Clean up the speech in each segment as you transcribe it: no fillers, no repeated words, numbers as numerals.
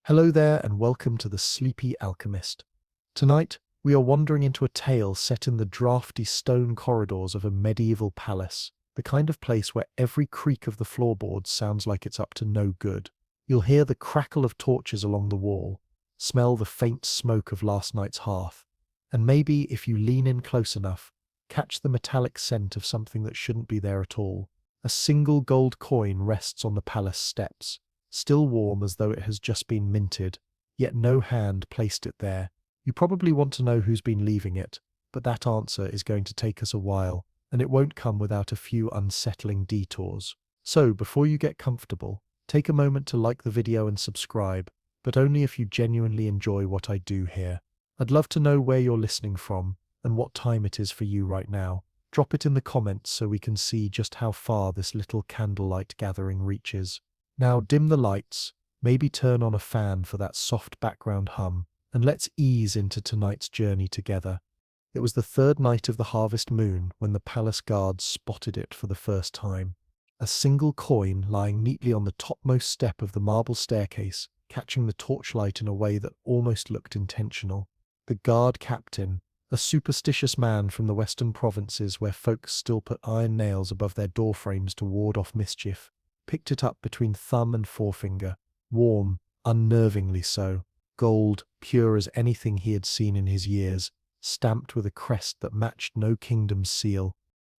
Hello there and welcome to the Sleepy Alchemist. Tonight, we are wandering into a tale set in the drafty stone corridors of a medieval palace, the kind of place where every creak of the floorboards sounds like it's up to no good. You'll hear the crackle of torches along the wall, smell the faint smoke of last night's hearth, and maybe, if you lean in close enough, catch the metallic scent of something that shouldn't be there at all. A single gold coin rests on the palace steps, still warm as though it has just been minted, yet no hand placed it there. You probably want to know who's been leaving it, but that answer is going to take us a while, and it won't come without a few unsettling detours. So, before you get comfortable, take a moment to like the video and subscribe, but only if you genuinely enjoy what I do here. I'd love to know where you're listening from, and what time it is for you right now. Drop it in the comments so we can see just how far this little candlelight gathering reaches. Now dim the lights, maybe turn on a fan for that soft background hum, and let's ease into tonight's journey together. It was the third night of the harvest moon when the palace guards spotted it for the first time. A single coin lying neatly on the topmost step of the marble staircase, catching the torchlight in a way that almost looked intentional. The guard captain, a superstitious man from the western provinces where folks still put iron nails above their doorframes to ward off mischief, picked it up between thumb and forefinger, warm, unnervingly so, gold, pure as anything he had seen in his years, stamped with a crest that matched no kingdom's seal.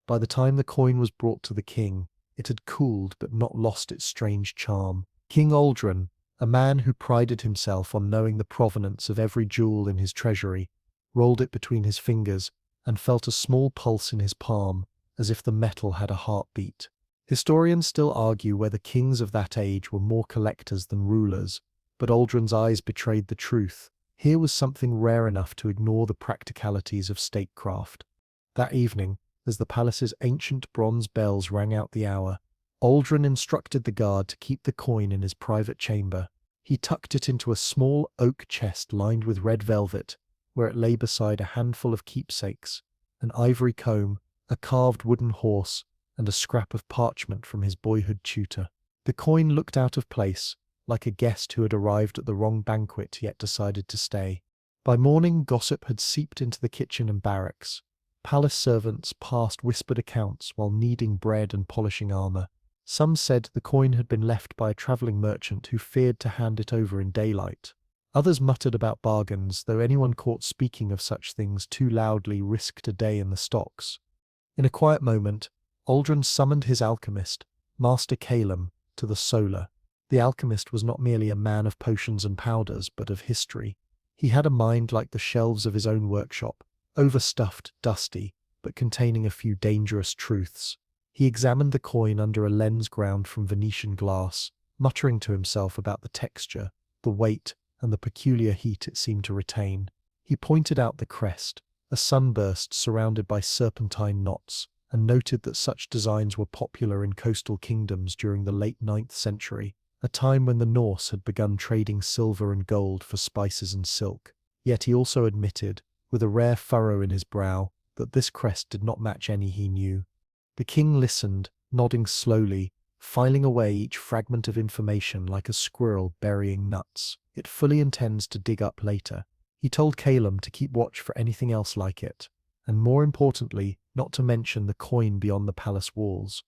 By the time the coin was brought to the king, it had cooled but not lost its strange charm. King Aldrin, a man who prided himself on knowing the provenance of every jewel in his treasury, rolled it between his fingers and felt a small pulse in his palm, as if the metal had a heartbeat. Historians still argue whether kings of that age were more collectors than rulers, but Aldrin's eyes betrayed the truth. Here was something rare enough to ignore the practicalities of statecraft. That evening, as the palace's ancient bronze bells rang out the hour, Aldrin instructed the guard to keep the coin in his private chamber. He tucked it into a small oak chest lined with red velvet, where it lay beside a handful of keepsakes, an ivory comb, a carved wooden horse, and a scrap of parchment from his boyhood tutor. The coin looked out of place, like a guest who had arrived at the wrong banquet yet decided to stay. By morning, gossip had seeped into the kitchen and barracks. Palace servants passed whispered accounts while kneading bread and polishing armor. Some said the coin had been left by a traveling merchant who feared to hand it over in daylight. Others muttered about bargains, though anyone caught speaking of such things too loudly risked a day in the stocks. In a quiet moment, Aldrin summoned his alchemist, Master Calum, to the solar. The alchemist was not merely a man of potions and powders, but of history. He had a mind like the shelves of his own workshop, overstuffed, dusty, but containing a few dangerous truths. He examined the coin under a lens ground from Venetian glass, muttering to himself about the texture, the weight, and the peculiar heat it seemed to retain. He pointed out the crest, a sunburst surrounded by serpentine knots, and noted that such designs were popular in coastal kingdoms during the late 9th century, a time when the Norse had begun trading silver and gold for spices and silk. Yet he also admitted, with a rare furrow in his brow, that this crest did not match any he knew. The king listened, nodding slowly, filing away each fragment of information like a squirrel burying nuts it fully intends to dig up later. He told Calum to keep watch for anything else like it, and more importantly, not to mention the coin beyond the palace walls.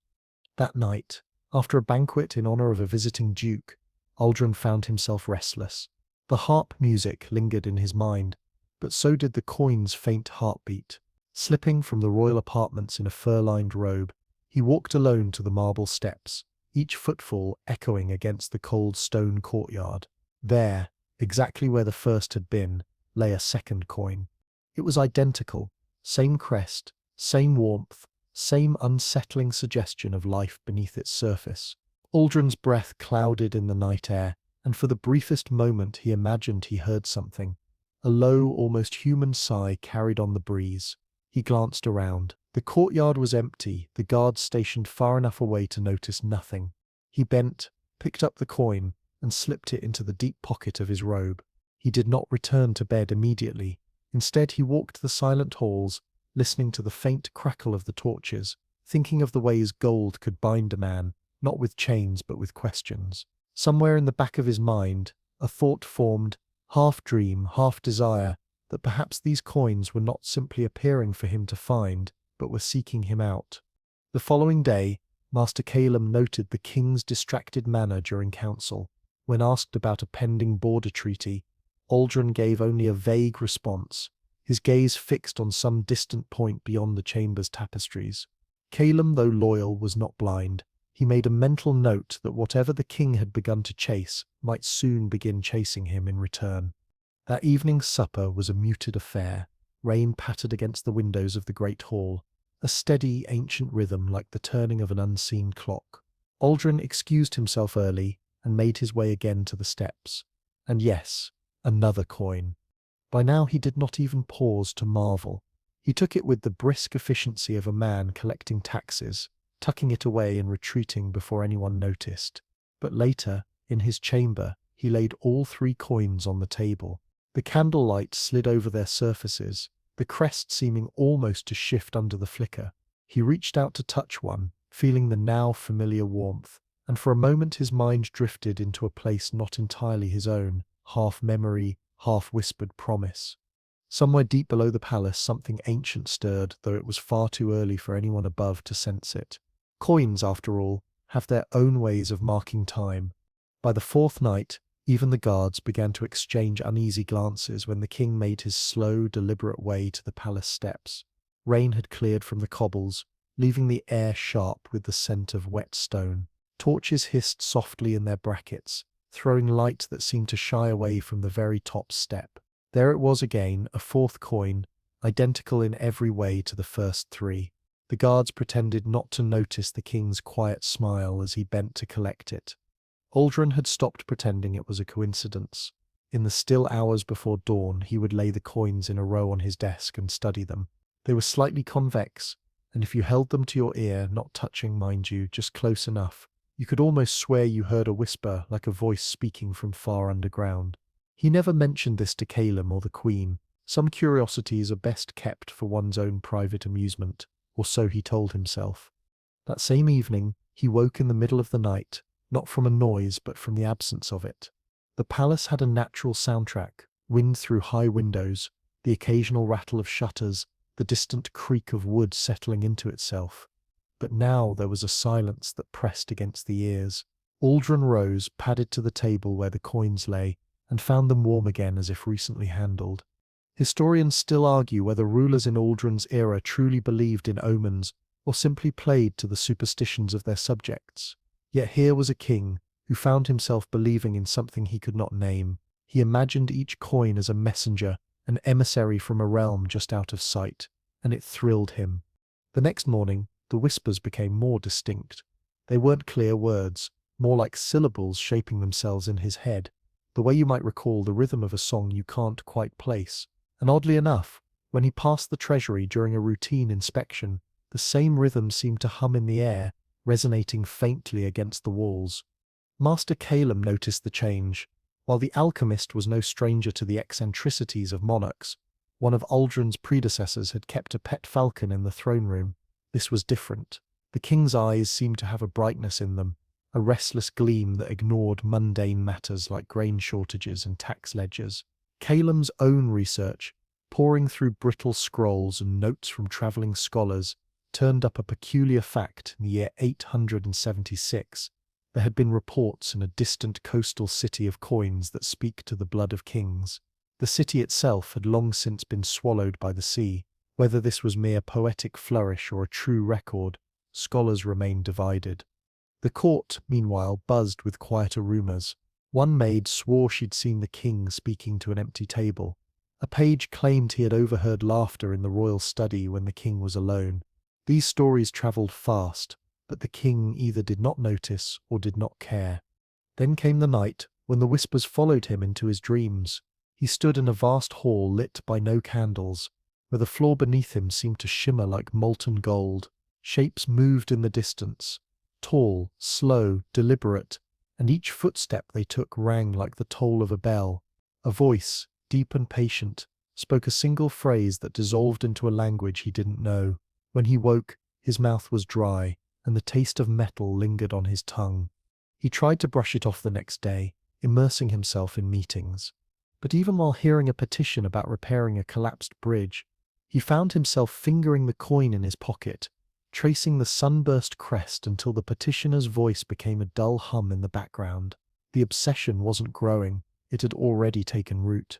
That night, after a banquet in honor of a visiting duke, Aldrin found himself restless. The harp music lingered in his mind, but so did the coin's faint heartbeat. Slipping from the royal apartments in a fur-lined robe, he walked alone to the marble steps, each footfall echoing against the cold stone courtyard. There, exactly where the first had been, lay a second coin. It was identical, same crest, same warmth, same unsettling suggestion of life beneath its surface. Aldrin's breath clouded in the night air, and for the briefest moment he imagined he heard something. A low, almost human sigh carried on the breeze. He glanced around. The courtyard was empty, the guards stationed far enough away to notice nothing. He bent, picked up the coin, and slipped it into the deep pocket of his robe. He did not return to bed immediately. Instead, he walked the silent halls, listening to the faint crackle of the torches, thinking of the ways gold could bind a man, not with chains but with questions. Somewhere in the back of his mind, A thought formed, half dream, half desire, that perhaps these coins were not simply appearing for him to find, but were seeking him out. The following day, Master Caleb noted the king's distracted manner during council. When asked about a pending border treaty, Aldrin gave only a vague response, his gaze fixed on some distant point beyond the chamber's tapestries. Caleb, though loyal, was not blind. He made a mental note that whatever the king had begun to chase might soon begin chasing him in return. That evening's supper was a muted affair. Rain pattered against the windows of the great hall, a steady, ancient rhythm like the turning of an unseen clock. Aldrin excused himself early and made his way again to the steps. And yes, another coin. By now he did not even pause to marvel. He took it with the brisk efficiency of a man collecting taxes, tucking it away and retreating before anyone noticed. But later, in his chamber, he laid all 3 coins on the table. The candlelight slid over their surfaces, the crest seeming almost to shift under the flicker. He reached out to touch one, feeling the now familiar warmth, and for a moment his mind drifted into a place not entirely his own, half memory, half whispered promise. Somewhere deep below the palace something ancient stirred, though it was far too early for anyone above to sense it. Coins, after all, have their own ways of marking time. By the 4th night, even the guards began to exchange uneasy glances when the king made his slow, deliberate way to the palace steps. Rain had cleared from the cobbles, leaving the air sharp with the scent of wet stone. Torches hissed softly in their brackets, throwing light that seemed to shy away from the very top step. There it was again, a 4th coin, identical in every way to the first 3. The guards pretended not to notice the king's quiet smile as he bent to collect it. Aldrin had stopped pretending it was a coincidence. In the still hours before dawn, he would lay the coins in a row on his desk and study them. They were slightly convex, and if you held them to your ear, not touching, mind you, just close enough, you could almost swear you heard a whisper like a voice speaking from far underground. He never mentioned this to Caleb or the Queen. Some curiosities are best kept for one's own private amusement, or so he told himself. That same evening, he woke in the middle of the night, not from a noise but from the absence of it. The palace had a natural soundtrack, wind through high windows, the occasional rattle of shutters, the distant creak of wood settling into itself. But now there was a silence that pressed against the ears. Aldrin rose, padded to the table where the coins lay, and found them warm again as if recently handled. Historians still argue whether rulers in Aldrin's era truly believed in omens or simply played to the superstitions of their subjects. Yet here was a king who found himself believing in something he could not name. He imagined each coin as a messenger, an emissary from a realm just out of sight, and it thrilled him. The next morning, the whispers became more distinct. They weren't clear words, more like syllables shaping themselves in his head, the way you might recall the rhythm of a song you can't quite place. And oddly enough, when he passed the treasury during a routine inspection, the same rhythm seemed to hum in the air, resonating faintly against the walls. Master Caleb noticed the change. While the alchemist was no stranger to the eccentricities of monarchs, one of Aldrin's predecessors had kept a pet falcon in the throne room. This was different. The king's eyes seemed to have a brightness in them, a restless gleam that ignored mundane matters like grain shortages and tax ledgers. Caleb's own research, poring through brittle scrolls and notes from travelling scholars, turned up a peculiar fact in the year 876. There had been reports in a distant coastal city of coins that speak to the blood of kings. The city itself had long since been swallowed by the sea. Whether this was mere poetic flourish or a true record, scholars remained divided. The court, meanwhile, buzzed with quieter rumours. One maid swore she'd seen the king speaking to an empty table. A page claimed he had overheard laughter in the royal study when the king was alone. These stories travelled fast, but the king either did not notice or did not care. Then came the night when the whispers followed him into his dreams. He stood in a vast hall lit by no candles, where the floor beneath him seemed to shimmer like molten gold. Shapes moved in the distance, tall, slow, deliberate, and each footstep they took rang like the toll of a bell. A voice, deep and patient, spoke a single phrase that dissolved into a language he didn't know. When he woke, his mouth was dry, and the taste of metal lingered on his tongue. He tried to brush it off the next day, immersing himself in meetings. But even while hearing a petition about repairing a collapsed bridge, he found himself fingering the coin in his pocket, tracing the sunburst crest until the petitioner's voice became a dull hum in the background. The obsession wasn't growing, it had already taken root.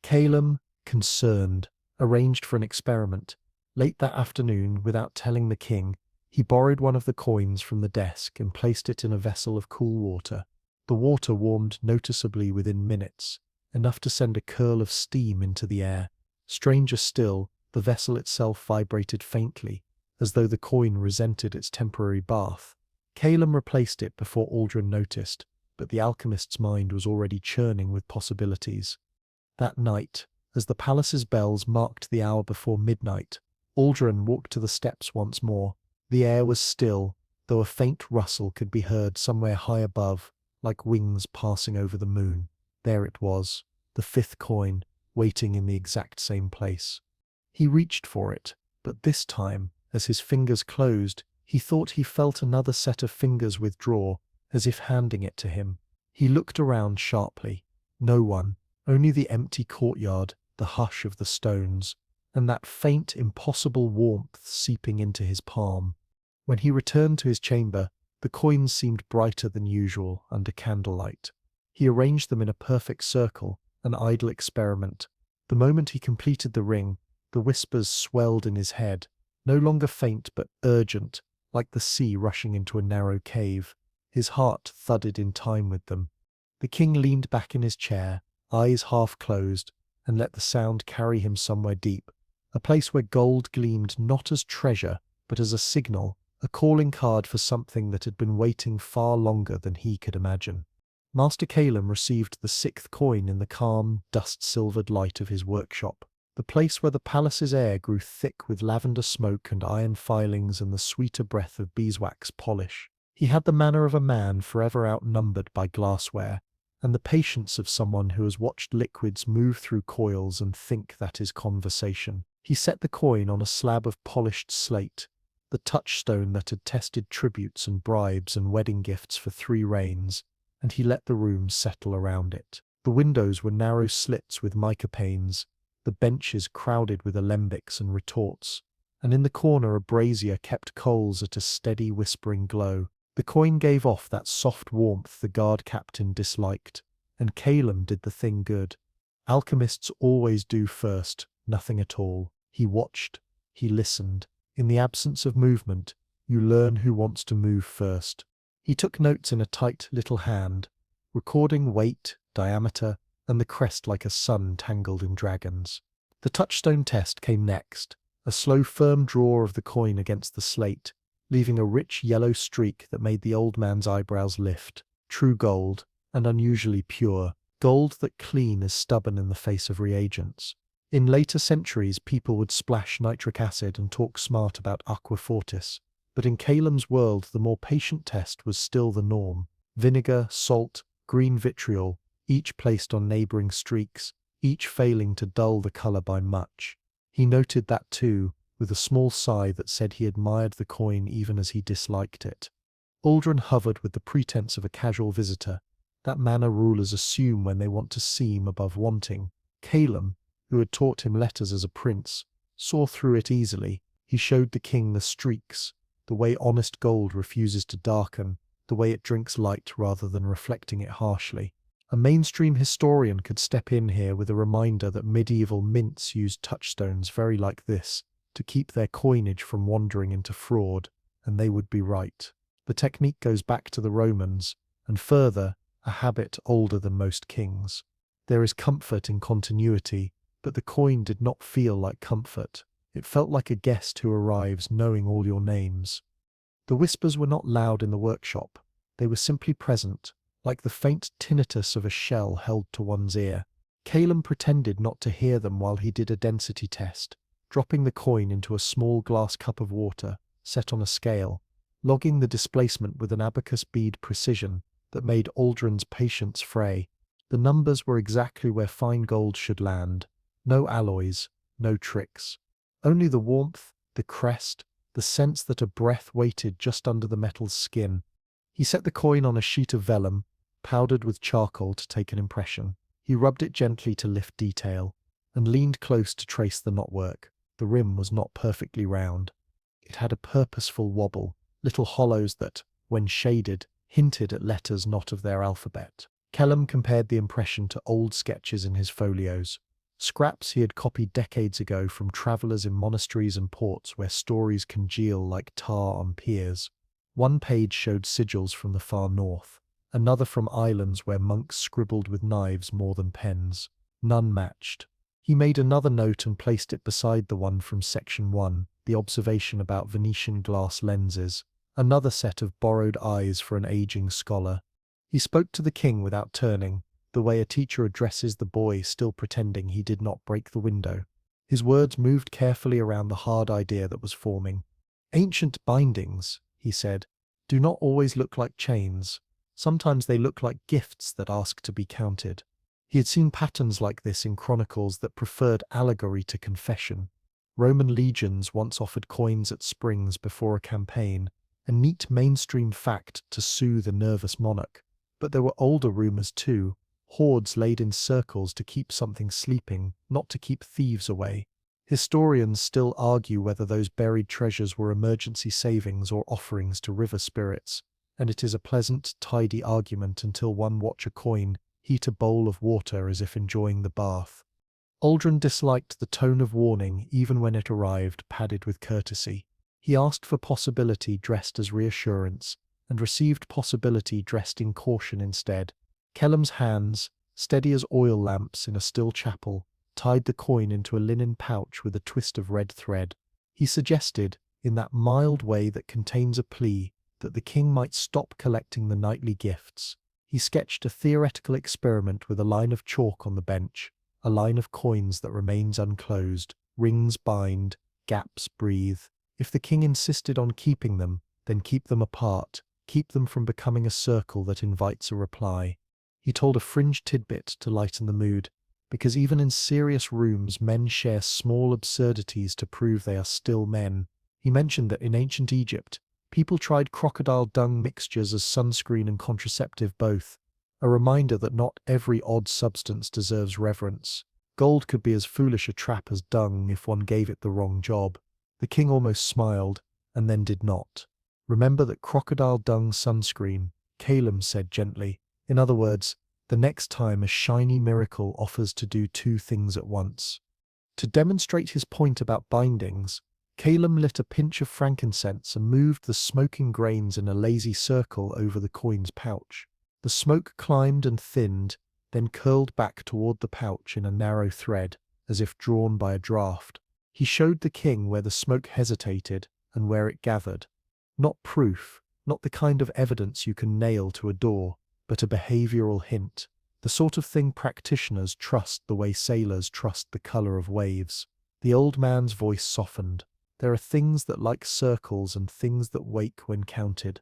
Calum, concerned, arranged for an experiment. Late that afternoon, without telling the king, he borrowed one of the coins from the desk and placed it in a vessel of cool water. The water warmed noticeably within minutes, enough to send a curl of steam into the air. Stranger still, the vessel itself vibrated faintly, as though the coin resented its temporary bath. Calum replaced it before Aldrin noticed, but the alchemist's mind was already churning with possibilities. That night, as the palace's bells marked the hour before midnight, Aldrin walked to the steps once more. The air was still, though a faint rustle could be heard somewhere high above, like wings passing over the moon. There it was, the fifth coin, waiting in the exact same place. He reached for it, but this time, as his fingers closed, he thought he felt another set of fingers withdraw, as if handing it to him. He looked around sharply. No one, only the empty courtyard, the hush of the stones, and that faint, impossible warmth seeping into his palm. When he returned to his chamber, the coins seemed brighter than usual under candlelight. He arranged them in a perfect circle, an idle experiment. The moment he completed the ring, the whispers swelled in his head, no longer faint but urgent, like the sea rushing into a narrow cave. His heart thudded in time with them. The king leaned back in his chair, eyes half closed, and let the sound carry him somewhere deep, a place where gold gleamed not as treasure, but as a signal, a calling card for something that had been waiting far longer than he could imagine. Master Calum received the sixth coin in the calm, dust-silvered light of his workshop, the place where the palace's air grew thick with lavender smoke and iron filings and the sweeter breath of beeswax polish. He had the manner of a man forever outnumbered by glassware, and the patience of someone who has watched liquids move through coils and think that is conversation. He set the coin on a slab of polished slate, the touchstone that had tested tributes and bribes and wedding gifts for 3 reigns, and he let the room settle around it. The windows were narrow slits with mica panes, the benches crowded with alembics and retorts, and in the corner a brazier kept coals at a steady whispering glow. The coin gave off that soft warmth the guard captain disliked, and Calum did the thing good. Alchemists always do first, nothing at all. He watched, he listened. In the absence of movement, you learn who wants to move first. He took notes in a tight little hand, recording weight, diameter, and the crest like a sun tangled in dragons. The touchstone test came next, a slow firm draw of the coin against the slate, leaving a rich yellow streak that made the old man's eyebrows lift. True gold, and unusually pure, gold that clean is stubborn in the face of reagents. In later centuries, people would splash nitric acid and talk smart about aqua fortis, but in Calum's world the more patient test was still the norm. Vinegar, salt, green vitriol, each placed on neighbouring streaks, each failing to dull the colour by much. He noted that too, with a small sigh that said he admired the coin even as he disliked it. Aldrin hovered with the pretense of a casual visitor, that manner rulers assume when they want to seem above wanting. Calum, who had taught him letters as a prince, saw through it easily. He showed the king the streaks, the way honest gold refuses to darken, the way it drinks light rather than reflecting it harshly. A mainstream historian could step in here with a reminder that medieval mints used touchstones very like this to keep their coinage from wandering into fraud, and they would be right. The technique goes back to the Romans, and further, a habit older than most kings. There is comfort in continuity, but the coin did not feel like comfort. It felt like a guest who arrives knowing all your names. The whispers were not loud in the workshop. They were simply present, like the faint tinnitus of a shell held to one's ear. Calum pretended not to hear them while he did a density test, dropping the coin into a small glass cup of water, set on a scale, logging the displacement with an abacus bead precision that made Aldrin's patience fray. The numbers were exactly where fine gold should land. No alloys, no tricks. Only the warmth, the crest, the sense that a breath waited just under the metal's skin. He set the coin on a sheet of vellum, powdered with charcoal to take an impression. He rubbed it gently to lift detail, and leaned close to trace the knotwork. The rim was not perfectly round. It had a purposeful wobble, little hollows that, when shaded, hinted at letters not of their alphabet. Kellum compared the impression to old sketches in his folios, scraps he had copied decades ago from travellers in monasteries and ports where stories congeal like tar on piers. One page showed sigils from the far north, another from islands where monks scribbled with knives more than pens. None matched. He made another note and placed it beside the one from Section 1, the observation about Venetian glass lenses, another set of borrowed eyes for an aging scholar. He spoke to the king without turning, the way a teacher addresses the boy still pretending he did not break the window. His words moved carefully around the hard idea that was forming. Ancient bindings, he said, do not always look like chains. Sometimes they look like gifts that ask to be counted. He had seen patterns like this in chronicles that preferred allegory to confession. Roman legions once offered coins at springs before a campaign, a neat mainstream fact to soothe a nervous monarch. But there were older rumors too, hoards laid in circles to keep something sleeping, not to keep thieves away. Historians still argue whether those buried treasures were emergency savings or offerings to river spirits, and it is a pleasant, tidy argument until one watch a coin heat a bowl of water as if enjoying the bath. Aldrin disliked the tone of warning even when it arrived padded with courtesy. He asked for possibility dressed as reassurance, and received possibility dressed in caution instead. Kellum's hands, steady as oil lamps in a still chapel, tied the coin into a linen pouch with a twist of red thread. He suggested, in that mild way that contains a plea, that the king might stop collecting the nightly gifts. He sketched a theoretical experiment with a line of chalk on the bench, a line of coins that remains unclosed, rings bind, gaps breathe. If the king insisted on keeping them, then keep them apart, keep them from becoming a circle that invites a reply. He told a fringe tidbit to lighten the mood, because even in serious rooms men share small absurdities to prove they are still men. He mentioned that in ancient Egypt, people tried crocodile dung mixtures as sunscreen and contraceptive both, a reminder that not every odd substance deserves reverence. Gold could be as foolish a trap as dung if one gave it the wrong job. The king almost smiled, and then did not. Remember that crocodile dung sunscreen, Calum said gently. In other words, the next time a shiny miracle offers to do two things at once. To demonstrate his point about bindings, Calum lit a pinch of frankincense and moved the smoking grains in a lazy circle over the coin's pouch. The smoke climbed and thinned, then curled back toward the pouch in a narrow thread, as if drawn by a draught. He showed the king where the smoke hesitated and where it gathered. Not proof, not the kind of evidence you can nail to a door, but a behavioral hint, the sort of thing practitioners trust the way sailors trust the color of waves. The old man's voice softened. There are things that like circles and things that wake when counted.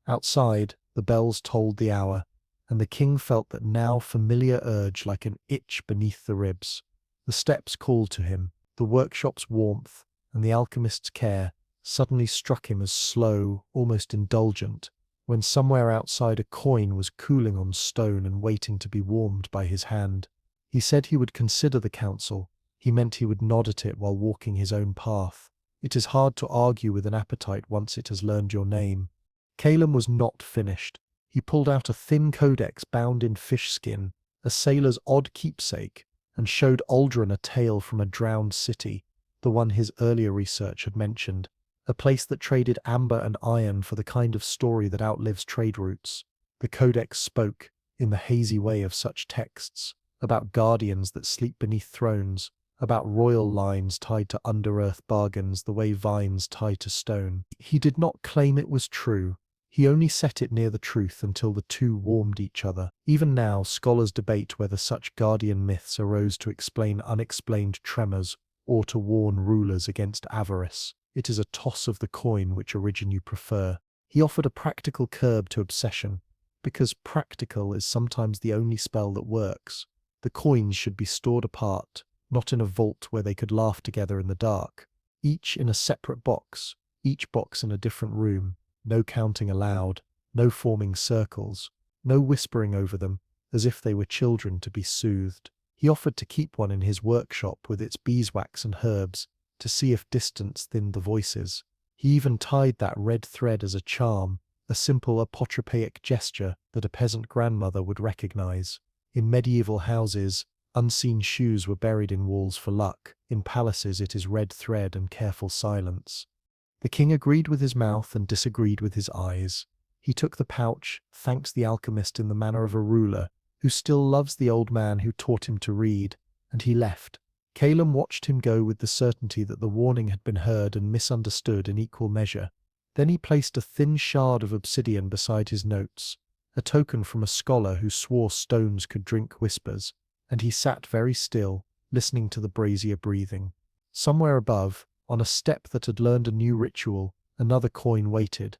Outside, the bells tolled the hour, and the king felt that now familiar urge like an itch beneath the ribs. The steps called to him, the workshop's warmth, and the alchemist's care suddenly struck him as slow, almost indulgent, when somewhere outside a coin was cooling on stone and waiting to be warmed by his hand. He said he would consider the counsel. He meant he would nod at it while walking his own path. It is hard to argue with an appetite once it has learned your name. Calum was not finished. He pulled out a thin codex bound in fish skin, a sailor's odd keepsake, and showed Aldrin a tale from a drowned city, the one his earlier research had mentioned, a place that traded amber and iron for the kind of story that outlives trade routes. The codex spoke, in the hazy way of such texts, about guardians that sleep beneath thrones, about royal lines tied to under-earth bargains the way vines tie to stone. He did not claim it was true. He only set it near the truth until the two warmed each other. Even now, scholars debate whether such guardian myths arose to explain unexplained tremors or to warn rulers against avarice. It is a toss of the coin which origin you prefer. He offered a practical curb to obsession, because practical is sometimes the only spell that works. The coins should be stored apart, not in a vault where they could laugh together in the dark. Each in a separate box, each box in a different room, no counting allowed, no forming circles. no whispering over them, as if they were children to be soothed. He offered to keep one in his workshop with its beeswax and herbs, to see if distance thinned the voices. He even tied that red thread as a charm, a simple apotropaic gesture that a peasant grandmother would recognize. In medieval houses, unseen shoes were buried in walls for luck. In palaces it is red thread and careful silence. The king agreed with his mouth and disagreed with his eyes. He took the pouch, thanked the alchemist in the manner of a ruler, who still loves the old man who taught him to read, and he left. Calum watched him go with the certainty that the warning had been heard and misunderstood in equal measure. Then he placed a thin shard of obsidian beside his notes, a token from a scholar who swore stones could drink whispers, and he sat very still, listening to the brazier breathing. Somewhere above, on a step that had learned a new ritual, another coin waited.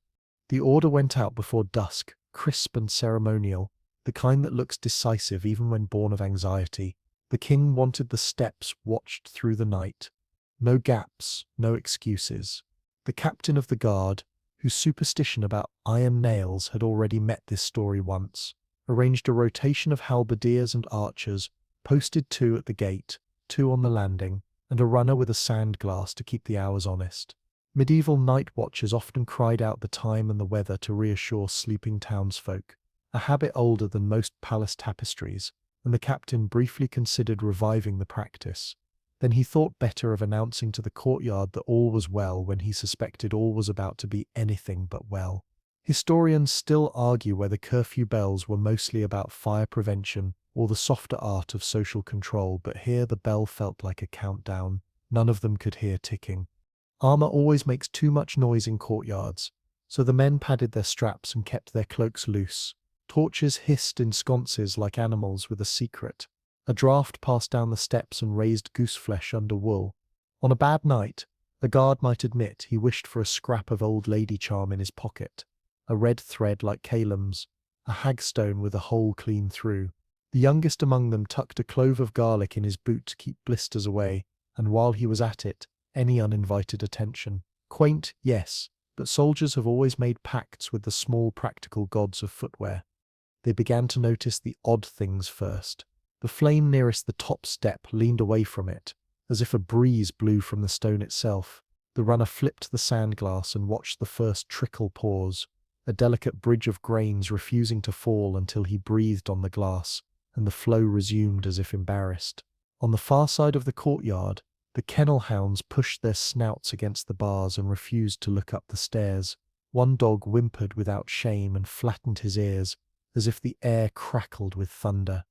The order went out before dusk, crisp and ceremonial, the kind that looks decisive even when born of anxiety. The king wanted the steps watched through the night. No gaps, no excuses. The captain of the guard, whose superstition about iron nails had already met this story once, arranged a rotation of halberdiers and archers, posted 2 at the gate, 2 on the landing, and a runner with a sand glass to keep the hours honest. Medieval night watchers often cried out the time and the weather to reassure sleeping townsfolk, a habit older than most palace tapestries, and the captain briefly considered reviving the practice. Then he thought better of announcing to the courtyard that all was well when he suspected all was about to be anything but well. Historians still argue whether curfew bells were mostly about fire prevention or the softer art of social control, but here the bell felt like a countdown. None of them could hear ticking. Armor always makes too much noise in courtyards, so the men padded their straps and kept their cloaks loose. Torches hissed in sconces like animals with a secret. A draught passed down the steps and raised gooseflesh under wool. On a bad night, a guard might admit he wished for a scrap of old lady charm in his pocket, a red thread like Calum's, a hagstone with a hole clean through. The youngest among them tucked a clove of garlic in his boot to keep blisters away, and while he was at it, any uninvited attention. Quaint, yes, but soldiers have always made pacts with the small practical gods of footwear. They began to notice the odd things first. The flame nearest the top step leaned away from it, as if a breeze blew from the stone itself. The runner flipped the sand glass and watched the first trickle pause, a delicate bridge of grains refusing to fall until he breathed on the glass, and the flow resumed as if embarrassed. On the far side of the courtyard, the kennel hounds pushed their snouts against the bars and refused to look up the stairs. One dog whimpered without shame and flattened his ears, as if the air crackled with thunder.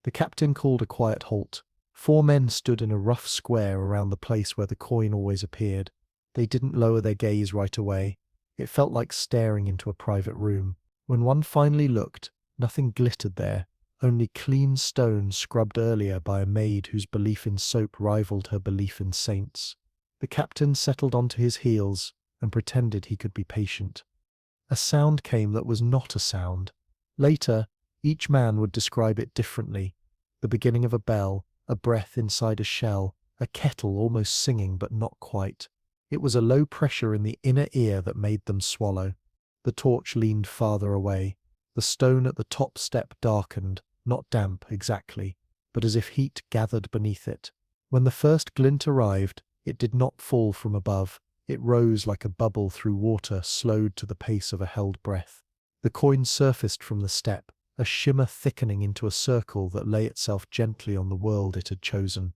The captain called a quiet halt. 4 men stood in a rough square around the place where the coin always appeared. They didn't lower their gaze right away. It felt like staring into a private room. When one finally looked, nothing glittered there, only clean stone scrubbed earlier by a maid whose belief in soap rivaled her belief in saints. The captain settled onto his heels and pretended he could be patient. A sound came that was not a sound. Later, each man would describe it differently. The beginning of a bell, a breath inside a shell, a kettle almost singing but not quite. It was a low pressure in the inner ear that made them swallow. The torch leaned farther away. The stone at the top step darkened, not damp exactly, but as if heat gathered beneath it. When the first glint arrived, it did not fall from above. It rose like a bubble through water slowed to the pace of a held breath. The coin surfaced from the step, a shimmer thickening into a circle that lay itself gently on the world it had chosen.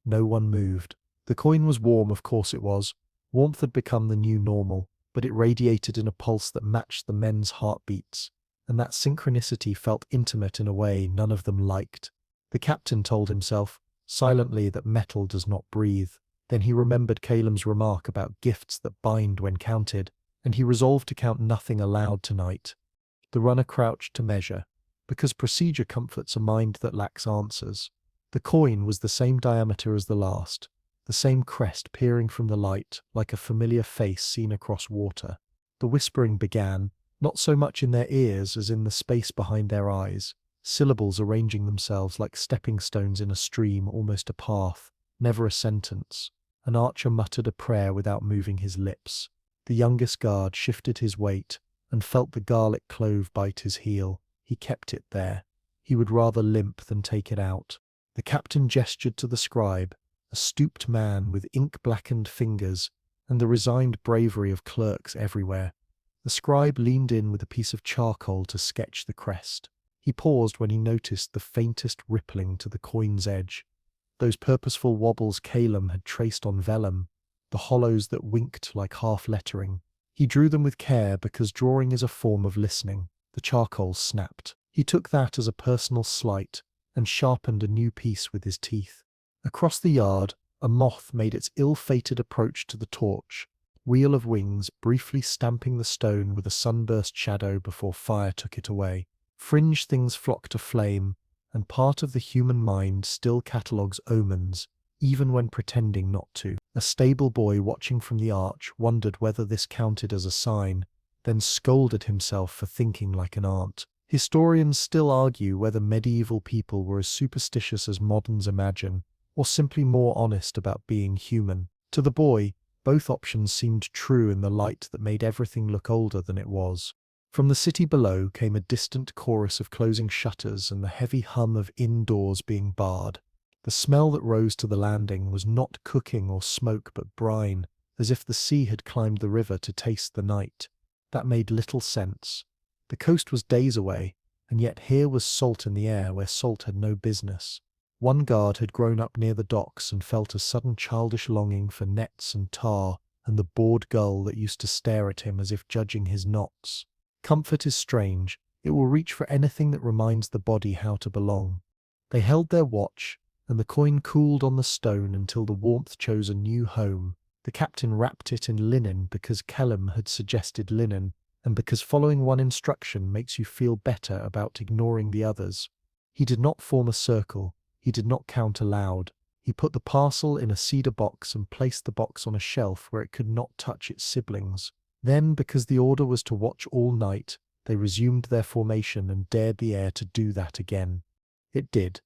No one moved. The coin was warm, of course it was. Warmth had become the new normal, but it radiated in a pulse that matched the men's heartbeats, and that synchronicity felt intimate in a way none of them liked. The captain told himself, silently, that metal does not breathe. Then he remembered Calum's remark about gifts that bind when counted, and he resolved to count nothing aloud tonight. The runner crouched to measure, because procedure comforts a mind that lacks answers. The coin was the same diameter as the last, the same crest peering from the light like a familiar face seen across water. The whispering began, not so much in their ears as in the space behind their eyes, syllables arranging themselves like stepping stones in a stream, almost a path, never a sentence. An archer muttered a prayer without moving his lips. The youngest guard shifted his weight and felt the garlic clove bite his heel. he kept it there. He would rather limp than take it out. The captain gestured to the scribe, a stooped man with ink-blackened fingers and the resigned bravery of clerks everywhere. The scribe leaned in with a piece of charcoal to sketch the crest. He paused when he noticed the faintest rippling to the coin's edge. Those purposeful wobbles Calum had traced on vellum, the hollows that winked like half-lettering. He drew them with care because drawing is a form of listening. The charcoal snapped. He took that as a personal slight and sharpened a new piece with his teeth. Across the yard, a moth made its ill-fated approach to the torch, wheel of wings briefly stamping the stone with a sunburst shadow before fire took it away. Fringe things flock to flame, and part of the human mind still catalogues omens, even when pretending not to. A stable boy watching from the arch wondered whether this counted as a sign, then scolded himself for thinking like an ant. Historians still argue whether medieval people were as superstitious as moderns imagine, or simply more honest about being human. To the boy, both options seemed true in the light that made everything look older than it was. From the city below came a distant chorus of closing shutters and the heavy hum of indoors being barred. The smell that rose to the landing was not cooking or smoke but brine, as if the sea had climbed the river to taste the night. That made little sense. The coast was days away, and yet here was salt in the air where salt had no business. One guard had grown up near the docks and felt a sudden childish longing for nets and tar and the bored gull that used to stare at him as if judging his knots. Comfort is strange. It will reach for anything that reminds the body how to belong. They held their watch, and the coin cooled on the stone until the warmth chose a new home. The captain wrapped it in linen because Kellum had suggested linen, and because following one instruction makes you feel better about ignoring the others. He did not form a circle. He did not count aloud. He put the parcel in a cedar box and placed the box on a shelf where it could not touch its siblings. Then, because the order was to watch all night, they resumed their formation and dared the air to do that again. It did.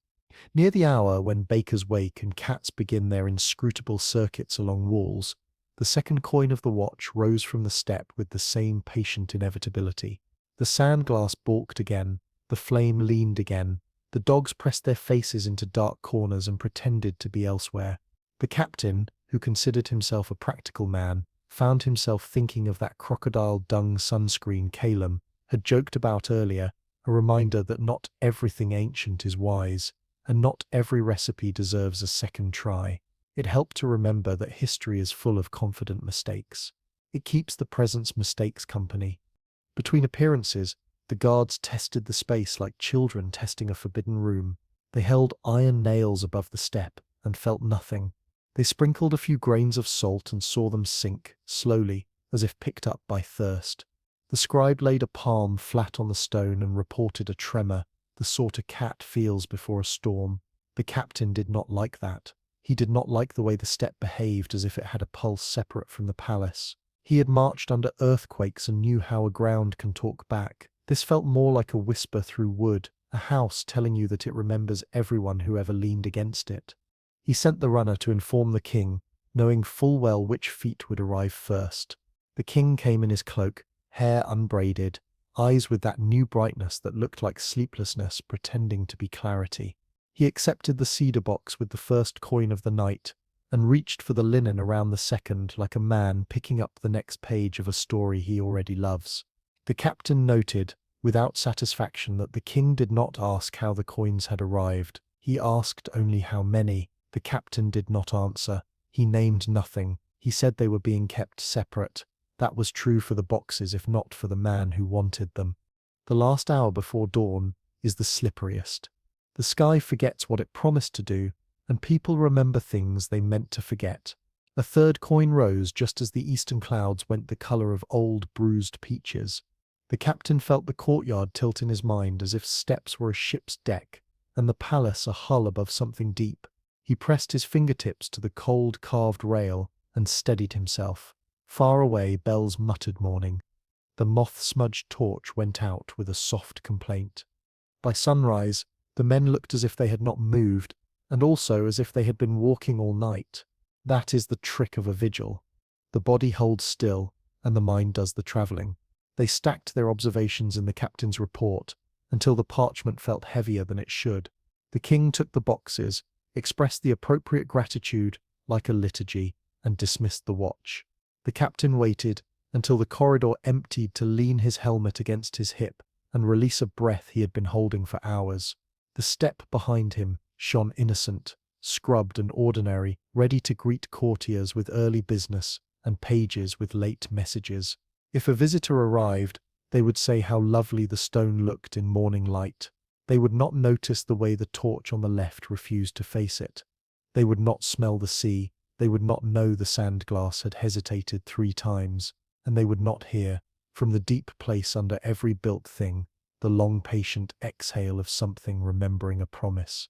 Near the hour when bakers wake and cats begin their inscrutable circuits along walls, the second coin of the watch rose from the step with the same patient inevitability. The sand-glass balked again, the flame leaned again, the dogs pressed their faces into dark corners and pretended to be elsewhere. The captain, who considered himself a practical man, found himself thinking of that crocodile dung sunscreen Calum had joked about earlier, a reminder that not everything ancient is wise, and not every recipe deserves a second try. It helped to remember that history is full of confident mistakes. It keeps the present's mistakes company. Between appearances, the guards tested the space like children testing a forbidden room. They held iron nails above the step and felt nothing. They sprinkled a few grains of salt and saw them sink, slowly, as if picked up by thirst. The scribe laid a palm flat on the stone and reported a tremor, the sort a cat feels before a storm. The captain did not like that. He did not like the way the step behaved as if it had a pulse separate from the palace. He had marched under earthquakes and knew how a ground can talk back. This felt more like a whisper through wood, a house telling you that it remembers everyone who ever leaned against it. He sent the runner to inform the king, knowing full well which feet would arrive first. The king came in his cloak, hair unbraided, eyes with that new brightness that looked like sleeplessness pretending to be clarity. He accepted the cedar box with the first coin of the night, and reached for the linen around the second like a man picking up the next page of a story he already loves. The captain noted, without satisfaction, that the king did not ask how the coins had arrived. He asked only how many. The captain did not answer. He named nothing. He said they were being kept separate. That was true for the boxes if not for the man who wanted them. The last hour before dawn is the slipperiest. The sky forgets what it promised to do, and people remember things they meant to forget. A third coin rose just as the eastern clouds went the colour of old bruised peaches. The captain felt the courtyard tilt in his mind as if steps were a ship's deck, and the palace a hull above something deep. He pressed his fingertips to the cold carved rail and steadied himself. Far away, bells muttered morning. The moth-smudged torch went out with a soft complaint. By sunrise, the men looked as if they had not moved, and also as if they had been walking all night. That is the trick of a vigil. The body holds still, and the mind does the travelling. They stacked their observations in the captain's report, until the parchment felt heavier than it should. The king took the boxes, expressed the appropriate gratitude like a liturgy, and dismissed the watch. The captain waited until the corridor emptied to lean his helmet against his hip and release a breath he had been holding for hours. The step behind him shone innocent, scrubbed and ordinary, ready to greet courtiers with early business and pages with late messages. If a visitor arrived, they would say how lovely the stone looked in morning light. They would not notice the way the torch on the left refused to face it. They would not smell the sea. They would not know the sand glass had hesitated 3 times, and they would not hear, from the deep place under every built thing, the long patient exhale of something remembering a promise.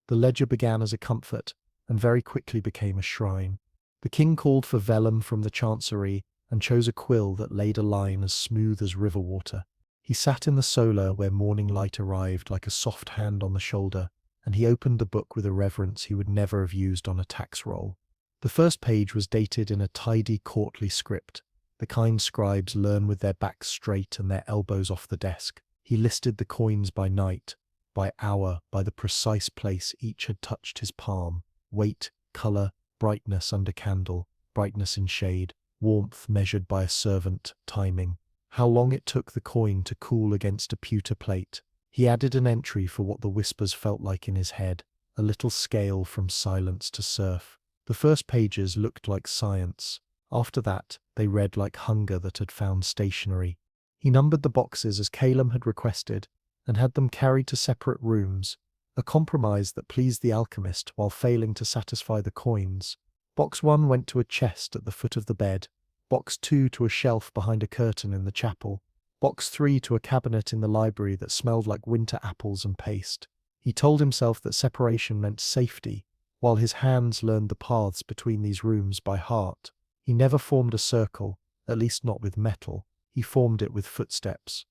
The ledger began as a comfort, and very quickly became a shrine. The king called for vellum from the chancery, and chose a quill that laid a line as smooth as river water. He sat in the solar where morning light arrived like a soft hand on the shoulder, and he opened the book with a reverence he would never have used on a tax roll. The first page was dated in a tidy, courtly script. The kind scribes learn with their backs straight and their elbows off the desk. He listed the coins by night, by hour, by the precise place each had touched his palm, weight, colour, brightness under candle, brightness in shade, warmth measured by a servant, timing, how long it took the coin to cool against a pewter plate. He added an entry for what the whispers felt like in his head, a little scale from silence to surf. The first pages looked like science. After that, they read like hunger that had found stationery. He numbered the boxes as Calum had requested, and had them carried to separate rooms, a compromise that pleased the alchemist while failing to satisfy the coins. Box 1 went to a chest at the foot of the bed, Box 2 to a shelf behind a curtain in the chapel, Box 3 to a cabinet in the library that smelled like winter apples and paste. He told himself that separation meant safety, while his hands learned the paths between these rooms by heart. He never formed a circle, at least not with metal. He formed it with footsteps.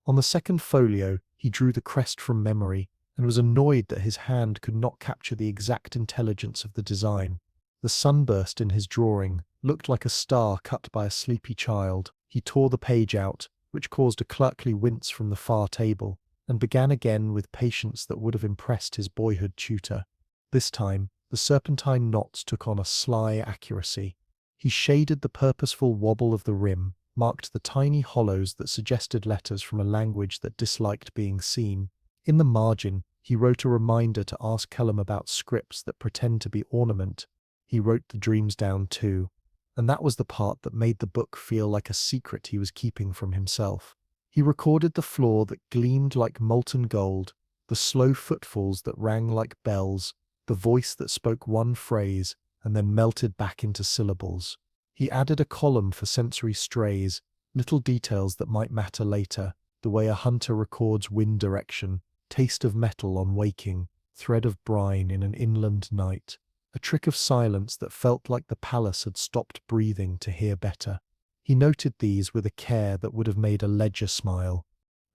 On the second folio, he drew the crest from memory, and was annoyed that his hand could not capture the exact intelligence of the design. The sunburst in his drawing looked like a star cut by a sleepy child. He tore the page out, which caused a clerkly wince from the far table, and began again with patience that would have impressed his boyhood tutor. This time, the serpentine knots took on a sly accuracy. He shaded the purposeful wobble of the rim, marked the tiny hollows that suggested letters from a language that disliked being seen. In the margin, he wrote a reminder to ask Kellum about scripts that pretend to be ornament. He wrote the dreams down too, and that was the part that made the book feel like a secret he was keeping from himself. He recorded the floor that gleamed like molten gold, the slow footfalls that rang like bells, the voice that spoke one phrase and then melted back into syllables. He added a column for sensory strays, little details that might matter later, the way a hunter records wind direction, taste of metal on waking, thread of brine in an inland night, a trick of silence that felt like the palace had stopped breathing to hear better. He noted these with a care that would have made a ledger smile.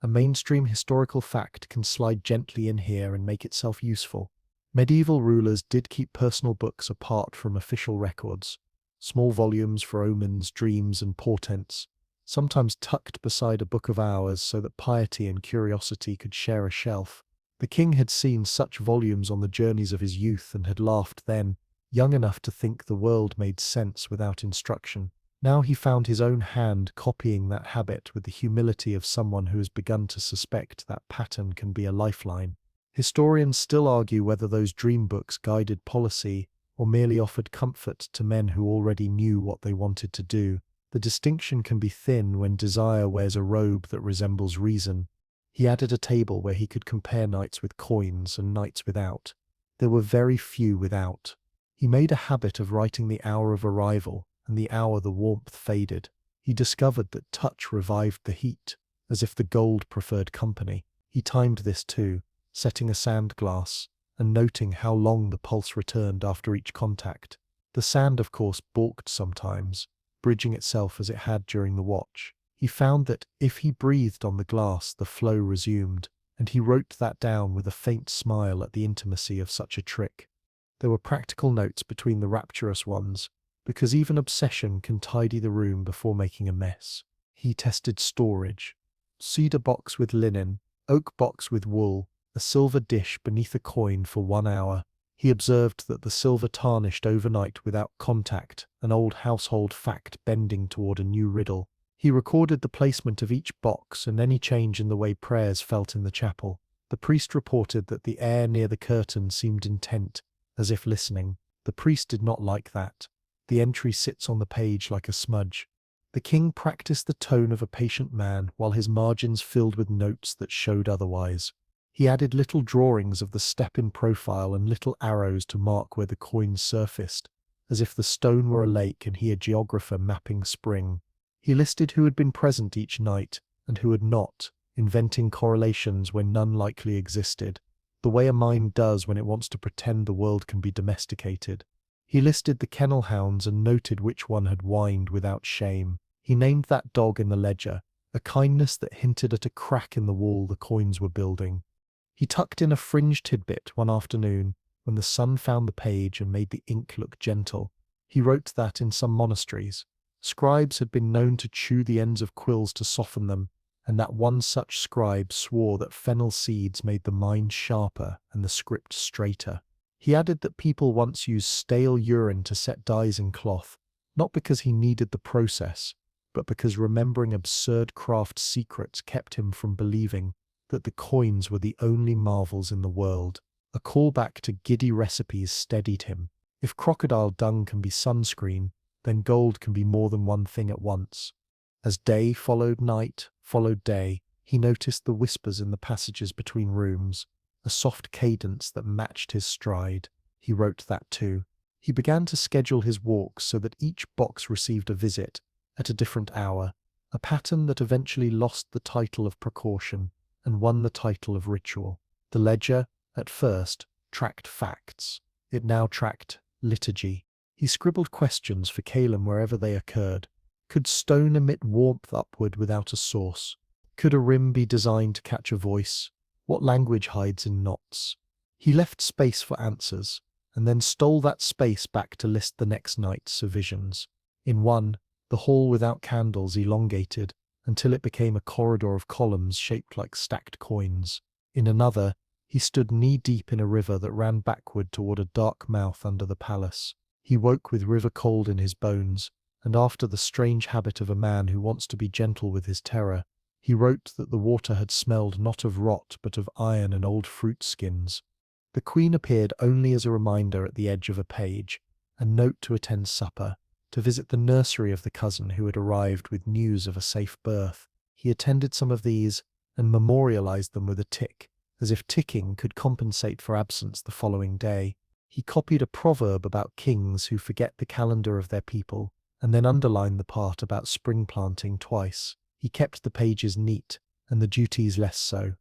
A mainstream historical fact can slide gently in here and make itself useful. Medieval rulers did keep personal books apart from official records. Small volumes for omens, dreams, and portents, sometimes tucked beside a book of hours so that piety and curiosity could share a shelf. The king had seen such volumes on the journeys of his youth and had laughed then, young enough to think the world made sense without instruction. Now he found his own hand copying that habit with the humility of someone who has begun to suspect that pattern can be a lifeline. Historians still argue whether those dream books guided policy or merely offered comfort to men who already knew what they wanted to do. The distinction can be thin when desire wears a robe that resembles reason. He added a table where he could compare nights with coins and nights without. There were very few without. He made a habit of writing the hour of arrival and the hour the warmth faded. He discovered that touch revived the heat, as if the gold preferred company. He timed this too, setting a sand glass and noting how long the pulse returned after each contact. The sand, of course, balked sometimes, bridging itself as it had during the watch. He found that if he breathed on the glass, the flow resumed, and he wrote that down with a faint smile at the intimacy of such a trick. There were practical notes between the rapturous ones, because even obsession can tidy the room before making a mess. He tested storage. Cedar box with linen, Oak box with wool, a silver dish beneath a coin for 1 hour. He observed that the silver tarnished overnight without contact, an old household fact bending toward a new riddle. He recorded the placement of each box and any change in the way prayers felt in the chapel. The priest reported that the air near the curtain seemed intent, as if listening. The priest did not like that. The entry sits on the page like a smudge. The king practiced the tone of a patient man while his margins filled with notes that showed otherwise. He added little drawings of the step in profile and little arrows to mark where the coins surfaced, as if the stone were a lake and he a geographer mapping spring. He listed who had been present each night and who had not, inventing correlations where none likely existed, the way a mind does when it wants to pretend the world can be domesticated. He listed the kennel hounds and noted which one had whined without shame. He named that dog in the ledger, a kindness that hinted at a crack in the wall the coins were building. He tucked in a fringe tidbit one afternoon when the sun found the page and made the ink look gentle. He wrote that in some monasteries, scribes had been known to chew the ends of quills to soften them, and that one such scribe swore that fennel seeds made the mind sharper and the script straighter. He added that people once used stale urine to set dyes in cloth, not because he needed the process, but because remembering absurd craft secrets kept him from believing that the coins were the only marvels in the world. A callback to giddy recipes steadied him. If crocodile dung can be sunscreen, then gold can be more than one thing at once. As day followed night, followed day, he noticed the whispers in the passages between rooms, a soft cadence that matched his stride. He wrote that too. He began to schedule his walks so that each box received a visit at a different hour, a pattern that eventually lost the title of precaution and won the title of ritual. The ledger, at first, tracked facts. It now tracked liturgy. He scribbled questions for Calum wherever they occurred. Could stone emit warmth upward without a source? Could a rim be designed to catch a voice? What language hides in knots? He left space for answers, and then stole that space back to list the next night's visions. In one, the hall without candles elongated until it became a corridor of columns shaped like stacked coins. In another, he stood knee-deep in a river that ran backward toward a dark mouth under the palace. He woke with river cold in his bones, and after the strange habit of a man who wants to be gentle with his terror, he wrote that the water had smelled not of rot but of iron and old fruit skins. The queen appeared only as a reminder at the edge of a page, a note to attend supper, to visit the nursery of the cousin who had arrived with news of a safe birth. He attended some of these and memorialized them with a tick, as if ticking could compensate for absence the following day. He copied a proverb about kings who forget the calendar of their people, and then underlined the part about spring planting twice. He kept the pages neat, and the duties less so.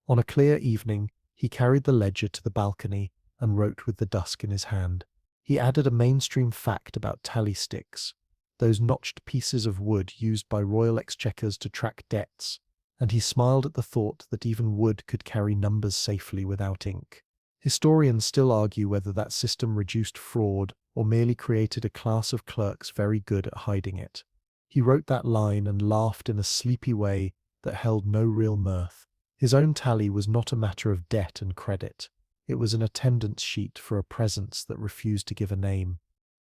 On a clear evening, he carried the ledger to the balcony and wrote with the dusk in his hand. He added a mainstream fact about tally sticks, those notched pieces of wood used by royal exchequers to track debts, and he smiled at the thought that even wood could carry numbers safely without ink. Historians still argue whether that system reduced fraud or merely created a class of clerks very good at hiding it. He wrote that line and laughed in a sleepy way that held no real mirth. His own tally was not a matter of debt and credit. It was an attendance sheet for a presence that refused to give a name.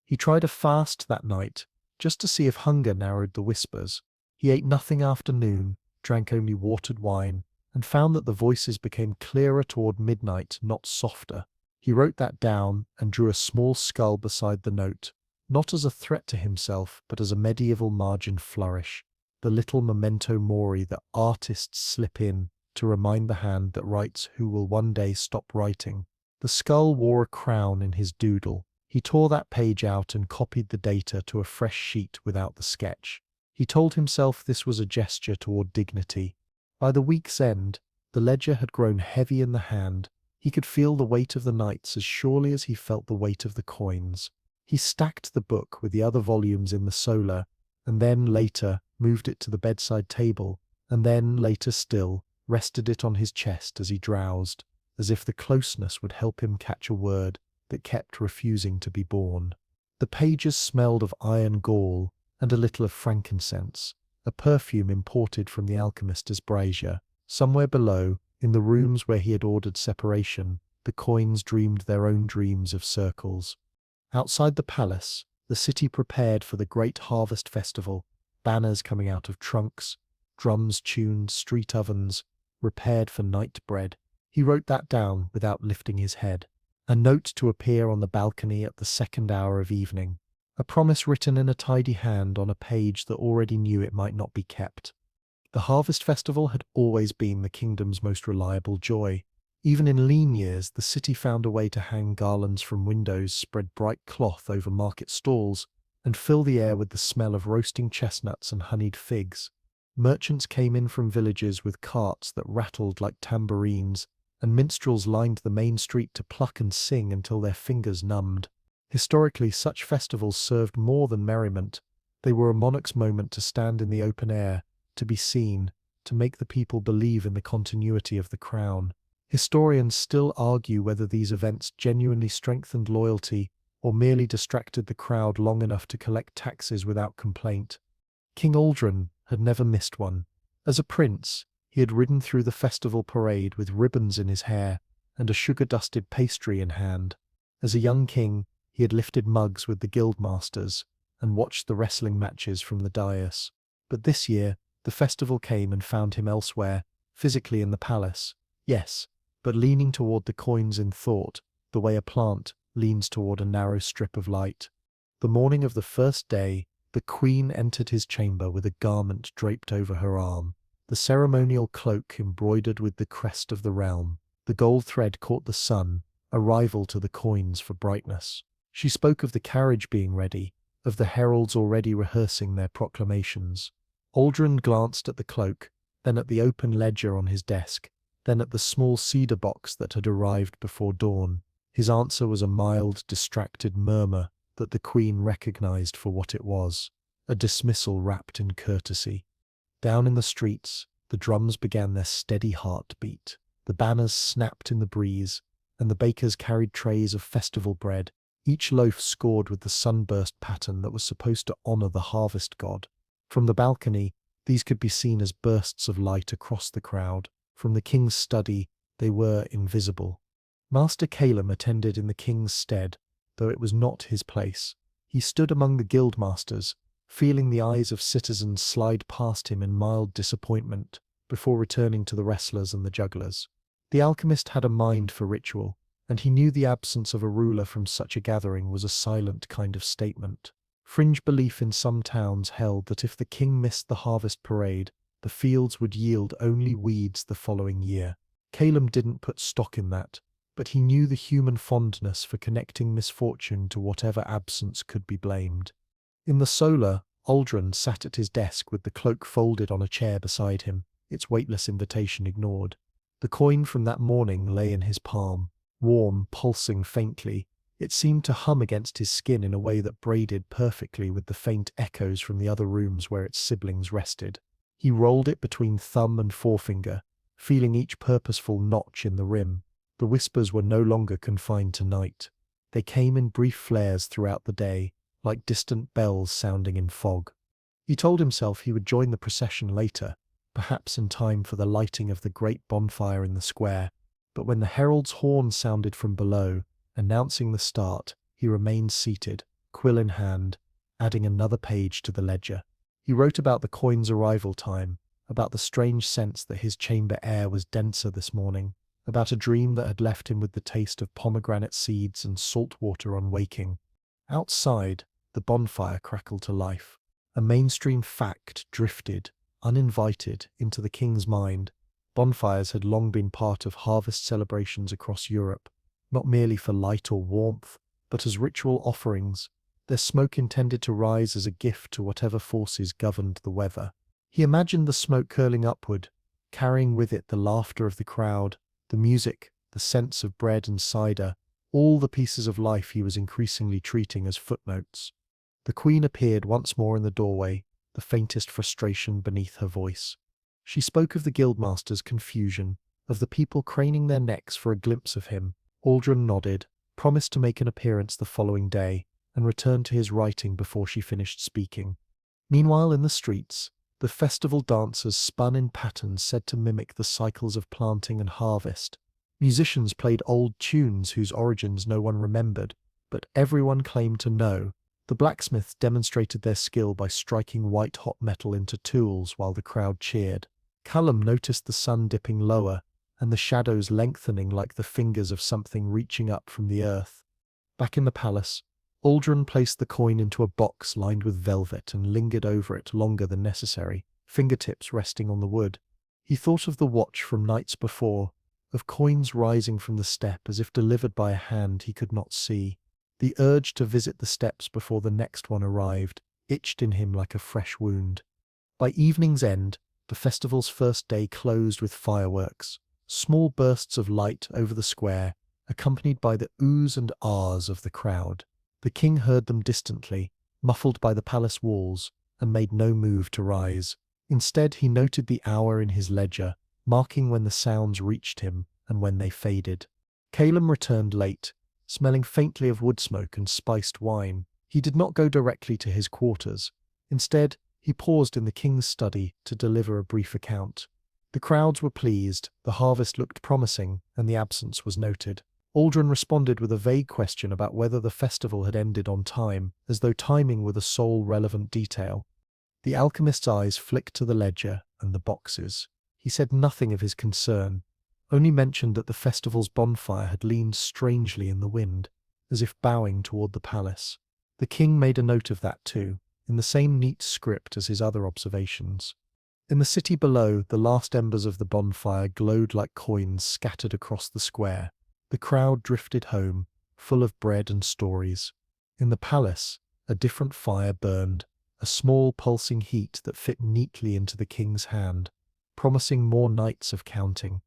He tried a fast that night, just to see if hunger narrowed the whispers. He ate nothing after noon, drank only watered wine, and found that the voices became clearer toward midnight, not softer. He wrote that down and drew a small skull beside the note, not as a threat to himself, but as a medieval margin flourish, the little memento mori that artists slip in to remind the hand that writes who will one day stop writing. The skull wore a crown in his doodle. He tore that page out and copied the data to a fresh sheet without the sketch. He told himself this was a gesture toward dignity. By the week's end, the ledger had grown heavy in the hand. He could feel the weight of the nights as surely as he felt the weight of the coins. He stacked the book with the other volumes in the solar, and then, later, moved it to the bedside table, and then, later still, rested it on his chest as he drowsed, as if the closeness would help him catch a word that kept refusing to be born. The pages smelled of iron gall and a little of frankincense, a perfume imported from the alchemist as brazier. Somewhere below, In the rooms where he had ordered separation, the coins dreamed their own dreams of circles. Outside the palace, the city prepared for the great harvest festival, banners coming out of trunks, drums tuned, street ovens, repaired for night bread. He wrote that down without lifting his head. A note to appear on the balcony at the second hour of evening. A promise written in a tidy hand on a page that already knew it might not be kept. The harvest festival had always been the kingdom's most reliable joy. Even in lean years, the city found a way to hang garlands from windows, spread bright cloth over market stalls, and fill the air with the smell of roasting chestnuts and honeyed figs. Merchants came in from villages with carts that rattled like tambourines, and minstrels lined the main street to pluck and sing until their fingers numbed. Historically, such festivals served more than merriment. They were a monarch's moment to stand in the open air, to be seen, to make the people believe in the continuity of the crown. Historians still argue whether these events genuinely strengthened loyalty or merely distracted the crowd long enough to collect taxes without complaint. King Aldrin had never missed one. As a prince, he had ridden through the festival parade with ribbons in his hair and a sugar-dusted pastry in hand. As a young king, he had lifted mugs with the guildmasters and watched the wrestling matches from the dais. But this year, the festival came and found him elsewhere, physically in the palace. Yes, but leaning toward the coins in thought, the way a plant leans toward a narrow strip of light. The morning of the first day, the queen entered his chamber with a garment draped over her arm, the ceremonial cloak embroidered with the crest of the realm. The gold thread caught the sun, a rival to the coins for brightness. She spoke of the carriage being ready, of the heralds already rehearsing their proclamations. Aldrin glanced at the cloak, then at the open ledger on his desk, then at the small cedar box that had arrived before dawn. His answer was a mild, distracted murmur that the queen recognized for what it was, a dismissal wrapped in courtesy. Down in the streets, the drums began their steady heartbeat. The banners snapped in the breeze, and the bakers carried trays of festival bread, each loaf scored with the sunburst pattern that was supposed to honor the harvest god. From the balcony, these could be seen as bursts of light across the crowd. From the king's study, they were invisible. Master Calum attended in the king's stead, though it was not his place. He stood among the guildmasters, feeling the eyes of citizens slide past him in mild disappointment, before returning to the wrestlers and the jugglers. The alchemist had a mind for ritual, and he knew the absence of a ruler from such a gathering was a silent kind of statement. Fringe belief in some towns held that if the king missed the harvest parade, the fields would yield only weeds the following year. Calum didn't put stock in that, but he knew the human fondness for connecting misfortune to whatever absence could be blamed. In the solar, Aldrin sat at his desk with the cloak folded on a chair beside him, its weightless invitation ignored. The coin from that morning lay in his palm, warm, pulsing faintly. It seemed to hum against his skin in a way that braided perfectly with the faint echoes from the other rooms where its siblings rested. He rolled it between thumb and forefinger, feeling each purposeful notch in the rim. The whispers were no longer confined to night. They came in brief flares throughout the day, like distant bells sounding in fog. He told himself he would join the procession later, perhaps in time for the lighting of the great bonfire in the square, but when the herald's horn sounded from below, announcing the start, he remained seated, quill in hand, adding another page to the ledger. He wrote about the coin's arrival time, about the strange sense that his chamber air was denser this morning, about a dream that had left him with the taste of pomegranate seeds and salt water on waking. Outside, the bonfire crackled to life. A mainstream fact drifted, uninvited, into the king's mind. Bonfires had long been part of harvest celebrations across Europe, not merely for light or warmth, but as ritual offerings, their smoke intended to rise as a gift to whatever forces governed the weather. He imagined the smoke curling upward, carrying with it the laughter of the crowd, the music, the scents of bread and cider, all the pieces of life he was increasingly treating as footnotes. The queen appeared once more in the doorway, the faintest frustration beneath her voice. She spoke of the guildmaster's confusion, of the people craning their necks for a glimpse of him. Aldrin nodded, promised to make an appearance the following day, and returned to his writing before she finished speaking. Meanwhile, in the streets, The festival dancers spun in patterns said to mimic the cycles of planting and harvest. Musicians played old tunes whose origins no one remembered, but everyone claimed to know. The blacksmiths demonstrated their skill by striking white-hot metal into tools while the crowd cheered. Callum noticed the sun dipping lower, and the shadows lengthening like the fingers of something reaching up from the earth. Back in the palace, Aldrin placed the coin into a box lined with velvet and lingered over it longer than necessary, fingertips resting on the wood. He thought of the watch from nights before, of coins rising from the step as if delivered by a hand he could not see. The urge to visit the steps before the next one arrived itched in him like a fresh wound. By evening's end, the festival's first day closed with fireworks, small bursts of light over the square, accompanied by the oohs and ahs of the crowd. The king heard them distantly, muffled by the palace walls, and made no move to rise. Instead, he noted the hour in his ledger, marking when the sounds reached him and when they faded. Calum returned late, smelling faintly of wood smoke and spiced wine. He did not go directly to his quarters. Instead, he paused in the king's study to deliver a brief account. The crowds were pleased, the harvest looked promising, and the absence was noted. Aldrin responded with a vague question about whether the festival had ended on time, as though timing were the sole relevant detail. The alchemist's eyes flicked to the ledger and the boxes. He said nothing of his concern, only mentioned that the festival's bonfire had leaned strangely in the wind, as if bowing toward the palace. The king made a note of that too, in the same neat script as his other observations. In the city below, the last embers of the bonfire glowed like coins scattered across the square. The crowd drifted home, full of bread and stories. In the palace, a different fire burned, a small pulsing heat that fit neatly into the king's hand, promising more nights of counting.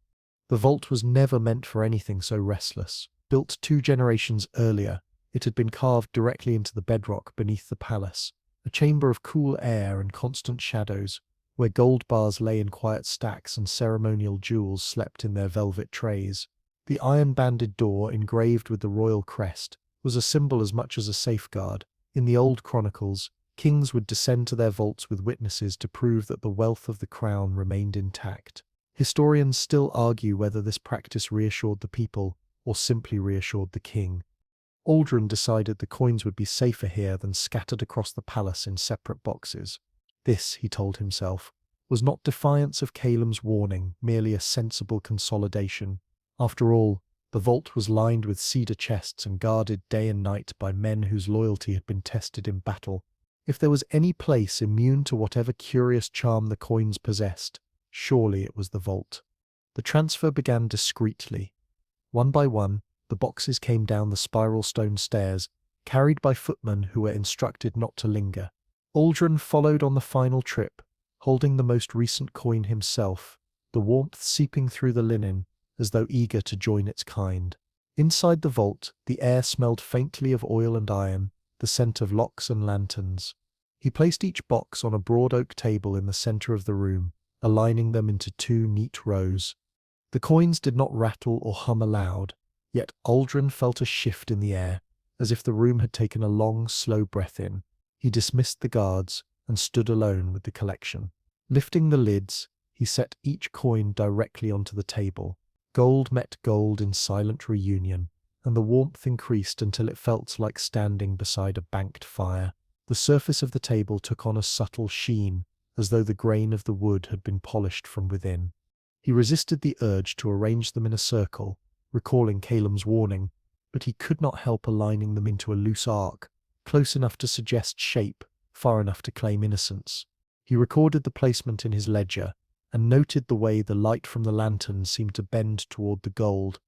The vault was never meant for anything so restless. Built 2 generations earlier, it had been carved directly into the bedrock beneath the palace, a chamber of cool air and constant shadows, where gold bars lay in quiet stacks and ceremonial jewels slept in their velvet trays. The iron-banded door, engraved with the royal crest, was a symbol as much as a safeguard. In the old chronicles, kings would descend to their vaults with witnesses to prove that the wealth of the crown remained intact. Historians still argue whether this practice reassured the people or simply reassured the king. Aldrin decided the coins would be safer here than scattered across the palace in separate boxes. This, he told himself, was not defiance of Calum's warning, merely a sensible consolidation. After all, the vault was lined with cedar chests and guarded day and night by men whose loyalty had been tested in battle. If there was any place immune to whatever curious charm the coins possessed, surely it was the vault. The transfer began discreetly. One by one, the boxes came down the spiral stone stairs, carried by footmen who were instructed not to linger. Aldrin followed on the final trip, holding the most recent coin himself, the warmth seeping through the linen, as though eager to join its kind. Inside the vault, the air smelled faintly of oil and iron, the scent of locks and lanterns. He placed each box on a broad oak table in the center of the room, aligning them into 2 neat rows. The coins did not rattle or hum aloud, yet Aldrin felt a shift in the air, as if the room had taken a long, slow breath in. He dismissed the guards and stood alone with the collection. Lifting the lids, he set each coin directly onto the table. Gold met gold in silent reunion, and the warmth increased until it felt like standing beside a banked fire. The surface of the table took on a subtle sheen, as though the grain of the wood had been polished from within. He resisted the urge to arrange them in a circle, recalling Calum's warning, but he could not help aligning them into a loose arc, close enough to suggest shape, far enough to claim innocence. He recorded the placement in his ledger, and noted the way the light from the lantern seemed to bend toward the gold.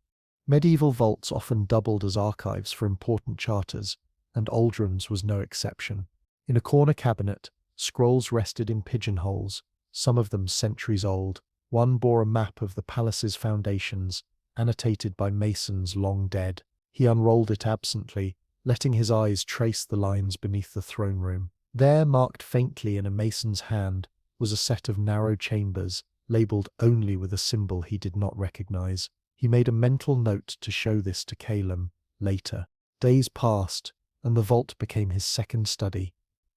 Medieval vaults often doubled as archives for important charters, and Aldrin's was no exception. In a corner cabinet, scrolls rested in pigeonholes, some of them centuries old. One bore a map of the palace's foundations, annotated by masons long dead. He unrolled it absently, letting his eyes trace the lines beneath the throne room. There, marked faintly in a mason's hand, was a set of narrow chambers, labeled only with a symbol he did not recognize. He made a mental note to show this to Calum later. Days passed, and the vault became his second study.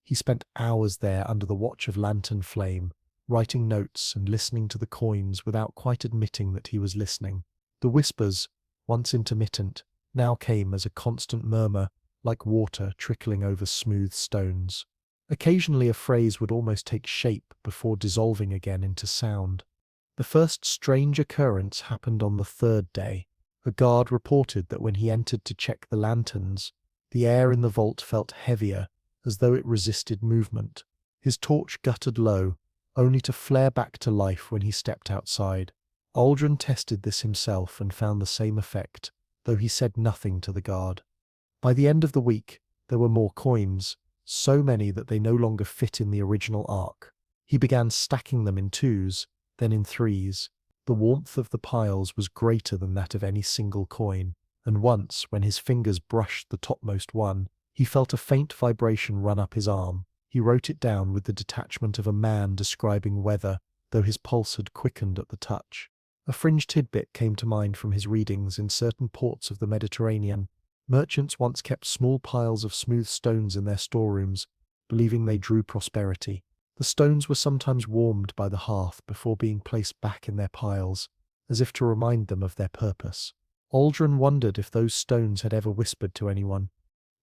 He spent hours there under the watch of lantern flame, writing notes and listening to the coins without quite admitting that he was listening. The whispers, once intermittent, now came as a constant murmur, like water trickling over smooth stones. Occasionally a phrase would almost take shape before dissolving again into sound. The first strange occurrence happened on the third day. A guard reported that when he entered to check the lanterns, the air in the vault felt heavier, as though it resisted movement. His torch guttered low, only to flare back to life when he stepped outside. Aldrin tested this himself and found the same effect, though he said nothing to the guard. By the end of the week, there were more coins, so many that they no longer fit in the original ark. He began stacking them in twos, then in threes. The warmth of the piles was greater than that of any single coin, and once, when his fingers brushed the topmost one, he felt a faint vibration run up his arm. He wrote it down with the detachment of a man describing weather, though his pulse had quickened at the touch. A fringe tidbit came to mind from his readings in certain ports of the Mediterranean. Merchants once kept small piles of smooth stones in their storerooms, believing they drew prosperity. The stones were sometimes warmed by the hearth before being placed back in their piles, as if to remind them of their purpose. Aldrin wondered if those stones had ever whispered to anyone.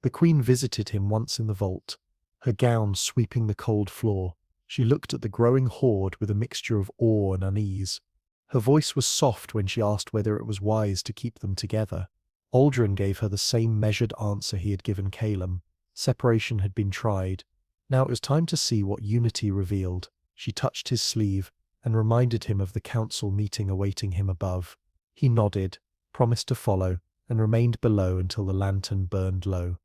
The Queen visited him once in the vault, her gown sweeping the cold floor. She looked at the growing hoard with a mixture of awe and unease. Her voice was soft when she asked whether it was wise to keep them together. Aldrin gave her the same measured answer he had given Calum. Separation had been tried. Now it was time to see what unity revealed. She touched his sleeve and reminded him of the council meeting awaiting him above. He nodded, promised to follow, and remained below until the lantern burned low.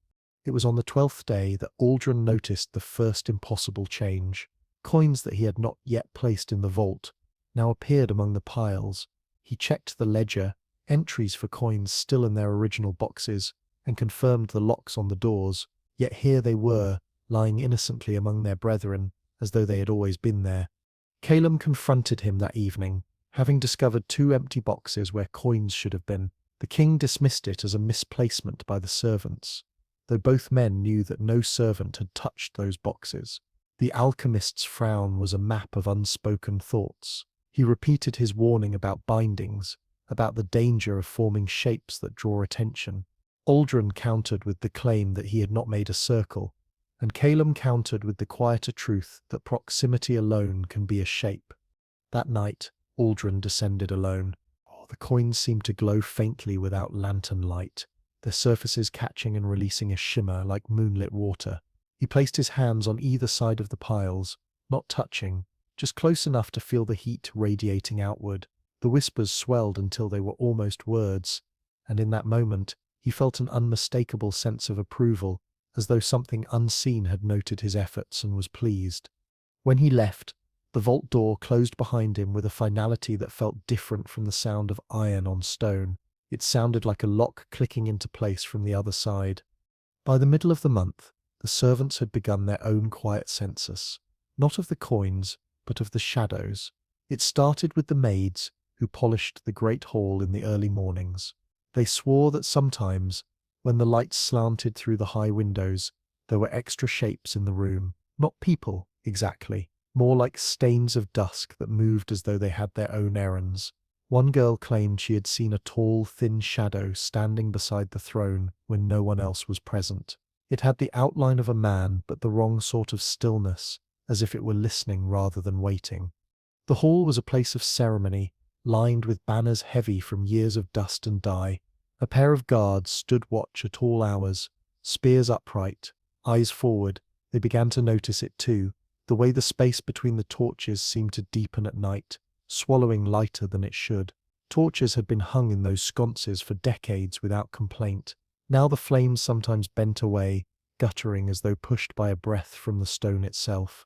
It was on the 12th day that Aldrin noticed the first impossible change. Coins that he had not yet placed in the vault now appeared among the piles. He checked the ledger, entries for coins still in their original boxes, and confirmed the locks on the doors, yet here they were, lying innocently among their brethren, as though they had always been there. Calum confronted him that evening, having discovered 2 empty boxes where coins should have been. The king dismissed it as a misplacement by the servants, though both men knew that no servant had touched those boxes. The alchemist's frown was a map of unspoken thoughts. He repeated his warning about bindings, about the danger of forming shapes that draw attention. Aldrin countered with the claim that he had not made a circle, and Calum countered with the quieter truth that proximity alone can be a shape. That night, Aldrin descended alone. The coins seemed to glow faintly without lantern light, their surfaces catching and releasing a shimmer like moonlit water. He placed his hands on either side of the piles, not touching, just close enough to feel the heat radiating outward. The whispers swelled until they were almost words, and in that moment he felt an unmistakable sense of approval, as though something unseen had noted his efforts and was pleased. When he left, the vault door closed behind him with a finality that felt different from the sound of iron on stone. It sounded like a lock clicking into place from the other side. By the middle of the month, the servants had begun their own quiet census, not of the coins, but of the shadows. It started with the maids, who polished the great hall in the early mornings. They swore that sometimes, when the light slanted through the high windows, there were extra shapes in the room. Not people, exactly, more like stains of dusk that moved as though they had their own errands. One girl claimed she had seen a tall, thin shadow standing beside the throne when no one else was present. It had the outline of a man, but the wrong sort of stillness, as if it were listening rather than waiting. The hall was a place of ceremony, lined with banners heavy from years of dust and dye. A pair of guards stood watch at all hours, spears upright, eyes forward. They began to notice it too, the way the space between the torches seemed to deepen at night, swallowing lighter than it should. Torches had been hung in those sconces for decades without complaint. Now the flames sometimes bent away, guttering as though pushed by a breath from the stone itself.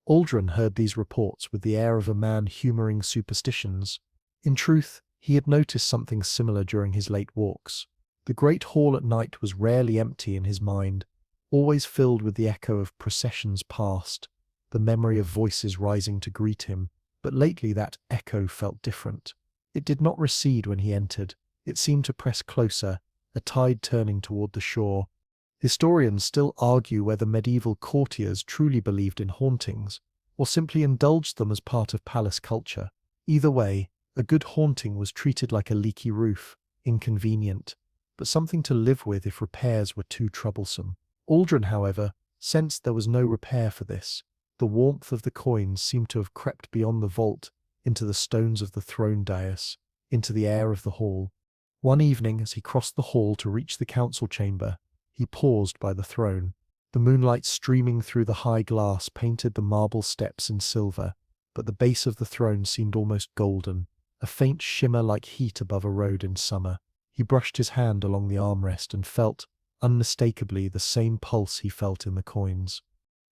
Aldrin heard these reports with the air of a man humouring superstitions. In truth, he had noticed something similar during his late walks. The great hall at night was rarely empty in his mind, always filled with the echo of processions past, the memory of voices rising to greet him. But lately that echo felt different. It did not recede when he entered. It seemed to press closer, a tide turning toward the shore. Historians still argue whether medieval courtiers truly believed in hauntings, or simply indulged them as part of palace culture. Either way, a good haunting was treated like a leaky roof, inconvenient, but something to live with if repairs were too troublesome. Aldrin, however, sensed there was no repair for this. The warmth of the coins seemed to have crept beyond the vault, into the stones of the throne dais, into the air of the hall. One evening, as he crossed the hall to reach the council chamber, he paused by the throne. The moonlight streaming through the high glass painted the marble steps in silver, but the base of the throne seemed almost golden, a faint shimmer like heat above a road in summer. He brushed his hand along the armrest and felt, unmistakably, the same pulse he felt in the coins.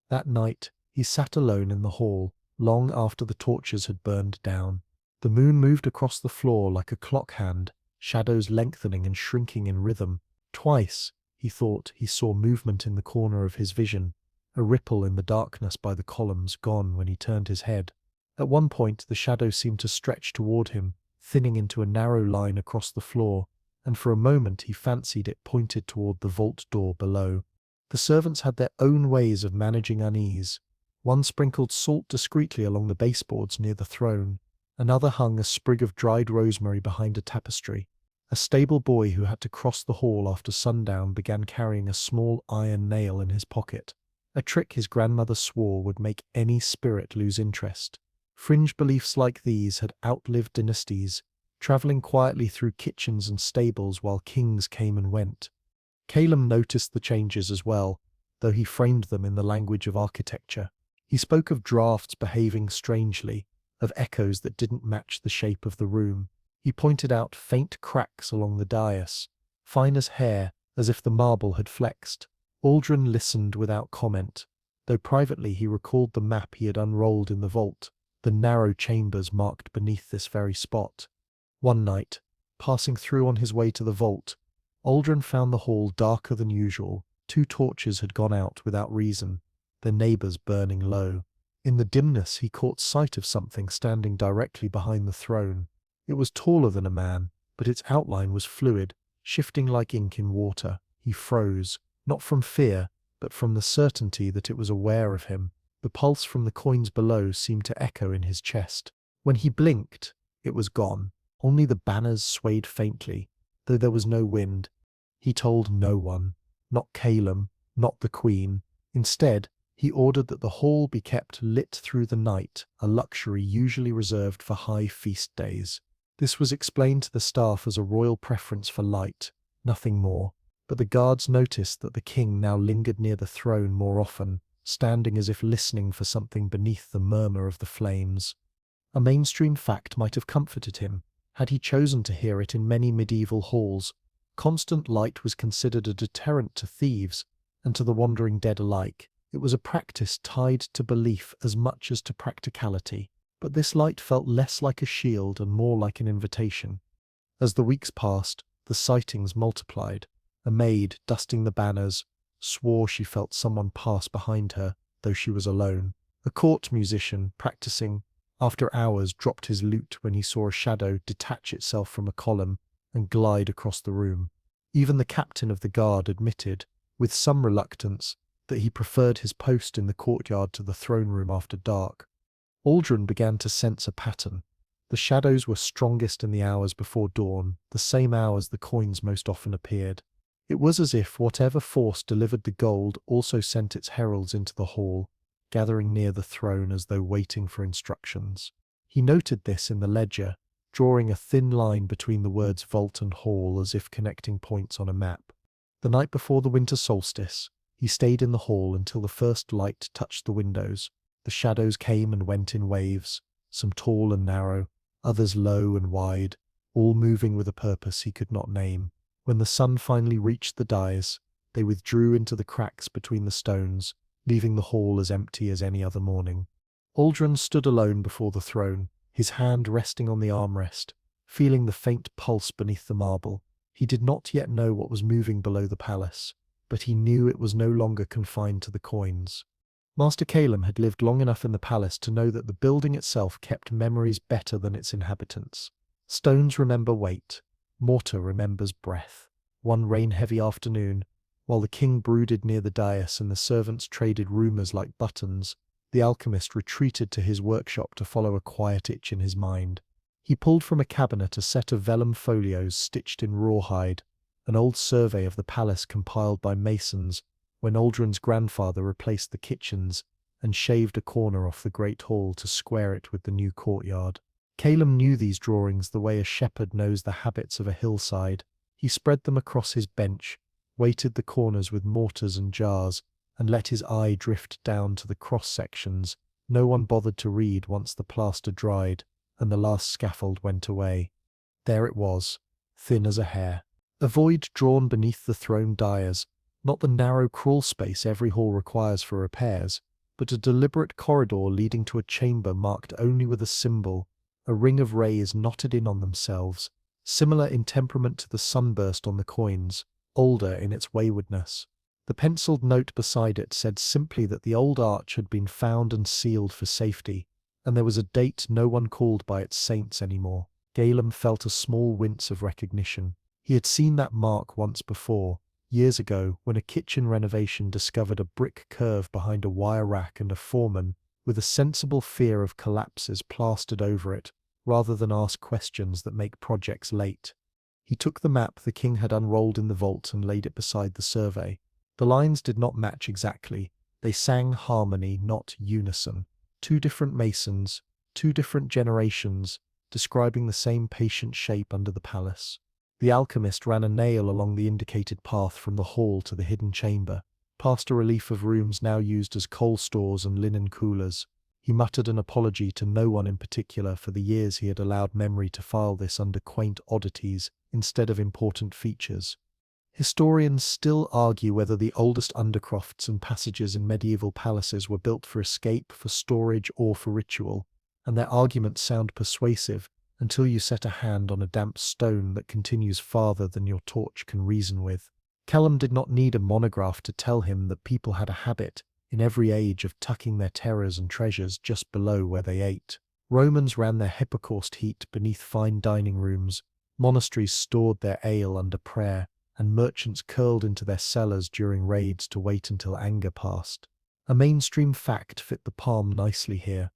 That night, he sat alone in the hall, long after the torches had burned down. The moon moved across the floor like a clock hand, shadows lengthening and shrinking in rhythm. Twice, he thought, he saw movement in the corner of his vision, a ripple in the darkness by the columns gone when he turned his head. At one point, the shadow seemed to stretch toward him, thinning into a narrow line across the floor, and for a moment he fancied it pointed toward the vault door below. The servants had their own ways of managing unease. One sprinkled salt discreetly along the baseboards near the throne, another hung a sprig of dried rosemary behind a tapestry. A stable boy who had to cross the hall after sundown began carrying a small iron nail in his pocket, a trick his grandmother swore would make any spirit lose interest. Fringe beliefs like these had outlived dynasties, travelling quietly through kitchens and stables while kings came and went. Calum noticed the changes as well, though he framed them in the language of architecture. He spoke of drafts behaving strangely, of echoes that didn't match the shape of the room. He pointed out faint cracks along the dais, fine as hair, as if the marble had flexed. Aldrin listened without comment, though privately he recalled the map he had unrolled in the vault, the narrow chambers marked beneath this very spot. One night, passing through on his way to the vault, Aldrin found the hall darker than usual. 2 torches had gone out without reason, their neighbours burning low. In the dimness he caught sight of something standing directly behind the throne. It was taller than a man, but its outline was fluid, shifting like ink in water. He froze, not from fear, but from the certainty that it was aware of him. The pulse from the coins below seemed to echo in his chest. When he blinked, it was gone. Only the banners swayed faintly, though there was no wind. He told no one, not Calum, not the Queen. Instead, he ordered that the hall be kept lit through the night, a luxury usually reserved for high feast days. This was explained to the staff as a royal preference for light, nothing more. But the guards noticed that the king now lingered near the throne more often, standing as if listening for something beneath the murmur of the flames. A mainstream fact might have comforted him, had he chosen to hear it in many medieval halls. Constant light was considered a deterrent to thieves and to the wandering dead alike. It was a practice tied to belief as much as to practicality, but this light felt less like a shield and more like an invitation. As the weeks passed, the sightings multiplied. A maid, dusting the banners, swore she felt someone pass behind her, though she was alone. A court musician, practicing, after hours dropped his lute when he saw a shadow detach itself from a column and glide across the room. Even the captain of the guard admitted, with some reluctance, that he preferred his post in the courtyard to the throne room after dark. Aldrin began to sense a pattern. The shadows were strongest in the hours before dawn, the same hours the coins most often appeared. It was as if whatever force delivered the gold also sent its heralds into the hall, gathering near the throne as though waiting for instructions. He noted this in the ledger, drawing a thin line between the words vault and hall as if connecting points on a map. The night before the winter solstice, he stayed in the hall until the first light touched the windows. The shadows came and went in waves, some tall and narrow, others low and wide, all moving with a purpose he could not name. When the sun finally reached the dais, they withdrew into the cracks between the stones, leaving the hall as empty as any other morning. Aldrin stood alone before the throne, his hand resting on the armrest, feeling the faint pulse beneath the marble. He did not yet know what was moving below the palace, but he knew it was no longer confined to the coins. Master Calum had lived long enough in the palace to know that the building itself kept memories better than its inhabitants. Stones remember weight, mortar remembers breath. One rain-heavy afternoon, While the king brooded near the dais and the servants traded rumors like buttons, the alchemist retreated to his workshop to follow a quiet itch in his mind. He pulled from a cabinet a set of vellum folios stitched in rawhide, an old survey of the palace compiled by masons when Aldrin's grandfather replaced the kitchens and shaved a corner off the great hall to square it with the new courtyard. Caleb knew these drawings the way a shepherd knows the habits of a hillside. He spread them across his bench, weighted the corners with mortars and jars, and let his eye drift down to the cross-sections. No one bothered to read once the plaster dried and the last scaffold went away. There it was, thin as a hair. A void drawn beneath the throne dais, not the narrow crawl space every hall requires for repairs, but a deliberate corridor leading to a chamber marked only with a symbol, a ring of rays knotted in on themselves, similar in temperament to the sunburst on the coins, older in its waywardness. The penciled note beside it said simply that the old arch had been found and sealed for safety, and there was a date no one called by its saints anymore. Galen felt a small wince of recognition. He had seen that mark once before, years ago, when a kitchen renovation discovered a brick curve behind a wire rack and a foreman, with a sensible fear of collapses plastered over it, rather than ask questions that make projects late. He took the map the king had unrolled in the vault and laid it beside the survey. The lines did not match exactly. They sang harmony, not unison. Two different masons, two different generations, describing the same patient shape under the palace. The alchemist ran a nail along the indicated path from the hall to the hidden chamber, past a relief of rooms now used as coal stores and linen coolers. He muttered an apology to no one in particular for the years he had allowed memory to file this under quaint oddities instead of important features. Historians still argue whether the oldest undercrofts and passages in medieval palaces were built for escape, for storage, or for ritual, and their arguments sound persuasive until you set a hand on a damp stone that continues farther than your torch can reason with. Callum did not need a monograph to tell him that people had a habit, in every age, of tucking their terrors and treasures just below where they ate. Romans ran their hypocaust heat beneath fine dining rooms, monasteries stored their ale under prayer, and merchants curled into their cellars during raids to wait until anger passed. A mainstream fact fit the palm nicely here.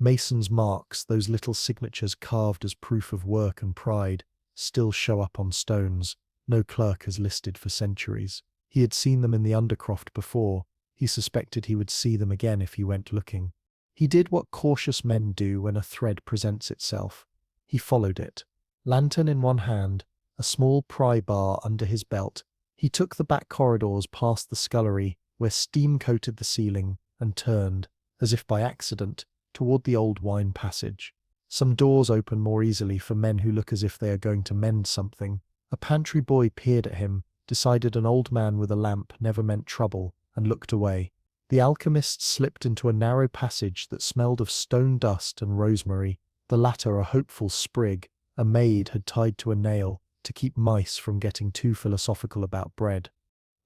Masons' marks, those little signatures carved as proof of work and pride, still show up on stones. No clerk has listed for centuries. He had seen them in the Undercroft before. He suspected he would see them again if he went looking. He did what cautious men do when a thread presents itself. He followed it. Lantern in one hand, a small pry bar under his belt, he took the back corridors past the scullery, where steam coated the ceiling, and turned, as if by accident, toward the old wine passage. Some doors open more easily for men who look as if they are going to mend something. A pantry boy peered at him, decided an old man with a lamp never meant trouble, and looked away. The alchemist slipped into a narrow passage that smelled of stone dust and rosemary, the latter a hopeful sprig a maid had tied to a nail to keep mice from getting too philosophical about bread.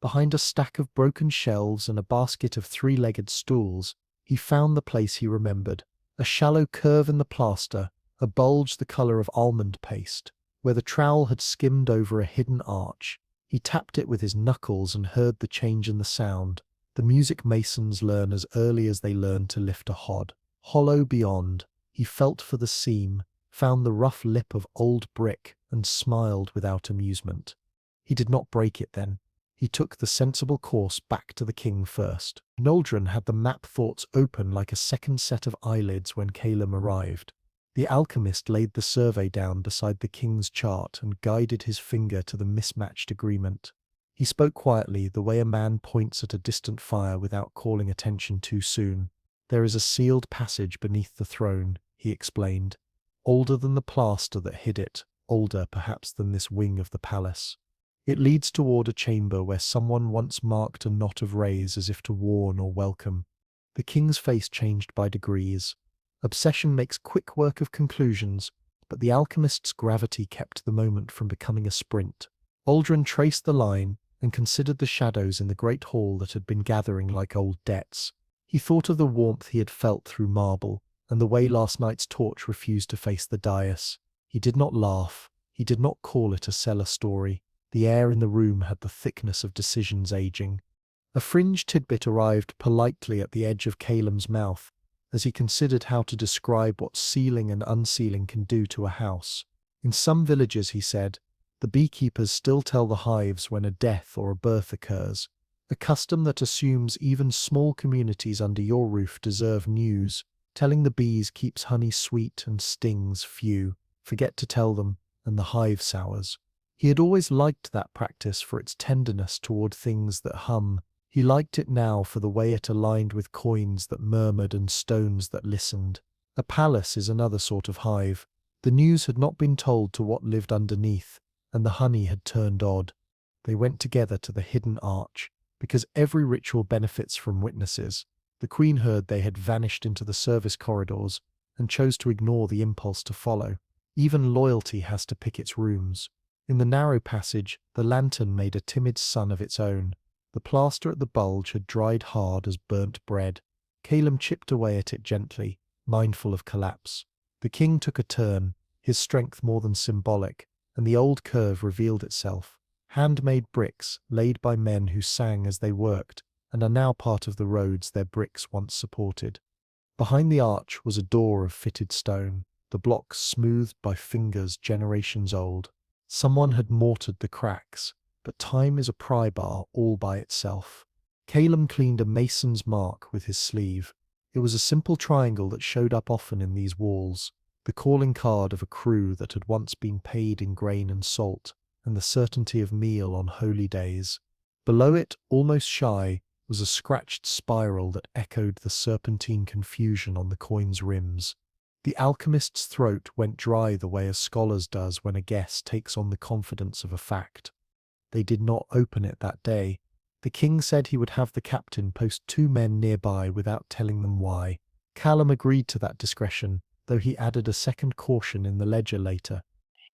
Behind a stack of broken shelves and a basket of three-legged stools, he found the place he remembered, a shallow curve in the plaster, a bulge the colour of almond paste, where the trowel had skimmed over a hidden arch. He tapped it with his knuckles and heard the change in the sound. The music masons learn as early as they learn to lift a hod. Hollow beyond, he felt for the seam, found the rough lip of old brick, and smiled without amusement. He did not break it then. He took the sensible course back to the king first. Noldrin had the map thoughts open like a second set of eyelids when Calum arrived. The alchemist laid the survey down beside the king's chart and guided his finger to the mismatched agreement. He spoke quietly, the way a man points at a distant fire without calling attention too soon. "There is a sealed passage beneath the throne," he explained. "Older than the plaster that hid it, older perhaps than this wing of the palace. It leads toward a chamber where someone once marked a knot of rays as if to warn or welcome." The king's face changed by degrees. Obsession makes quick work of conclusions, but the alchemist's gravity kept the moment from becoming a sprint. Aldrin traced the line and considered the shadows in the great hall that had been gathering like old debts. He thought of the warmth he had felt through marble, and the way last night's torch refused to face the dais. He did not laugh. He did not call it a cellar story. The air in the room had the thickness of decisions aging. A fringe tidbit arrived politely at the edge of Calem's mouth as he considered how to describe what sealing and unsealing can do to a house. In some villages, he said, the beekeepers still tell the hives when a death or a birth occurs, a custom that assumes even small communities under your roof deserve news. Telling the bees keeps honey sweet and stings few. Forget to tell them, and the hive sours. He had always liked that practice for its tenderness toward things that hum. He liked it now for the way it aligned with coins that murmured and stones that listened. A palace is another sort of hive. The news had not been told to what lived underneath, and the honey had turned odd. They went together to the hidden arch, because every ritual benefits from witnesses. The queen heard they had vanished into the service corridors and chose to ignore the impulse to follow. Even loyalty has to pick its rooms. In the narrow passage, the lantern made a timid sun of its own. The plaster at the bulge had dried hard as burnt bread. Calem chipped away at it gently, mindful of collapse. The king took a turn, his strength more than symbolic, and the old curve revealed itself. Handmade bricks, laid by men who sang as they worked, and are now part of the roads their bricks once supported. Behind the arch was a door of fitted stone, the blocks smoothed by fingers generations old. Someone had mortared the cracks, but time is a pry bar all by itself. Calem cleaned a mason's mark with his sleeve. It was a simple triangle that showed up often in these walls, the calling card of a crew that had once been paid in grain and salt, and the certainty of meal on holy days. Below it, almost shy, was a scratched spiral that echoed the serpentine confusion on the coin's rims. The alchemist's throat went dry the way a scholar's does when a guess takes on the confidence of a fact. They did not open it that day. The king said he would have the captain post 2 men nearby without telling them why. Calem agreed to that discretion, though he added a second caution in the ledger later.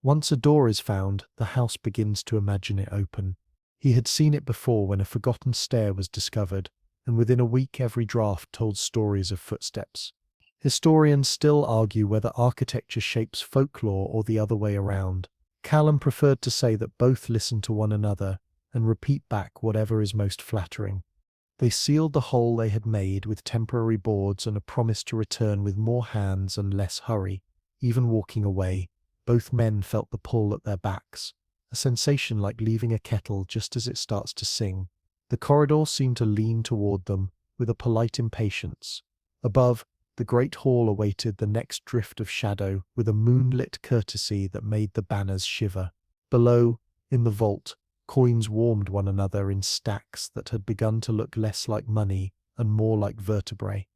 Once a door is found, the house begins to imagine it open. He had seen it before when a forgotten stair was discovered, and within a week every draft told stories of footsteps. Historians still argue whether architecture shapes folklore or the other way around. Calem preferred to say that both listen to one another and repeat back whatever is most flattering. They sealed the hole they had made with temporary boards and a promise to return with more hands and less hurry. Even walking away, both men felt the pull at their backs, a sensation like leaving a kettle just as it starts to sing. The corridor seemed to lean toward them with a polite impatience. Above, the great hall awaited the next drift of shadow with a moonlit courtesy that made the banners shiver. Below, in the vault, coins warmed one another in stacks that had begun to look less like money and more like vertebrae.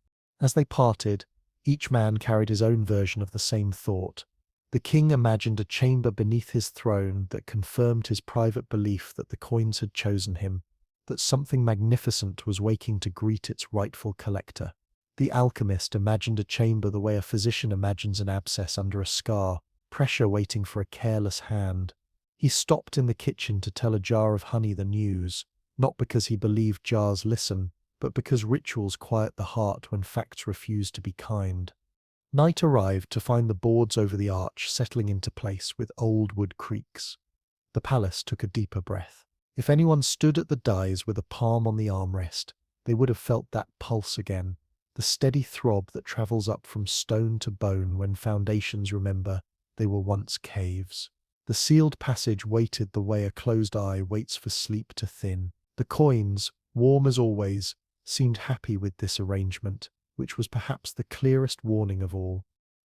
As they parted, each man carried his own version of the same thought. The king imagined a chamber beneath his throne that confirmed his private belief that the coins had chosen him, that something magnificent was waking to greet its rightful collector. The alchemist imagined a chamber the way a physician imagines an abscess under a scar, pressure waiting for a careless hand. He stopped in the kitchen to tell a jar of honey the news, not because he believed jars listen, but because rituals quiet the heart when facts refuse to be kind. Night arrived to find the boards over the arch settling into place with old wood creaks. The palace took a deeper breath. If anyone stood at the dais with a palm on the armrest, they would have felt that pulse again, the steady throb that travels up from stone to bone when foundations remember they were once caves. The sealed passage waited the way a closed eye waits for sleep to thin. The coins, warm as always, seemed happy with this arrangement, which was perhaps the clearest warning of all.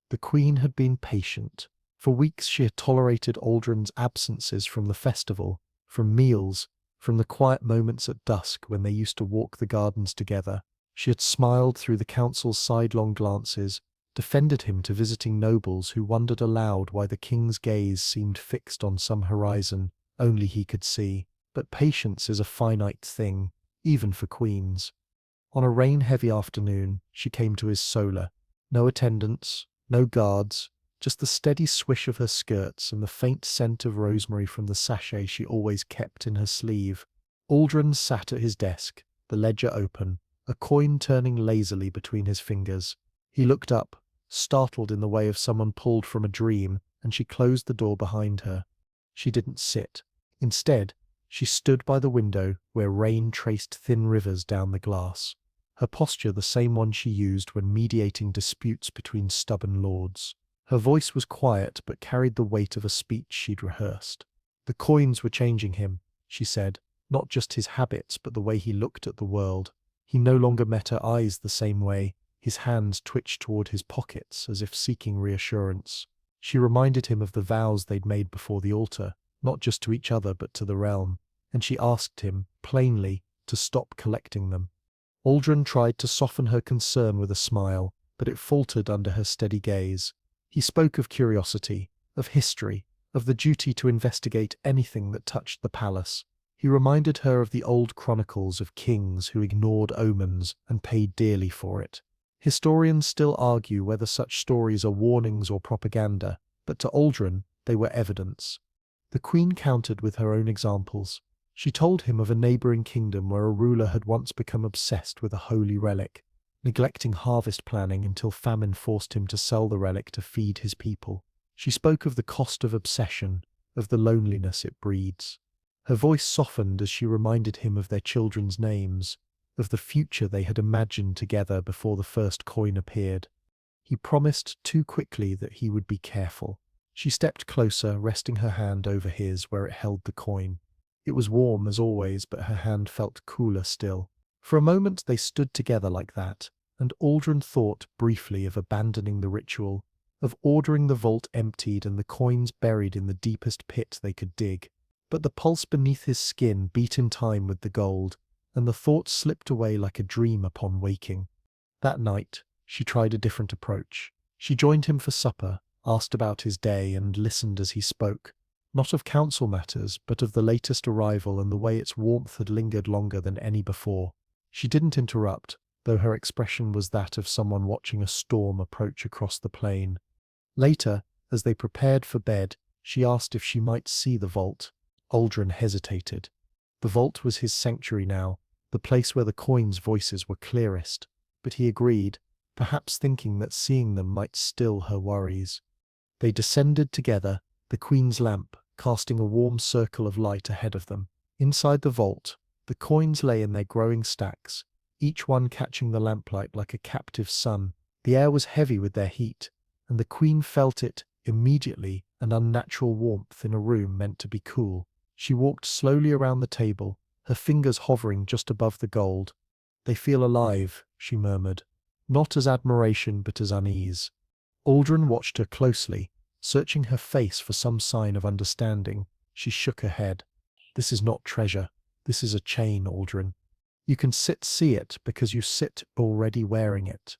The queen had been patient. For weeks she had tolerated Aldrin's absences from the festival, from meals, from the quiet moments at dusk when they used to walk the gardens together. She had smiled through the council's sidelong glances, defended him to visiting nobles who wondered aloud why the king's gaze seemed fixed on some horizon only he could see. But patience is a finite thing, even for queens. On a rain-heavy afternoon, she came to his solar. No attendants, no guards, just the steady swish of her skirts and the faint scent of rosemary from the sachet she always kept in her sleeve. Aldrin sat at his desk, the ledger open, a coin turning lazily between his fingers. He looked up, startled in the way of someone pulled from a dream, and she closed the door behind her. She didn't sit. Instead, she stood by the window where rain traced thin rivers down the glass, her posture the same one she used when mediating disputes between stubborn lords. Her voice was quiet but carried the weight of a speech she'd rehearsed. The coins were changing him, she said, not just his habits but the way he looked at the world. He no longer met her eyes the same way. His hands twitched toward his pockets as if seeking reassurance. She reminded him of the vows they'd made before the altar, not just to each other but to the realm, and she asked him, plainly, to stop collecting them. Aldrin tried to soften her concern with a smile, but it faltered under her steady gaze. He spoke of curiosity, of history, of the duty to investigate anything that touched the palace. He reminded her of the old chronicles of kings who ignored omens and paid dearly for it. Historians still argue whether such stories are warnings or propaganda, but to Aldrin they were evidence. The Queen countered with her own examples. She told him of a neighboring kingdom where a ruler had once become obsessed with a holy relic, neglecting harvest planning until famine forced him to sell the relic to feed his people. She spoke of the cost of obsession, of the loneliness it breeds. Her voice softened as she reminded him of their children's names, of the future they had imagined together before the first coin appeared. He promised too quickly that he would be careful. She stepped closer, resting her hand over his where it held the coin. It was warm as always, but her hand felt cooler still. For a moment they stood together like that, and Aldrin thought briefly of abandoning the ritual, of ordering the vault emptied and the coins buried in the deepest pit they could dig. But the pulse beneath his skin beat in time with the gold, and the thought slipped away like a dream upon waking. That night, she tried a different approach. She joined him for supper, asked about his day, and listened as he spoke, not of council matters, but of the latest arrival and the way its warmth had lingered longer than any before. She didn't interrupt, though her expression was that of someone watching a storm approach across the plain. Later, as they prepared for bed, she asked if she might see the vault. Aldrin hesitated. The vault was his sanctuary now, the place where the coins' voices were clearest, but he agreed, perhaps thinking that seeing them might still her worries. They descended together, the Queen's lamp casting a warm circle of light ahead of them. Inside the vault, the coins lay in their growing stacks, each one catching the lamplight like a captive sun. The air was heavy with their heat, and the Queen felt it immediately, an unnatural warmth in a room meant to be cool. She walked slowly around the table, her fingers hovering just above the gold. "They feel alive," she murmured, not as admiration but as unease. Aldrin watched her closely, searching her face for some sign of understanding. She shook her head. "This is not treasure. This is a chain, Aldrin. You can see it because you sit already wearing it."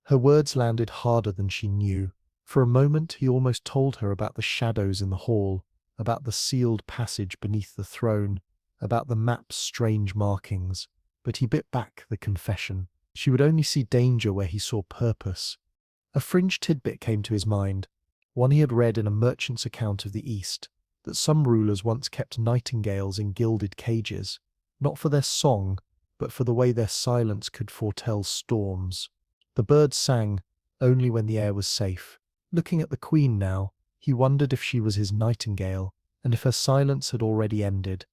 Her words landed harder than she knew. For a moment he almost told her about the shadows in the hall, about the sealed passage beneath the throne, about the map's strange markings. But he bit back the confession. She would only see danger where he saw purpose. A fringe tidbit came to his mind, one he had read in a merchant's account of the East, that some rulers once kept nightingales in gilded cages, not for their song, but for the way their silence could foretell storms. The birds sang only when the air was safe. Looking at the Queen now, he wondered if she was his nightingale, and if her silence had already ended.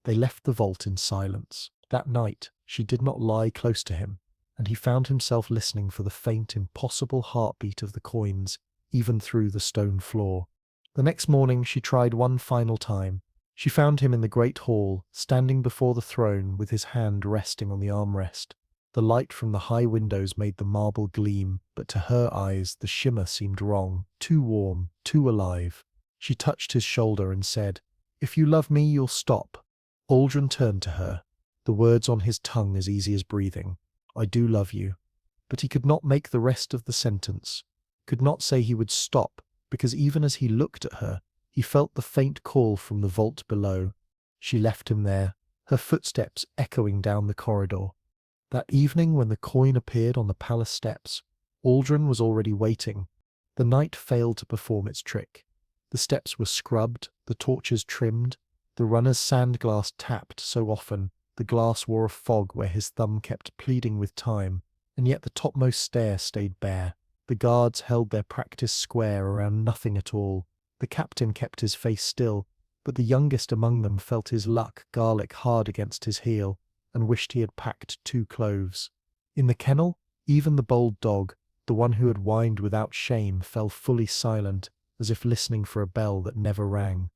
They left the vault in silence. That night, she did not lie close to him, and he found himself listening for the faint, impossible heartbeat of the coins, even through the stone floor. The next morning she tried one final time. She found him in the great hall, standing before the throne with his hand resting on the armrest. The light from the high windows made the marble gleam, but to her eyes the shimmer seemed wrong, too warm, too alive. She touched his shoulder and said, "If you love me, you'll stop." Aldrin turned to her, the words on his tongue as easy as breathing. "I do love you." But he could not make the rest of the sentence, could not say he would stop, because even as he looked at her, he felt the faint call from the vault below. She left him there, her footsteps echoing down the corridor. That evening when the coin appeared on the palace steps, Aldrin was already waiting. The night failed to perform its trick. The steps were scrubbed, the torches trimmed, the runner's sandglass tapped so often the glass wore a fog where his thumb kept pleading with time, and yet the topmost stair stayed bare. The guards held their practice square around nothing at all. The captain kept his face still, but the youngest among them felt his garlic hard against his heel, and wished he had packed 2 cloves. In the kennel, even the bold dog, the one who had whined without shame, fell fully silent, as if listening for a bell that never rang.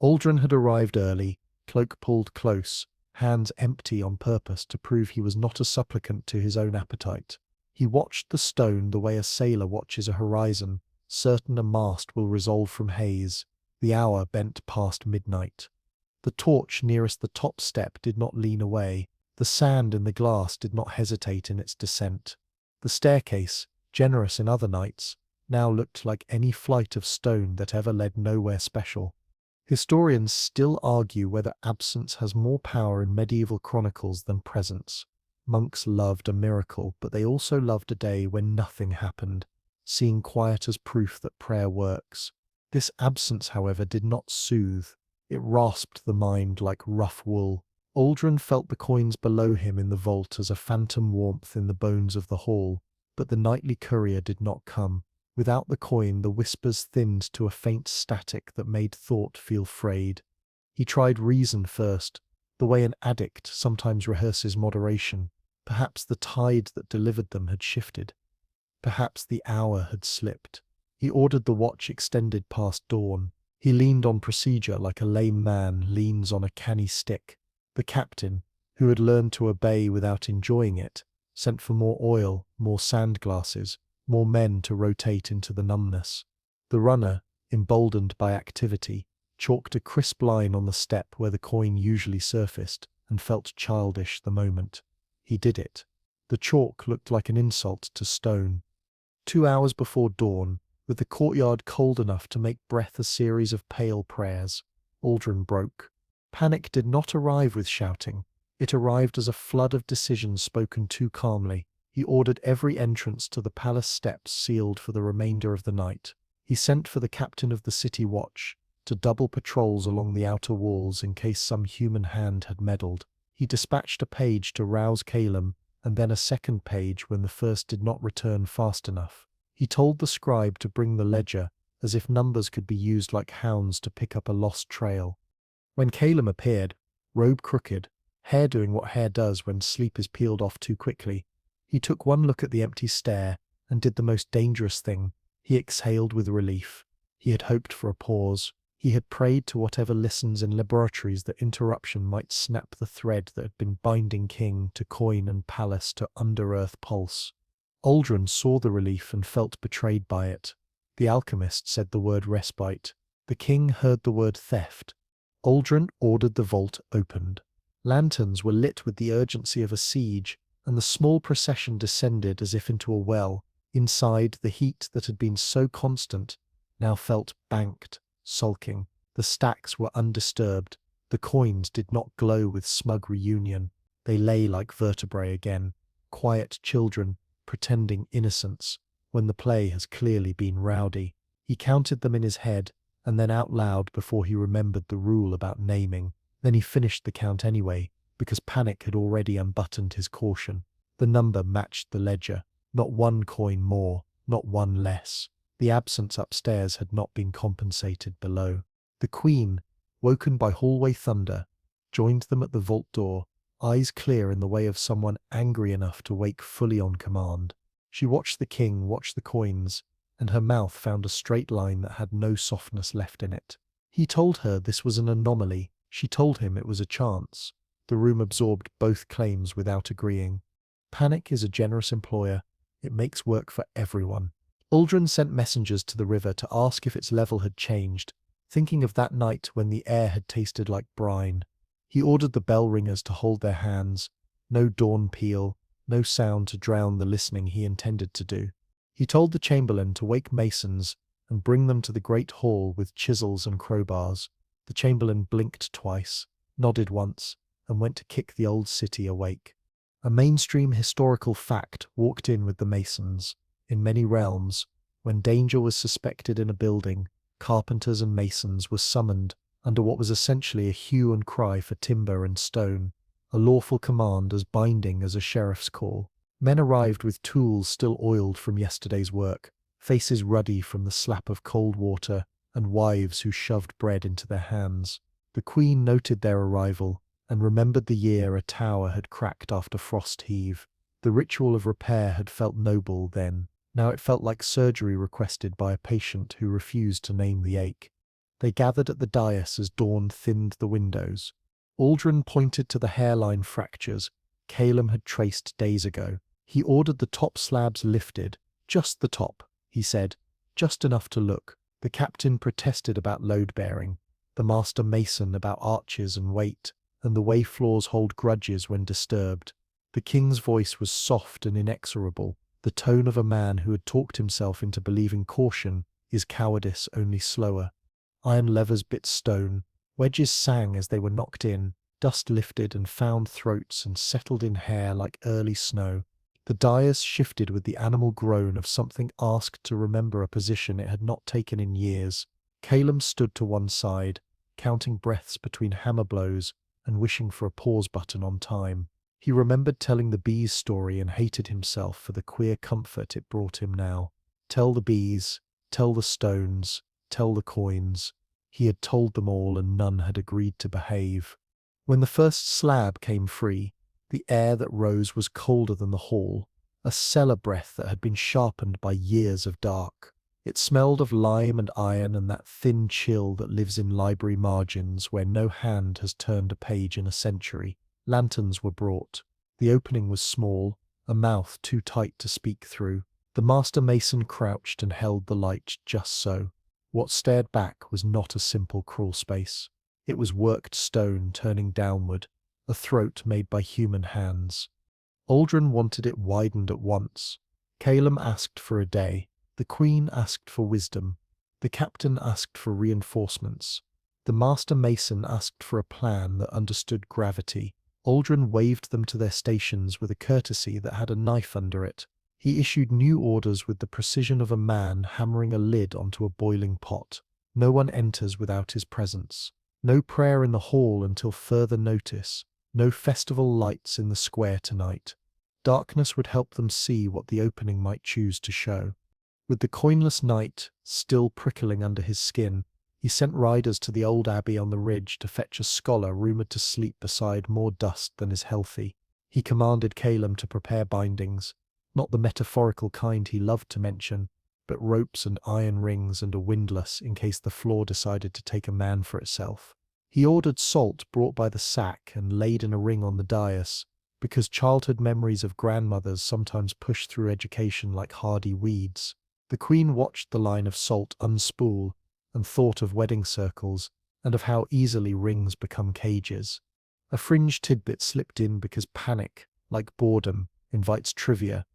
Aldrin had arrived early, cloak pulled close, hands empty on purpose to prove he was not a supplicant to his own appetite. He watched the stone the way a sailor watches a horizon, certain a mast will resolve from haze. The hour bent past midnight. The torch nearest the top step did not lean away. The sand in the glass did not hesitate in its descent. The staircase, generous in other nights, now looked like any flight of stone that ever led nowhere special. Historians still argue whether absence has more power in medieval chronicles than presence. Monks loved a miracle, but they also loved a day when nothing happened, seeing quiet as proof that prayer works. This absence, however, did not soothe. It rasped the mind like rough wool. Aldrin felt the coins below him in the vault as a phantom warmth in the bones of the hall, but the nightly courier did not come. Without the coin, the whispers thinned to a faint static that made thought feel frayed. He tried reason first, the way an addict sometimes rehearses moderation. Perhaps the tide that delivered them had shifted. Perhaps the hour had slipped. He ordered the watch extended past dawn. He leaned on procedure like a lame man leans on a canny stick. The captain, who had learned to obey without enjoying it, sent for more oil, more sand glasses, more men to rotate into the numbness. The runner, emboldened by activity, chalked a crisp line on the step where the coin usually surfaced and felt childish the moment. He did it. The chalk looked like an insult to stone. 2 hours before dawn, with the courtyard cold enough to make breath a series of pale prayers, Aldrin broke. Panic did not arrive with shouting. It arrived as a flood of decisions spoken too calmly. He ordered every entrance to the palace steps sealed for the remainder of the night. He sent for the captain of the city watch to double patrols along the outer walls in case some human hand had meddled. He dispatched a page to rouse Calum, and then a second page when the first did not return fast enough. He told the scribe to bring the ledger, as if numbers could be used like hounds to pick up a lost trail. When Calum appeared, robe crooked, hair doing what hair does when sleep is peeled off too quickly, he took one look at the empty stair and did the most dangerous thing. He exhaled with relief. He had hoped for a pause. He had prayed to whatever listens in laboratories that interruption might snap the thread that had been binding king to coin and palace to under-earth pulse. Aldrin saw the relief and felt betrayed by it. The alchemist said the word respite. The king heard the word theft. Aldrin ordered the vault opened. Lanterns were lit with the urgency of a siege, and the small procession descended as if into a well. Inside, the heat that had been so constant now felt banked, sulking. The stacks were undisturbed. The coins did not glow with smug reunion. They lay like vertebrae again, quiet children pretending innocence when the play has clearly been rowdy. He counted them in his head, and then out loud before he remembered the rule about naming. Then he finished the count anyway, because panic had already unbuttoned his caution. The number matched the ledger. Not one coin more, not one less. The absence upstairs had not been compensated below. The queen, woken by hallway thunder, joined them at the vault door, eyes clear in the way of someone angry enough to wake fully on command. She watched the king watch the coins, and her mouth found a straight line that had no softness left in it. He told her this was an anomaly. She told him it was a chance. The room absorbed both claims without agreeing. Panic is a generous employer. It makes work for everyone. Aldrin sent messengers to the river to ask if its level had changed, thinking of that night when the air had tasted like brine. He ordered the bell ringers to hold their hands. No dawn peal, no sound to drown the listening he intended to do. He told the chamberlain to wake masons and bring them to the great hall with chisels and crowbars. The chamberlain blinked twice, nodded once, and went to kick the old city awake. A mainstream historical fact walked in with the masons. In many realms, when danger was suspected in a building, carpenters and masons were summoned under what was essentially a hue and cry for timber and stone, a lawful command as binding as a sheriff's call. Men arrived with tools still oiled from yesterday's work, faces ruddy from the slap of cold water, and wives who shoved bread into their hands. The queen noted their arrival and remembered the year a tower had cracked after frost heave. The ritual of repair had felt noble then. Now it felt like surgery requested by a patient who refused to name the ache. They gathered at the dais as dawn thinned the windows. Aldrin pointed to the hairline fractures Calum had traced days ago. He ordered the top slabs lifted. Just the top, he said, just enough to look. The captain protested about load-bearing, the master mason about arches and weight, and the way floors hold grudges when disturbed. The king's voice was soft and inexorable, the tone of a man who had talked himself into believing caution is cowardice only slower. Iron levers bit stone, wedges sang as they were knocked in, dust lifted and found throats and settled in hair like early snow. The dais shifted with the animal groan of something asked to remember a position it had not taken in years. Calum stood to one side, counting breaths between hammer blows and wishing for a pause button on time. He remembered telling the bees' story and hated himself for the queer comfort it brought him now. Tell the bees, tell the stones, tell the coins. He had told them all and none had agreed to behave. When the first slab came free, the air that rose was colder than the hall, a cellar breath that had been sharpened by years of dark. It smelled of lime and iron and that thin chill that lives in library margins where no hand has turned a page in a century. Lanterns were brought. The opening was small, a mouth too tight to speak through. The master mason crouched and held the light just so. What stared back was not a simple crawl space. It was worked stone turning downward, a throat made by human hands. Aldrin wanted it widened at once. Calum asked for a day. The queen asked for wisdom. The captain asked for reinforcements. The master mason asked for a plan that understood gravity. Aldrin waved them to their stations with a courtesy that had a knife under it. He issued new orders with the precision of a man hammering a lid onto a boiling pot. No one enters without his presence. No prayer in the hall until further notice. No festival lights in the square tonight. Darkness would help them see what the opening might choose to show. With the coinless night still prickling under his skin, he sent riders to the old abbey on the ridge to fetch a scholar rumoured to sleep beside more dust than is healthy. He commanded Calum to prepare bindings, not the metaphorical kind he loved to mention, but ropes and iron rings and a windlass in case the floor decided to take a man for itself. He ordered salt brought by the sack and laid in a ring on the dais, because childhood memories of grandmothers sometimes push through education like hardy weeds. The queen watched the line of salt unspool and thought of wedding circles and of how easily rings become cages. A fringe tidbit slipped in because panic, like boredom, invites trivia.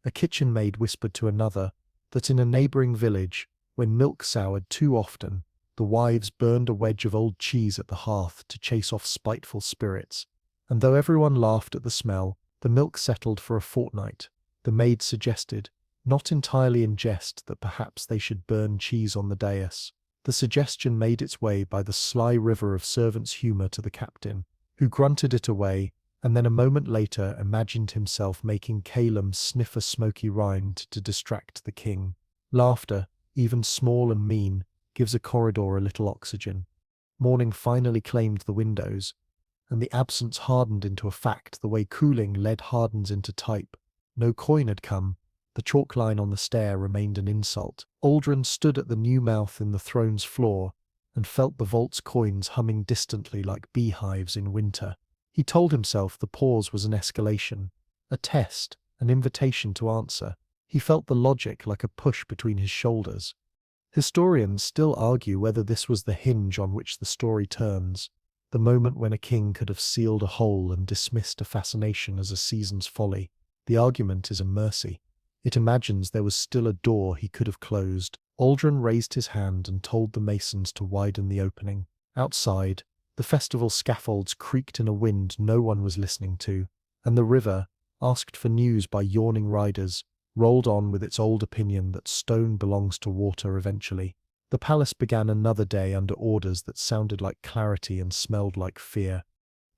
A kitchen maid whispered to another that in a neighbouring village, when milk soured too often, the wives burned a wedge of old cheese at the hearth to chase off spiteful spirits, and though everyone laughed at the smell, the milk settled for a fortnight. The maid suggested, not entirely in jest, that perhaps they should burn cheese on the dais. The suggestion made its way by the sly river of servants' humour to the captain, who grunted it away, and then a moment later imagined himself making Calum sniff a smoky rind to distract the king. Laughter, even small and mean, gives a corridor a little oxygen. Morning finally claimed the windows, and the absence hardened into a fact the way cooling lead hardens into type. No coin had come. The chalk line on the stair remained an insult. Aldrin stood at the new mouth in the throne's floor and felt the vault's coins humming distantly like beehives in winter. He told himself the pause was an escalation, a test, an invitation to answer. He felt the logic like a push between his shoulders. Historians still argue whether this was the hinge on which the story turns, the moment when a king could have sealed a hole and dismissed a fascination as a season's folly. The argument is a mercy. It imagines there was still a door he could have closed. Aldrin raised his hand and told the masons to widen the opening. Outside, the festival scaffolds creaked in a wind no one was listening to, and the river, asked for news by yawning riders, rolled on with its old opinion that stone belongs to water eventually. The palace began another day under orders that sounded like clarity and smelled like fear.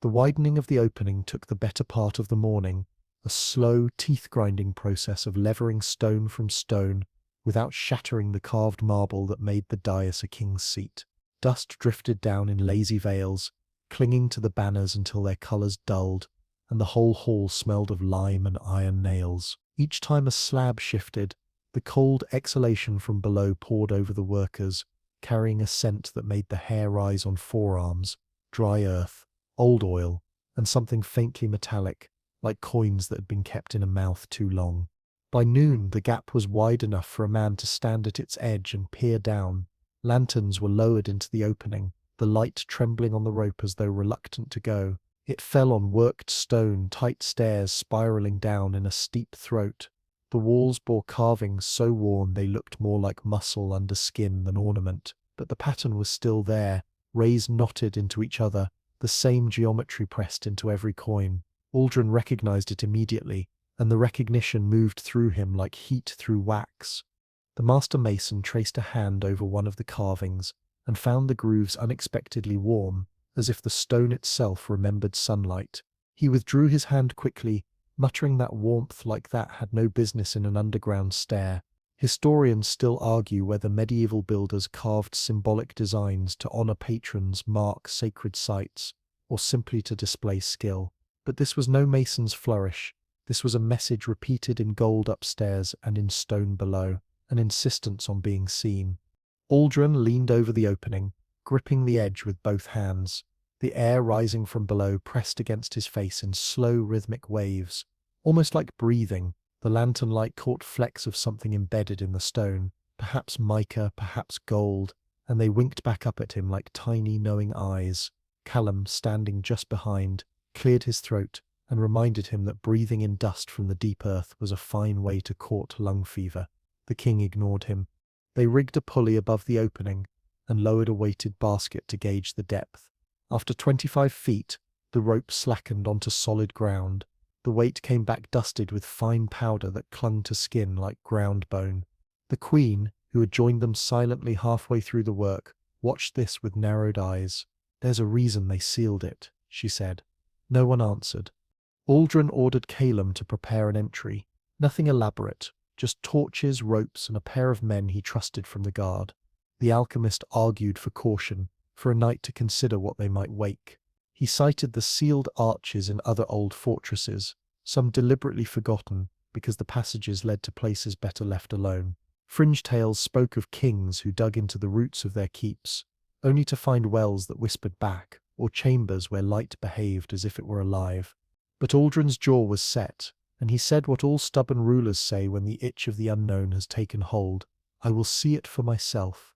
The widening of the opening took the better part of the morning, a slow, teeth-grinding process of levering stone from stone, without shattering the carved marble that made the dais a king's seat. Dust drifted down in lazy veils, clinging to the banners until their colours dulled, and the whole hall smelled of lime and iron nails. Each time a slab shifted, the cold exhalation from below poured over the workers, carrying a scent that made the hair rise on forearms, dry earth, old oil, and something faintly metallic, like coins that had been kept in a mouth too long. By noon, the gap was wide enough for a man to stand at its edge and peer down. Lanterns were lowered into the opening, the light trembling on the rope as though reluctant to go. It fell on worked stone, tight stairs spiraling down in a steep throat. The walls bore carvings so worn they looked more like muscle under skin than ornament, but the pattern was still there, rays knotted into each other, the same geometry pressed into every coin. Aldrin recognized it immediately, and the recognition moved through him like heat through wax. The master mason traced a hand over one of the carvings, and found the grooves unexpectedly warm, as if the stone itself remembered sunlight. He withdrew his hand quickly, muttering that warmth like that had no business in an underground stair. Historians still argue whether medieval builders carved symbolic designs to honor patrons, mark sacred sites, or simply to display skill. But this was no mason's flourish. This was a message repeated in gold upstairs and in stone below, an insistence on being seen. Aldrin leaned over the opening, gripping the edge with both hands. The air rising from below pressed against his face in slow rhythmic waves. Almost like breathing, the lantern light caught flecks of something embedded in the stone, perhaps mica, perhaps gold, and they winked back up at him like tiny knowing eyes. Callum, standing just behind, cleared his throat and reminded him that breathing in dust from the deep earth was a fine way to court lung fever. The king ignored him. They rigged a pulley above the opening and lowered a weighted basket to gauge the depth. After 25 feet, the rope slackened onto solid ground. The weight came back dusted with fine powder that clung to skin like ground bone. The queen, who had joined them silently halfway through the work, watched this with narrowed eyes. "There's a reason they sealed it," she said. No one answered. Aldrin ordered Calum to prepare an entry. Nothing elaborate, just torches, ropes, and a pair of men he trusted from the guard. The alchemist argued for caution, for a night to consider what they might wake. He cited the sealed arches in other old fortresses, some deliberately forgotten because the passages led to places better left alone. Fringe tales spoke of kings who dug into the roots of their keeps, only to find wells that whispered back, or chambers where light behaved as if it were alive. But Aldrin's jaw was set, and he said what all stubborn rulers say when the itch of the unknown has taken hold: "I will see it for myself."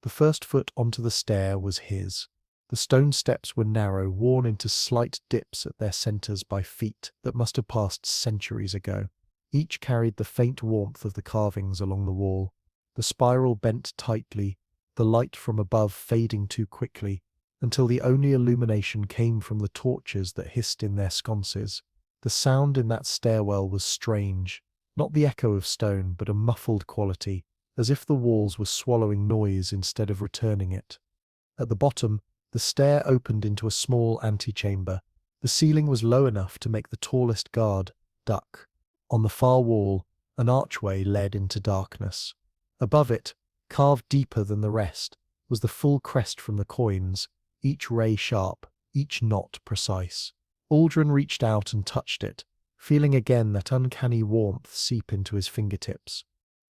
The first foot onto the stair was his. The stone steps were narrow, worn into slight dips at their centers by feet that must have passed centuries ago. Each carried the faint warmth of the carvings along the wall. The spiral bent tightly, the light from above fading too quickly, until the only illumination came from the torches that hissed in their sconces. The sound in that stairwell was strange, not the echo of stone, but a muffled quality, as if the walls were swallowing noise instead of returning it. At the bottom, the stair opened into a small antechamber. The ceiling was low enough to make the tallest guard duck. On the far wall, an archway led into darkness. Above it, carved deeper than the rest, was the full crest from the coins, each ray sharp, each knot precise. Aldrin reached out and touched it, feeling again that uncanny warmth seep into his fingertips.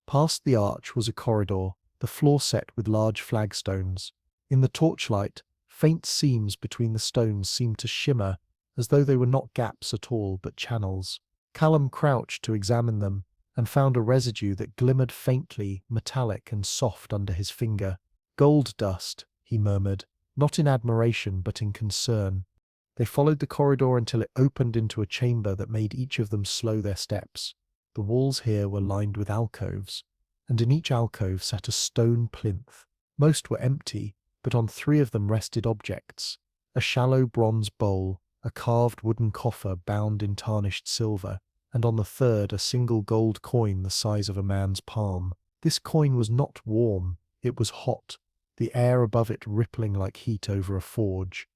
Past the arch was a corridor, the floor set with large flagstones. In the torchlight, faint seams between the stones seemed to shimmer, as though they were not gaps at all but channels. Callum crouched to examine them, and found a residue that glimmered faintly, metallic and soft under his finger. "Gold dust," he murmured, not in admiration but in concern. They followed the corridor until it opened into a chamber that made each of them slow their steps. The walls here were lined with alcoves, and in each alcove sat a stone plinth. Most were empty, but on 3 of them rested objects: a shallow bronze bowl, a carved wooden coffer bound in tarnished silver, and on the 3rd a single gold coin the size of a man's palm. This coin was not warm, it was hot, the air above it rippling like heat over a forge.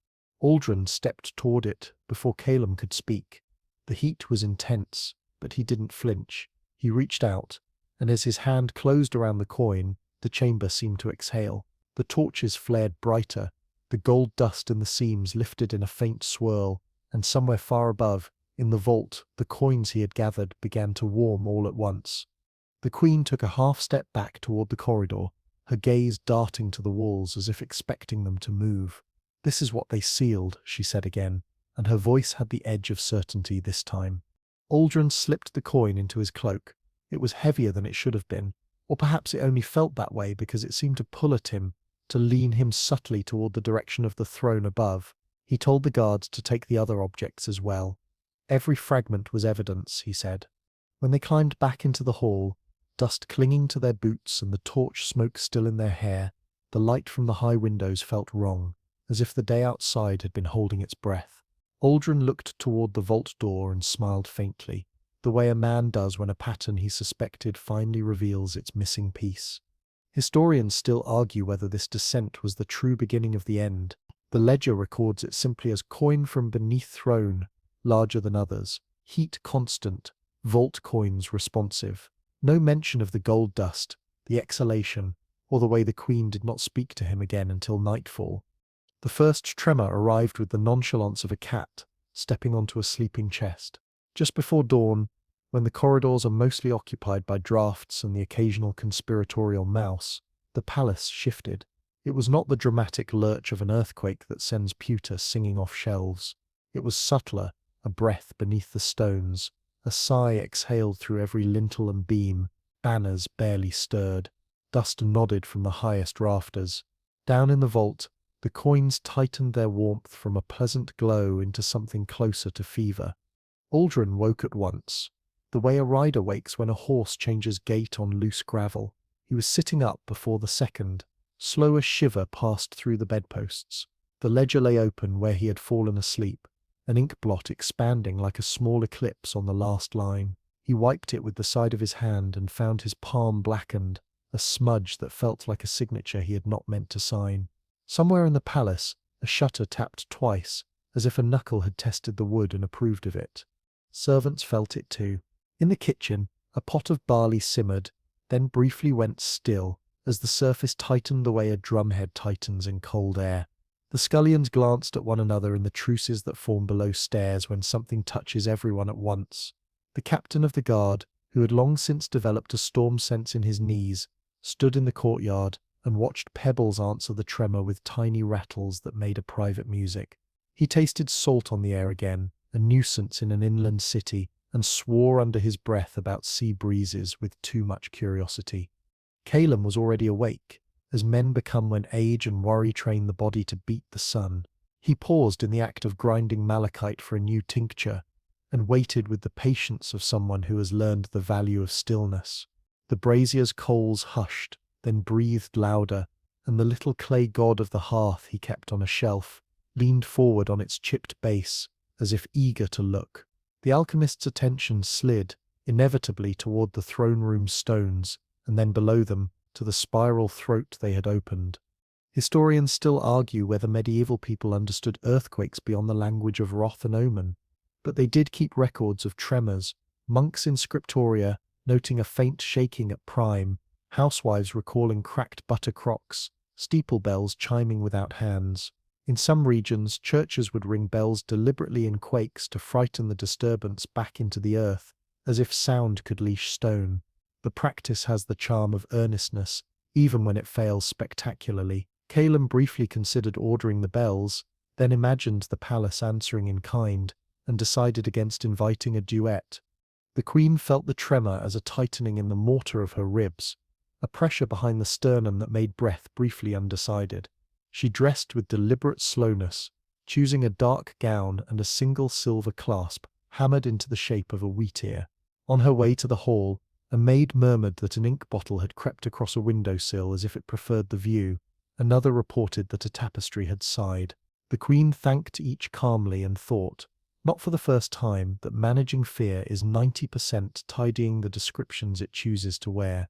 Aldrin stepped toward it before Calum could speak. The heat was intense, but he didn't flinch. He reached out, and as his hand closed around the coin, the chamber seemed to exhale. The torches flared brighter, the gold dust in the seams lifted in a faint swirl, and somewhere far above, in the vault, the coins he had gathered began to warm all at once. The queen took a half-step back toward the corridor, her gaze darting to the walls as if expecting them to move. "This is what they sealed," she said again, and her voice had the edge of certainty this time. Aldrin slipped the coin into his cloak. It was heavier than it should have been, or perhaps it only felt that way because it seemed to pull at him, to lean him subtly toward the direction of the throne above. He told the guards to take the other objects as well. Every fragment was evidence, he said. When they climbed back into the hall, dust clinging to their boots and the torch smoke still in their hair, the light from the high windows felt wrong, as if the day outside had been holding its breath. Aldrin looked toward the vault door and smiled faintly, the way a man does when a pattern he suspected finally reveals its missing piece. Historians still argue whether this descent was the true beginning of the end. The ledger records it simply as coin from beneath throne, larger than others, heat constant, vault coins responsive. No mention of the gold dust, the exhalation, or the way the queen did not speak to him again until nightfall. The first tremor arrived with the nonchalance of a cat stepping onto a sleeping chest. Just before dawn, when the corridors are mostly occupied by drafts and the occasional conspiratorial mouse, the palace shifted. It was not the dramatic lurch of an earthquake that sends pewter singing off shelves. It was subtler, a breath beneath the stones, a sigh exhaled through every lintel and beam, banners barely stirred, dust nodded from the highest rafters. Down in the vault, the coins tightened their warmth from a pleasant glow into something closer to fever. Aldrin woke at once, the way a rider wakes when a horse changes gait on loose gravel. He was sitting up before the second. Slow as shiver passed through the bedposts. The ledger lay open where he had fallen asleep, an ink blot expanding like a small eclipse on the last line. He wiped it with the side of his hand and found his palm blackened, a smudge that felt like a signature he had not meant to sign. Somewhere in the palace, a shutter tapped twice, as if a knuckle had tested the wood and approved of it. Servants felt it too. In the kitchen, a pot of barley simmered, then briefly went still, as the surface tightened the way a drumhead tightens in cold air. The scullions glanced at one another in the truces that form below stairs when something touches everyone at once. The captain of the guard, who had long since developed a storm sense in his knees, stood in the courtyard and watched pebbles answer the tremor with tiny rattles that made a private music. He tasted salt on the air again, a nuisance in an inland city, and swore under his breath about sea breezes with too much curiosity. Calum was already awake, as men become when age and worry train the body to beat the sun. He paused in the act of grinding malachite for a new tincture, and waited with the patience of someone who has learned the value of stillness. The brazier's coals hushed, then breathed louder, and the little clay god of the hearth he kept on a shelf leaned forward on its chipped base, as if eager to look. The alchemist's attention slid, inevitably toward the throne room stones, and then below them, to the spiral throat they had opened. Historians still argue whether medieval people understood earthquakes beyond the language of wrath and omen, but they did keep records of tremors, monks in scriptoria noting a faint shaking at prime, housewives recalling cracked butter crocks, steeple bells chiming without hands. In some regions, churches would ring bells deliberately in quakes to frighten the disturbance back into the earth, as if sound could leash stone. The practice has the charm of earnestness, even when it fails spectacularly. Calum briefly considered ordering the bells, then imagined the palace answering in kind, and decided against inviting a duet. The queen felt the tremor as a tightening in the mortar of her ribs, a pressure behind the sternum that made breath briefly undecided. She dressed with deliberate slowness, choosing a dark gown and a single silver clasp hammered into the shape of a wheat ear. On her way to the hall, a maid murmured that an ink bottle had crept across a windowsill as if it preferred the view. Another reported that a tapestry had sighed. The queen thanked each calmly and thought, not for the first time, that managing fear is 90% tidying the descriptions it chooses to wear.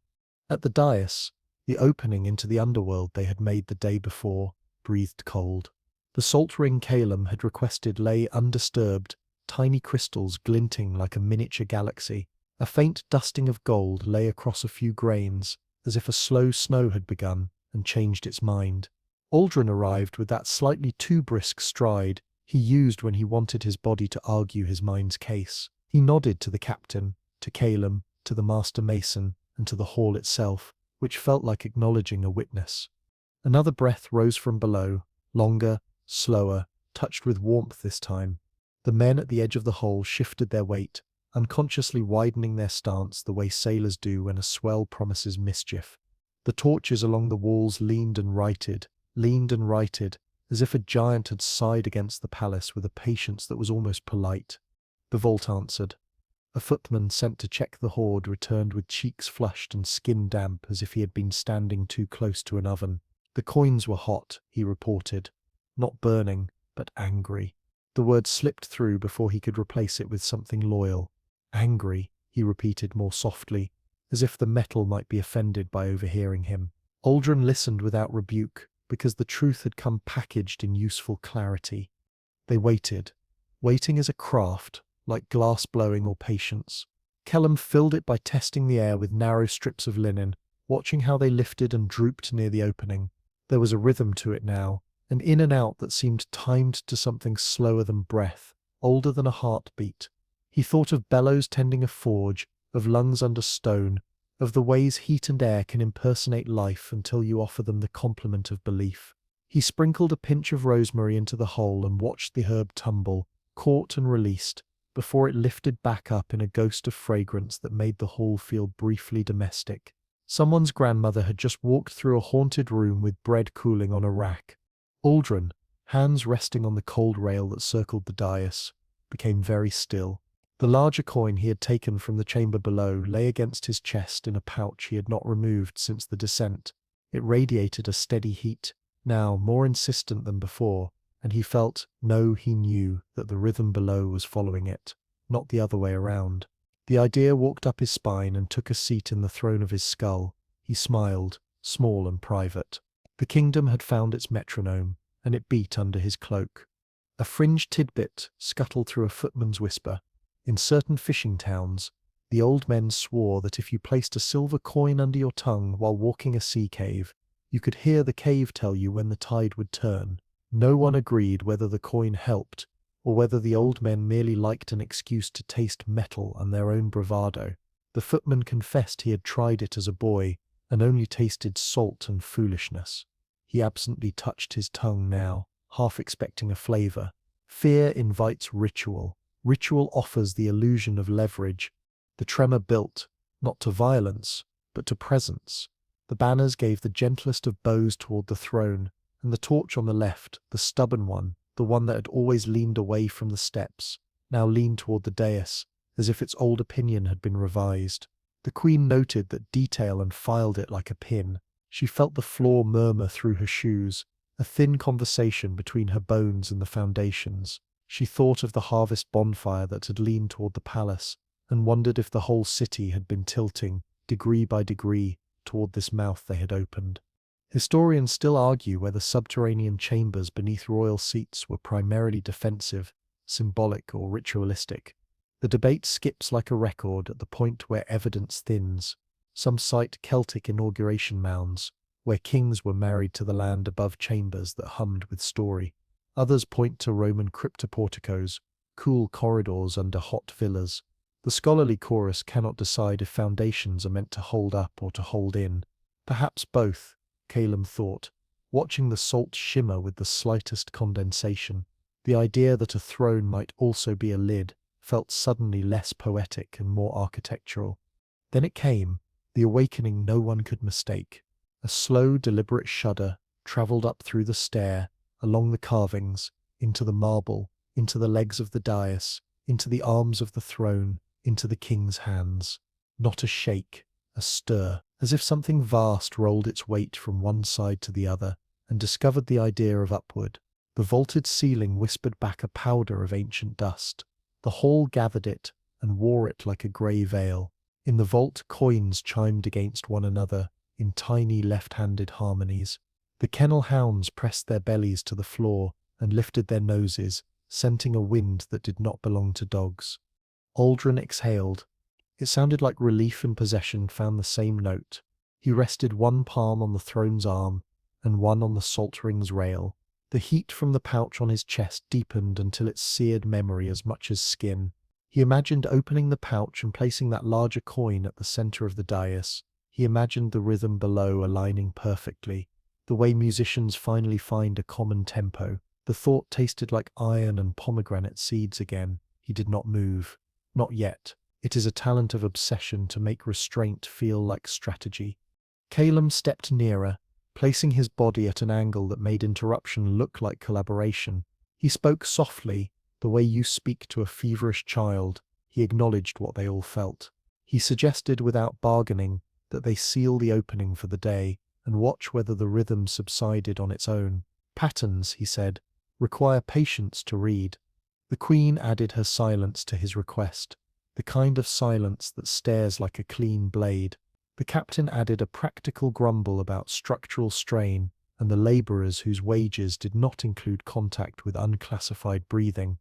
At the dais, the opening into the underworld they had made the day before breathed cold. The salt ring Calum had requested lay undisturbed, tiny crystals glinting like a miniature galaxy, A faint dusting of gold lay across a few grains, as if a slow snow had begun and changed its mind. Aldrin arrived with that slightly too brisk stride he used when he wanted his body to argue his mind's case. He nodded to the captain, to Calum, to the master mason, and to the hall itself, which felt like acknowledging a witness. Another breath rose from below, longer, slower, touched with warmth this time. The men at the edge of the hole shifted their weight, unconsciously widening their stance the way sailors do when a swell promises mischief. The torches along the walls leaned and righted, as if a giant had sighed against the palace with a patience that was almost polite. The vault answered. A footman sent to check the hoard returned with cheeks flushed and skin damp as if he had been standing too close to an oven. The coins were hot, he reported. Not burning, but angry. The word slipped through before he could replace it with something loyal. Angry, he repeated more softly, as if the metal might be offended by overhearing him. Aldrin listened without rebuke, because the truth had come packaged in useful clarity. They waited. Waiting is a craft, like glass blowing or patience. Kellum filled it by testing the air with narrow strips of linen, watching how they lifted and drooped near the opening. There was a rhythm to it now, an in and out that seemed timed to something slower than breath, older than a heartbeat. He thought of bellows tending a forge, of lungs under stone, of the ways heat and air can impersonate life until you offer them the compliment of belief. He sprinkled a pinch of rosemary into the hole and watched the herb tumble, caught and released, before it lifted back up in a ghost of fragrance that made the hall feel briefly domestic. Someone's grandmother had just walked through a haunted room with bread cooling on a rack. Aldrin, hands resting on the cold rail that circled the dais, became very still. The larger coin he had taken from the chamber below lay against his chest in a pouch he had not removed since the descent. It radiated a steady heat, now more insistent than before, and he felt, no, he knew, that the rhythm below was following it, not the other way around. The idea walked up his spine and took a seat in the throne of his skull. He smiled, small and private. The kingdom had found its metronome, and it beat under his cloak. A fringed tidbit scuttled through a footman's whisper. In certain fishing towns, the old men swore that if you placed a silver coin under your tongue while walking a sea cave, you could hear the cave tell you when the tide would turn. No one agreed whether the coin helped, or whether the old men merely liked an excuse to taste metal and their own bravado. The footman confessed he had tried it as a boy, and only tasted salt and foolishness. He absently touched his tongue now, half expecting a flavor. Fear invites ritual. Ritual offers the illusion of leverage. The tremor built, not to violence, but to presence. The banners gave the gentlest of bows toward the throne, and the torch on the left, the stubborn one, the one that had always leaned away from the steps, now leaned toward the dais, as if its old opinion had been revised. The queen noted that detail and filed it like a pin. She felt the floor murmur through her shoes, a thin conversation between her bones and the foundations. She thought of the harvest bonfire that had leaned toward the palace, and wondered if the whole city had been tilting, degree by degree, toward this mouth they had opened. Historians still argue whether subterranean chambers beneath royal seats were primarily defensive, symbolic, or ritualistic. The debate skips like a record at the point where evidence thins. Some cite Celtic inauguration mounds, where kings were married to the land above chambers that hummed with story. Others point to Roman cryptoporticos, cool corridors under hot villas. The scholarly chorus cannot decide if foundations are meant to hold up or to hold in. Perhaps both, Calum thought, watching the salt shimmer with the slightest condensation. The idea that a throne might also be a lid felt suddenly less poetic and more architectural. Then it came, the awakening no one could mistake. A slow, deliberate shudder travelled up through the stair, along the carvings, into the marble, into the legs of the dais, into the arms of the throne, into the king's hands. Not a shake, a stir, as if something vast rolled its weight from one side to the other, and discovered the idea of upward. The vaulted ceiling whispered back a powder of ancient dust. The hall gathered it, and wore it like a grey veil. In the vault, coins chimed against one another, in tiny left-handed harmonies. The kennel hounds pressed their bellies to the floor and lifted their noses, scenting a wind that did not belong to dogs. Aldrin exhaled. It sounded like relief and possession found the same note. He rested one palm on the throne's arm and one on the salt ring's rail. The heat from the pouch on his chest deepened until it seared memory as much as skin. He imagined opening the pouch and placing that larger coin at the center of the dais. He imagined the rhythm below aligning perfectly, the way musicians finally find a common tempo. The thought tasted like iron and pomegranate seeds again. He did not move. Not yet. It is a talent of obsession to make restraint feel like strategy. Calum stepped nearer, placing his body at an angle that made interruption look like collaboration. He spoke softly, the way you speak to a feverish child. He acknowledged what they all felt. He suggested without bargaining that they seal the opening for the day and watch whether the rhythm subsided on its own. Patterns, he said, require patience to read. The Queen added her silence to his request, the kind of silence that stares like a clean blade. The captain added a practical grumble about structural strain and the labourers whose wages did not include contact with unclassified breathing.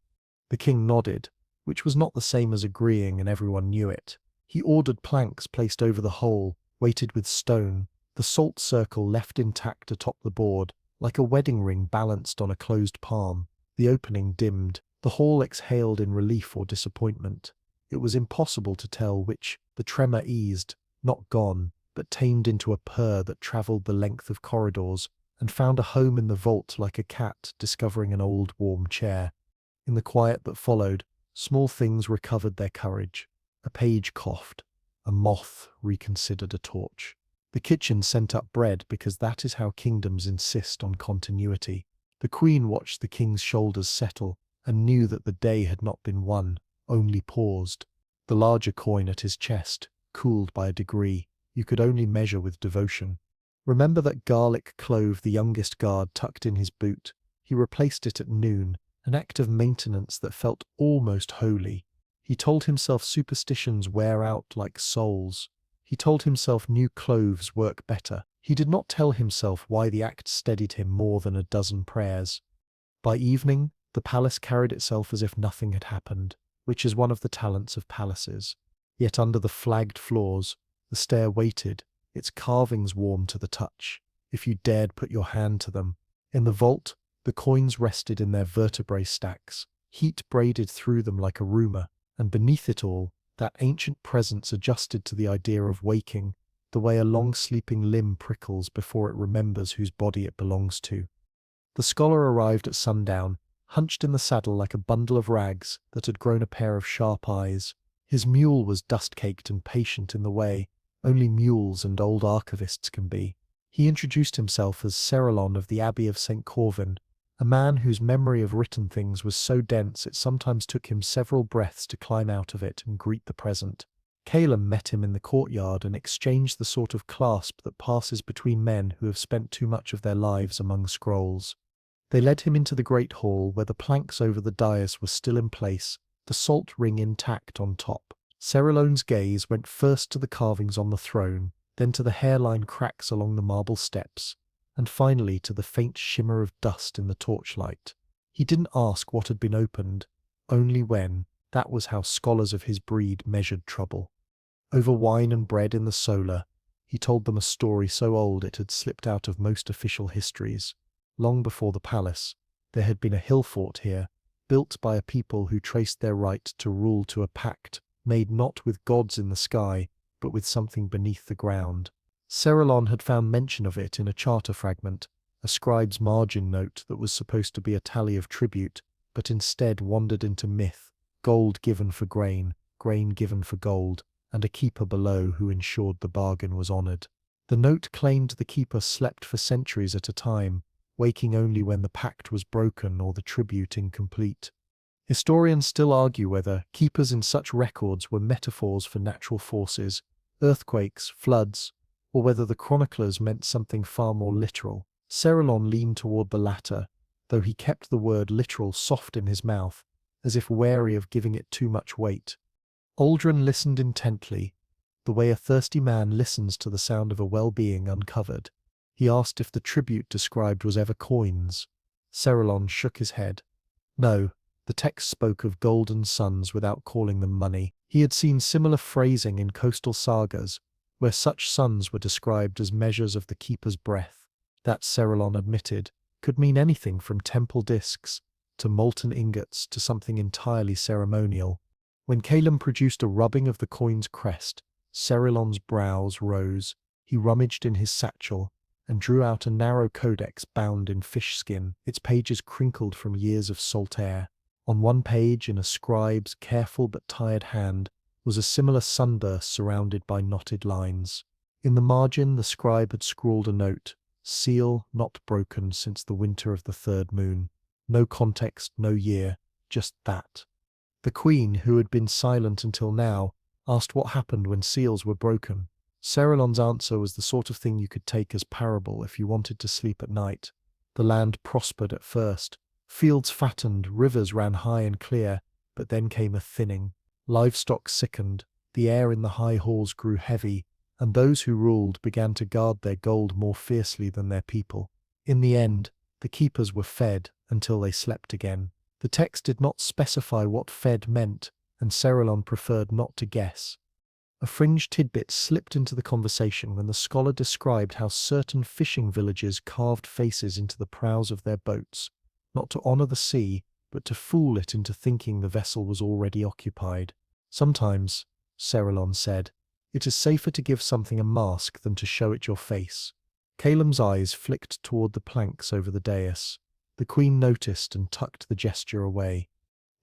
The king nodded, which was not the same as agreeing, and everyone knew it. He ordered planks placed over the hole, weighted with stone, the salt circle left intact atop the board, like a wedding ring balanced on a closed palm. The opening dimmed. The hall exhaled in relief or disappointment. It was impossible to tell which. The tremor eased, not gone, but tamed into a purr that travelled the length of corridors and found a home in the vault like a cat discovering an old warm chair. In the quiet that followed, small things recovered their courage. A page coughed. A moth reconsidered a torch. The kitchen sent up bread because that is how kingdoms insist on continuity. The Queen watched the king's shoulders settle and knew that the day had not been won, only paused. The larger coin at his chest, cooled by a degree you could only measure with devotion. Remember that garlic clove the youngest guard tucked in his boot. He replaced it at noon, an act of maintenance that felt almost holy. He told himself superstitions wear out like souls. He told himself new cloves work better. He did not tell himself why the act steadied him more than a dozen prayers. By evening, the palace carried itself as if nothing had happened, which is one of the talents of palaces. Yet under the flagged floors, the stair waited, its carvings warm to the touch, if you dared put your hand to them. In the vault, the coins rested in their vertebrae stacks, heat braided through them like a rumour, and beneath it all, that ancient presence adjusted to the idea of waking, the way a long-sleeping limb prickles before it remembers whose body it belongs to. The scholar arrived at sundown, hunched in the saddle like a bundle of rags that had grown a pair of sharp eyes. His mule was dust-caked and patient in the way only mules and old archivists can be. He introduced himself as Cerelon of the Abbey of St. Corvin, a man whose memory of written things was so dense it sometimes took him several breaths to climb out of it and greet the present. Calum met him in the courtyard and exchanged the sort of clasp that passes between men who have spent too much of their lives among scrolls. They led him into the great hall where the planks over the dais were still in place, the salt ring intact on top. Cerelon's gaze went first to the carvings on the throne, then to the hairline cracks along the marble steps, and finally to the faint shimmer of dust in the torchlight. He didn't ask what had been opened, only when. That was how scholars of his breed measured trouble. Over wine and bread in the solar, he told them a story so old it had slipped out of most official histories. Long before the palace, there had been a hill fort here, built by a people who traced their right to rule to a pact made not with gods in the sky, but with something beneath the ground. Cerelon had found mention of it in a charter fragment, a scribe's margin note that was supposed to be a tally of tribute, but instead wandered into myth, gold given for grain, grain given for gold, and a keeper below who ensured the bargain was honoured. The note claimed the keeper slept for centuries at a time, waking only when the pact was broken or the tribute incomplete. Historians still argue whether keepers in such records were metaphors for natural forces, earthquakes, floods, or whether the chroniclers meant something far more literal. Cerelon leaned toward the latter, though he kept the word literal soft in his mouth, as if wary of giving it too much weight. Aldrin listened intently, the way a thirsty man listens to the sound of a well being uncovered. He asked if the tribute described was ever coins. Cerelon shook his head. No, The text spoke of golden suns without calling them money. He had seen similar phrasing in coastal sagas, where such suns were described as measures of the keeper's breath. That, Cerelon admitted, could mean anything from temple discs to molten ingots to something entirely ceremonial. When Calum produced a rubbing of the coin's crest, Cerelon's brows rose. He rummaged in his satchel and drew out a narrow codex bound in fish skin, its pages crinkled from years of salt air. On one page, in a scribe's careful but tired hand, was a similar sunburst surrounded by knotted lines. In the margin, the scribe had scrawled a note, "Seal not broken since the winter of the third moon." No context, no year, just that. The queen, who had been silent until now, asked what happened when seals were broken. Cerelon's answer was the sort of thing you could take as parable if you wanted to sleep at night. The land prospered at first. Fields fattened, rivers ran high and clear, but then came a thinning. Livestock sickened, the air in the high halls grew heavy, and those who ruled began to guard their gold more fiercely than their people. In the end, the keepers were fed until they slept again. The text did not specify what fed meant, and Cerelon preferred not to guess. A fringe tidbit slipped into the conversation when the scholar described how certain fishing villages carved faces into the prows of their boats, not to honor the sea, but to fool it into thinking the vessel was already occupied. Sometimes, Cerelon said, it is safer to give something a mask than to show it your face. Calum's eyes flicked toward the planks over the dais. The queen noticed and tucked the gesture away.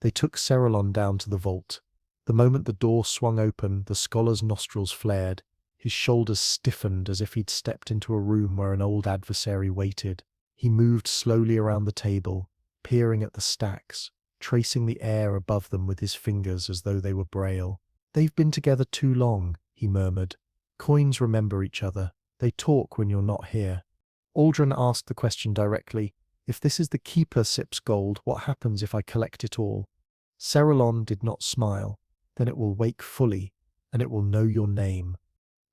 They took Cerelon down to the vault. The moment the door swung open, the scholar's nostrils flared. His shoulders stiffened as if he'd stepped into a room where an old adversary waited. He moved slowly around the table, peering at the stacks, tracing the air above them with his fingers as though they were braille. "They've been together too long," he murmured. "Coins remember each other. They talk when you're not here." Aldrin asked the question directly. "If this is the keeper sips gold, what happens if I collect it all?" Cerelon did not smile. "Then it will wake fully, and it will know your name."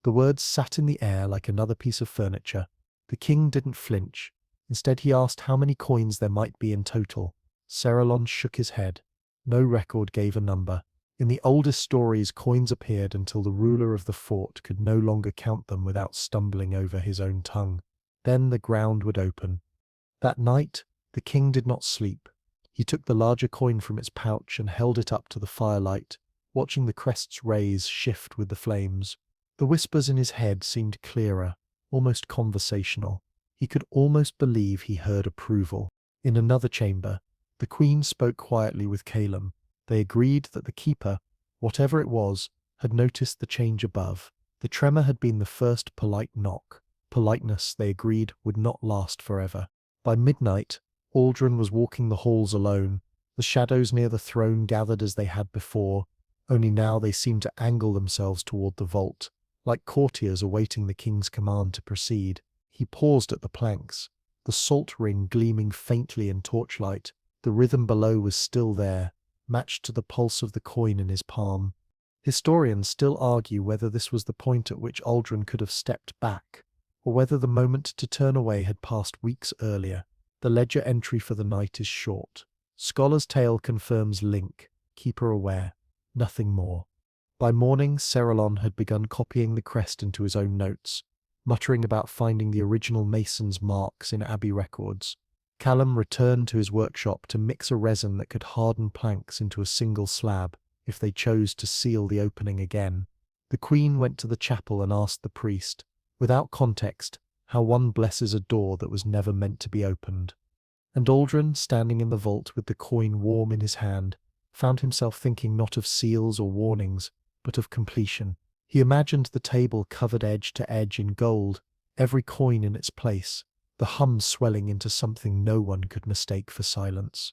The words sat in the air like another piece of furniture. The king didn't flinch. Instead, he asked how many coins there might be in total. Cerelon shook his head. No record gave a number. In the oldest stories, coins appeared until the ruler of the fort could no longer count them without stumbling over his own tongue. Then the ground would open. That night, the king did not sleep. He took the larger coin from its pouch and held it up to the firelight, watching the crest's rays shift with the flames. The whispers in his head seemed clearer, almost conversational. He could almost believe he heard approval. In another chamber, the queen spoke quietly with Calum. They agreed that the keeper, whatever it was, had noticed the change above. The tremor had been the first polite knock. Politeness, they agreed, would not last forever. By midnight, Aldrin was walking the halls alone. The shadows near the throne gathered as they had before, only now they seemed to angle themselves toward the vault, like courtiers awaiting the king's command to proceed. He paused at the planks, the salt ring gleaming faintly in torchlight. The rhythm below was still there, matched to the pulse of the coin in his palm. Historians still argue whether this was the point at which Aldrin could have stepped back, or whether the moment to turn away had passed weeks earlier. The ledger entry for the night is short. Scholar's tale confirms link, keeper aware, nothing more. By morning, Cerelon had begun copying the crest into his own notes, muttering about finding the original mason's marks in abbey records. Callum returned to his workshop to mix a resin that could harden planks into a single slab if they chose to seal the opening again. The queen went to the chapel and asked the priest, without context, how one blesses a door that was never meant to be opened. And Aldrin, standing in the vault with the coin warm in his hand, found himself thinking not of seals or warnings, but of completion. He imagined the table covered edge to edge in gold, every coin in its place, the hum swelling into something no one could mistake for silence.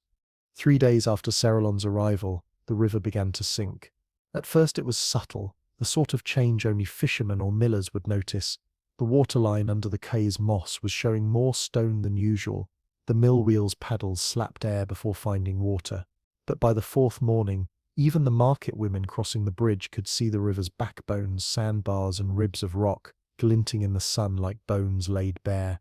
3 days after Cerelon's arrival, the river began to sink. At first it was subtle, the sort of change only fishermen or millers would notice. The waterline under the quay's moss was showing more stone than usual. The mill wheel's paddles slapped air before finding water. But by the 4th morning, even the market women crossing the bridge could see the river's backbones, sandbars, and ribs of rock glinting in the sun like bones laid bare.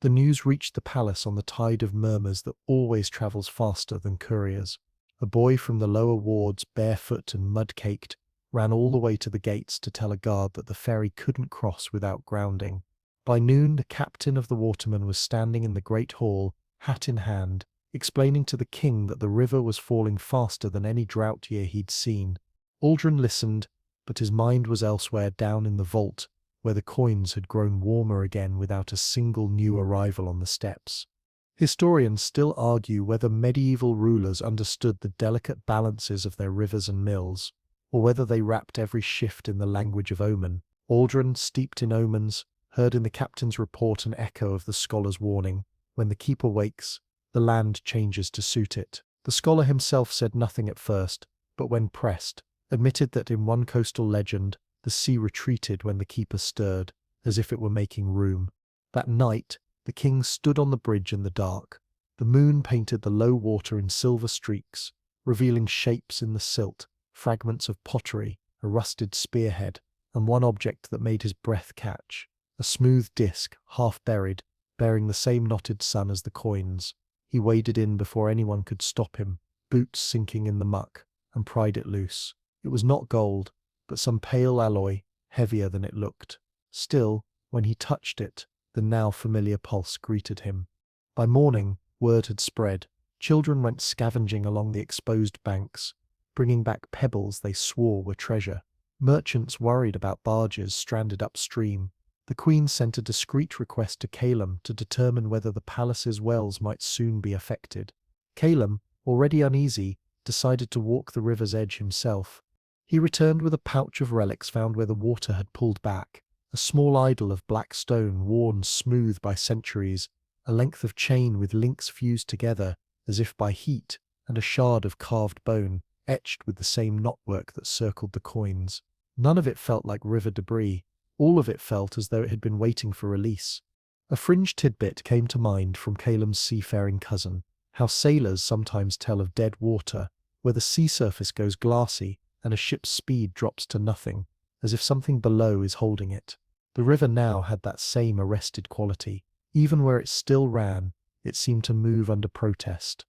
The news reached the palace on the tide of murmurs that always travels faster than couriers. A boy from the lower wards, barefoot and mud-caked, ran all the way to the gates to tell a guard that the ferry couldn't cross without grounding. By noon, the captain of the watermen was standing in the great hall, hat in hand, explaining to the king that the river was falling faster than any drought year he'd seen. Aldrin listened, but his mind was elsewhere down in the vault, where the coins had grown warmer again without a single new arrival on the steps. Historians still argue whether medieval rulers understood the delicate balances of their rivers and mills, or whether they wrapped every shift in the language of omen. Aldrin, steeped in omens, heard in the captain's report an echo of the scholar's warning: when the keeper wakes, the land changes to suit it. The scholar himself said nothing at first, but when pressed, admitted that in one coastal legend, the sea retreated when the keeper stirred, as if it were making room. That night, the king stood on the bridge in the dark. The moon painted the low water in silver streaks, revealing shapes in the silt, fragments of pottery, a rusted spearhead, and one object that made his breath catch: a smooth disk, half buried, bearing the same knotted sun as the coins. He waded in before anyone could stop him, boots sinking in the muck, and pried it loose. It was not gold, but some pale alloy, heavier than it looked. Still, when he touched it, the now familiar pulse greeted him. By morning, word had spread. Children went scavenging along the exposed banks, bringing back pebbles they swore were treasure. Merchants worried about barges stranded upstream. The Queen sent a discreet request to Calum to determine whether the palace's wells might soon be affected. Calum, already uneasy, decided to walk the river's edge himself. He returned with a pouch of relics found where the water had pulled back: a small idol of black stone worn smooth by centuries, a length of chain with links fused together as if by heat, and a shard of carved bone, etched with the same knotwork that circled the coins. None of it felt like river debris. All of it felt as though it had been waiting for release. A fringe tidbit came to mind from Calum's seafaring cousin: how sailors sometimes tell of dead water, where the sea surface goes glassy and a ship's speed drops to nothing, as if something below is holding it. The river now had that same arrested quality. Even where it still ran, it seemed to move under protest.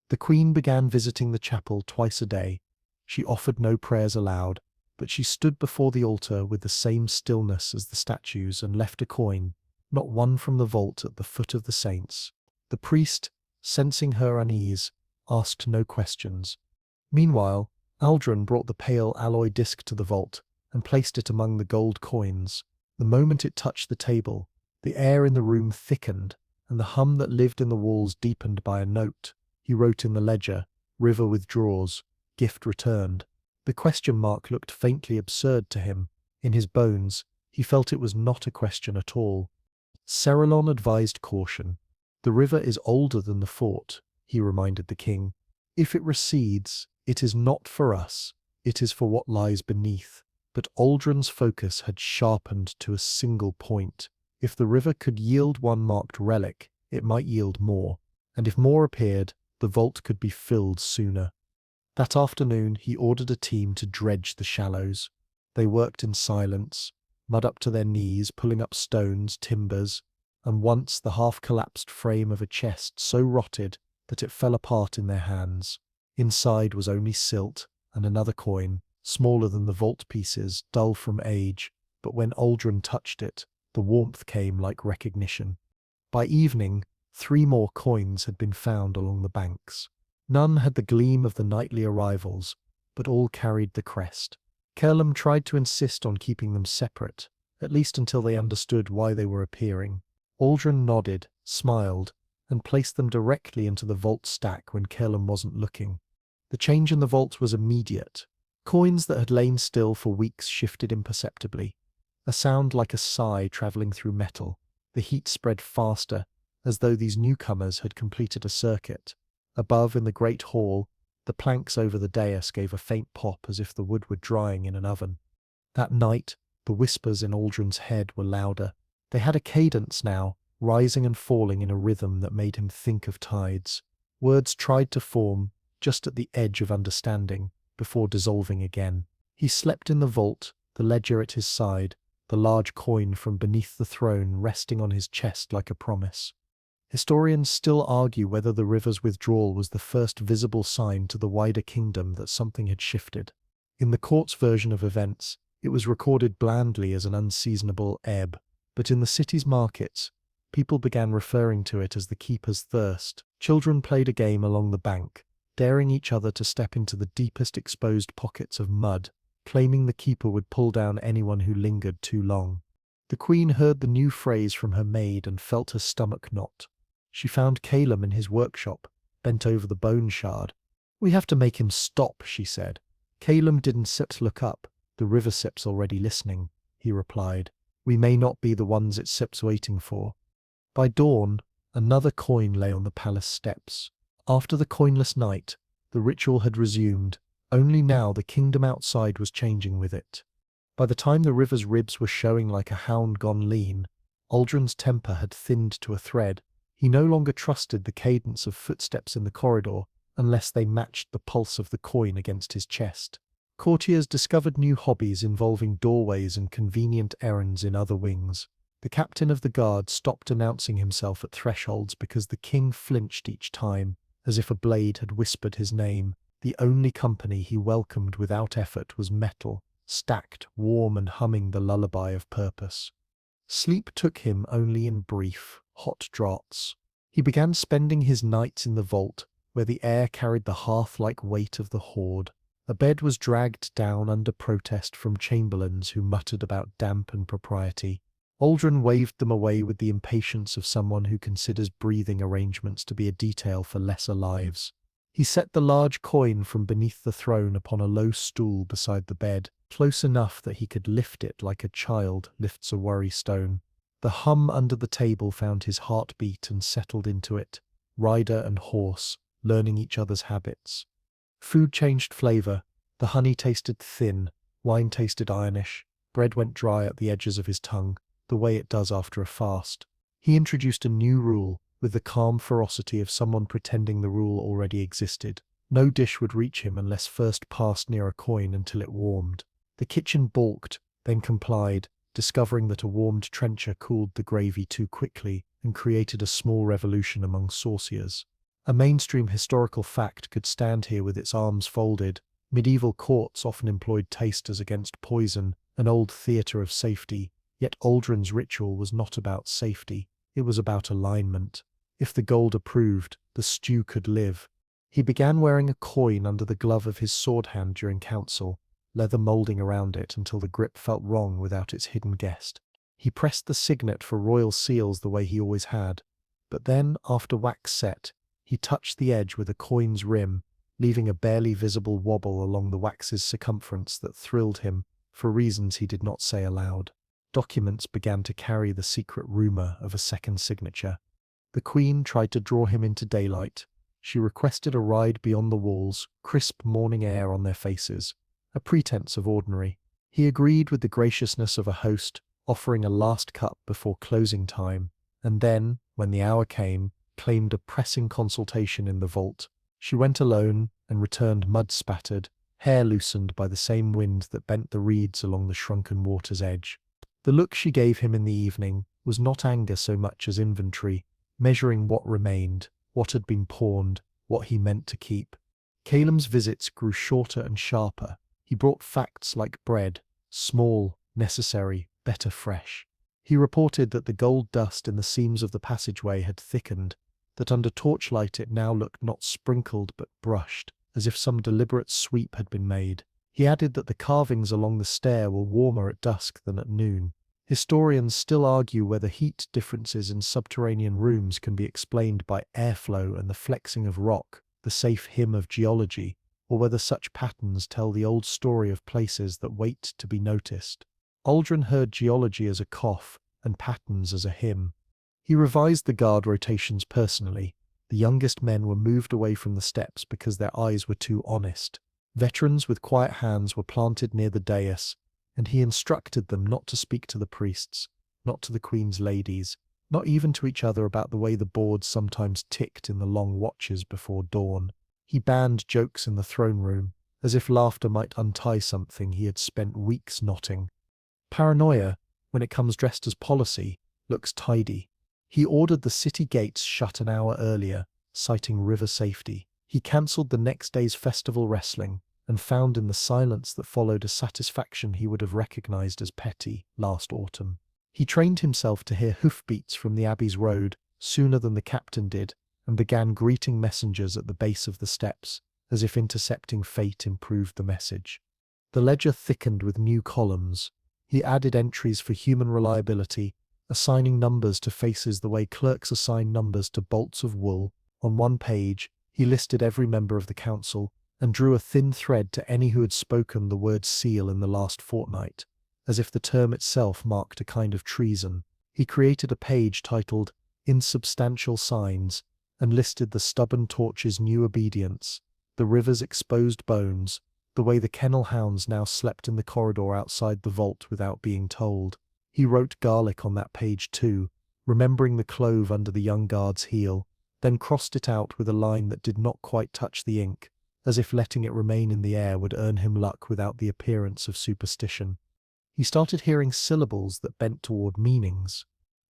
The Queen began visiting the chapel twice a day. She offered no prayers aloud, but she stood before the altar with the same stillness as the statues and left a coin, not one from the vault at the foot of the saints. The priest, sensing her unease, asked no questions. Meanwhile, Aldrin brought the pale alloy disc to the vault and placed it among the gold coins. The moment it touched the table, the air in the room thickened, and the hum that lived in the walls deepened by a note. He wrote in the ledger: "River withdraws, gift returned." The question mark looked faintly absurd to him. In his bones, he felt it was not a question at all. Cerelon advised caution. "The river is older than the fort," he reminded the king. "If it recedes, it is not for us, it is for what lies beneath." But Aldrin's focus had sharpened to a single point. If the river could yield one marked relic, it might yield more, and if more appeared, the vault could be filled sooner. That afternoon, he ordered a team to dredge the shallows. They worked in silence, mud up to their knees, pulling up stones, timbers, and once the half-collapsed frame of a chest so rotted that it fell apart in their hands. Inside was only silt and another coin, smaller than the vault pieces, dull from age, but when Aldrin touched it, the warmth came like recognition. By evening, 3 more coins had been found along the banks. None had the gleam of the nightly arrivals, but all carried the crest. Calum tried to insist on keeping them separate, at least until they understood why they were appearing. Aldrin nodded, smiled, and placed them directly into the vault stack when Calum wasn't looking. The change in the vault was immediate. Coins that had lain still for weeks shifted imperceptibly. A sound like a sigh travelling through metal. The heat spread faster, as though these newcomers had completed a circuit. Above in the great hall, the planks over the dais gave a faint pop as if the wood were drying in an oven. That night, the whispers in Aldrin's head were louder. They had a cadence now, rising and falling in a rhythm that made him think of tides. Words tried to form, just at the edge of understanding, before dissolving again. He slept in the vault, the ledger at his side, the large coin from beneath the throne resting on his chest like a promise. Historians still argue whether the river's withdrawal was the first visible sign to the wider kingdom that something had shifted. In the court's version of events, it was recorded blandly as an unseasonable ebb, but in the city's markets, people began referring to it as the keeper's thirst. Children played a game along the bank, daring each other to step into the deepest exposed pockets of mud, claiming the keeper would pull down anyone who lingered too long. The queen heard the new phrase from her maid and felt her stomach knot. She found Calum in his workshop, bent over the bone shard. "We have to make him stop," she said. Calum didn't sit to look up. "The river sip's already listening," he replied. "We may not be the ones it sip's waiting for." By dawn, another coin lay on the palace steps. After the coinless night, the ritual had resumed, only now the kingdom outside was changing with it. By the time the river's ribs were showing like a hound gone lean, Aldrin's temper had thinned to a thread. He no longer trusted the cadence of footsteps in the corridor unless they matched the pulse of the coin against his chest. Courtiers discovered new hobbies involving doorways and convenient errands in other wings. The captain of the guard stopped announcing himself at thresholds because the king flinched each time, as if a blade had whispered his name. The only company he welcomed without effort was metal, stacked, warm and humming the lullaby of purpose. Sleep took him only in brief, hot draughts. He began spending his nights in the vault, where the air carried the hearth-like weight of the hoard. A bed was dragged down under protest from chamberlains who muttered about damp and propriety. Aldrin waved them away with the impatience of someone who considers breathing arrangements to be a detail for lesser lives. He set the large coin from beneath the throne upon a low stool beside the bed, close enough that he could lift it like a child lifts a worry stone. The hum under the table found his heartbeat and settled into it, rider and horse, learning each other's habits. Food changed flavor. The honey tasted thin, wine tasted ironish, bread went dry at the edges of his tongue, the way it does after a fast. He introduced a new rule, with the calm ferocity of someone pretending the rule already existed. No dish would reach him unless first passed near a coin until it warmed. The kitchen balked, then complied, discovering that a warmed trencher cooled the gravy too quickly and created a small revolution among sauciers. A mainstream historical fact could stand here with its arms folded. Medieval courts often employed tasters against poison, an old theatre of safety. Yet Aldrin's ritual was not about safety, it was about alignment. If the gold approved, the stew could live. He began wearing a coin under the glove of his sword hand during council, leather moulding around it until the grip felt wrong without its hidden guest. He pressed the signet for royal seals the way he always had, but then, after wax set, he touched the edge with a coin's rim, leaving a barely visible wobble along the wax's circumference that thrilled him, for reasons he did not say aloud. Documents began to carry the secret rumor of a second signature. The queen tried to draw him into daylight. She requested a ride beyond the walls, crisp morning air on their faces, a pretense of ordinary. He agreed with the graciousness of a host, offering a last cup before closing time, and then, when the hour came, claimed a pressing consultation in the vault. She went alone and returned mud-spattered, hair loosened by the same wind that bent the reeds along the shrunken water's edge. The look she gave him in the evening was not anger so much as inventory, measuring what remained, what had been pawned, what he meant to keep. Calum's visits grew shorter and sharper. He brought facts like bread, small, necessary, better fresh. He reported that the gold dust in the seams of the passageway had thickened, that under torchlight it now looked not sprinkled but brushed, as if some deliberate sweep had been made. He added that the carvings along the stair were warmer at dusk than at noon. Historians still argue whether heat differences in subterranean rooms can be explained by airflow and the flexing of rock, the safe hymn of geology, or whether such patterns tell the old story of places that wait to be noticed. Aldrin heard geology as a cough and patterns as a hymn. He revised the guard rotations personally. The youngest men were moved away from the steps because their eyes were too honest. Veterans with quiet hands were planted near the dais, and he instructed them not to speak to the priests, not to the Queen's ladies, not even to each other about the way the boards sometimes ticked in the long watches before dawn. He banned jokes in the throne room, as if laughter might untie something he had spent weeks knotting. Paranoia, when it comes dressed as policy, looks tidy. He ordered the city gates shut an hour earlier, citing river safety. He cancelled the next day's festival wrestling, and found in the silence that followed a satisfaction he would have recognized as petty last autumn. He trained himself to hear hoofbeats from the Abbey's road sooner than the captain did, and began greeting messengers at the base of the steps, as if intercepting fate improved the message. The ledger thickened with new columns. He added entries for human reliability, assigning numbers to faces the way clerks assign numbers to bolts of wool. On one page, he listed every member of the council, and drew a thin thread to any who had spoken the word seal in the last fortnight, as if the term itself marked a kind of treason. He created a page titled Insubstantial Signs, and listed the stubborn torch's new obedience, the river's exposed bones, the way the kennel hounds now slept in the corridor outside the vault without being told. He wrote garlic on that page too, remembering the clove under the young guard's heel, then crossed it out with a line that did not quite touch the ink, as if letting it remain in the air would earn him luck without the appearance of superstition. He started hearing syllables that bent toward meanings.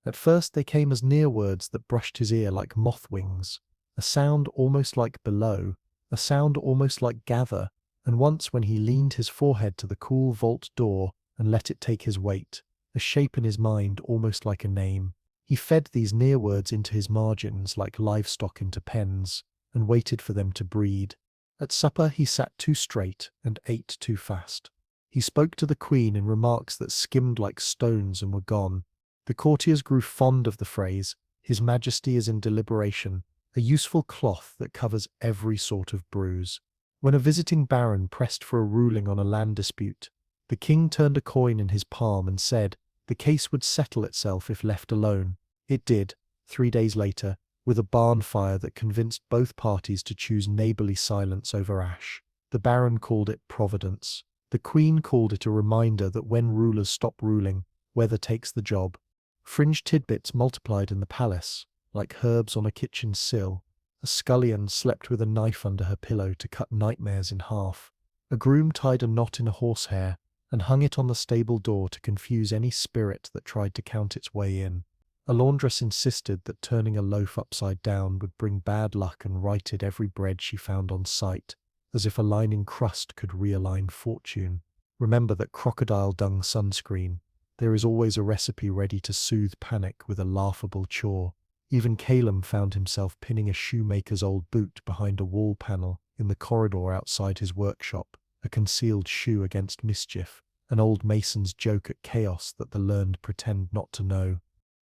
At first they came as near words that brushed his ear like moth wings, a sound almost like below, a sound almost like gather, and once when he leaned his forehead to the cool vault door and let it take his weight, a shape in his mind almost like a name. He fed these near words into his margins like livestock into pens, and waited for them to breed. At supper he sat too straight and ate too fast. He spoke to the Queen in remarks that skimmed like stones and were gone. The courtiers grew fond of the phrase, "His Majesty is in deliberation," a useful cloth that covers every sort of bruise. When a visiting baron pressed for a ruling on a land dispute, the king turned a coin in his palm and said the case would settle itself if left alone. It did, 3 days later, with a barn fire that convinced both parties to choose neighbourly silence over ash. The baron called it providence. The queen called it a reminder that when rulers stop ruling, weather takes the job. Fringe tidbits multiplied in the palace, like herbs on a kitchen sill. A scullion slept with a knife under her pillow to cut nightmares in half. A groom tied a knot in a horsehair and hung it on the stable door to confuse any spirit that tried to count its way in. A laundress insisted that turning a loaf upside down would bring bad luck and righted every bread she found on sight, as if a lining crust could realign fortune. Remember that crocodile dung sunscreen. There is always a recipe ready to soothe panic with a laughable chore. Even Calum found himself pinning a shoemaker's old boot behind a wall panel in the corridor outside his workshop, a concealed shoe against mischief, an old mason's joke at chaos that the learned pretend not to know.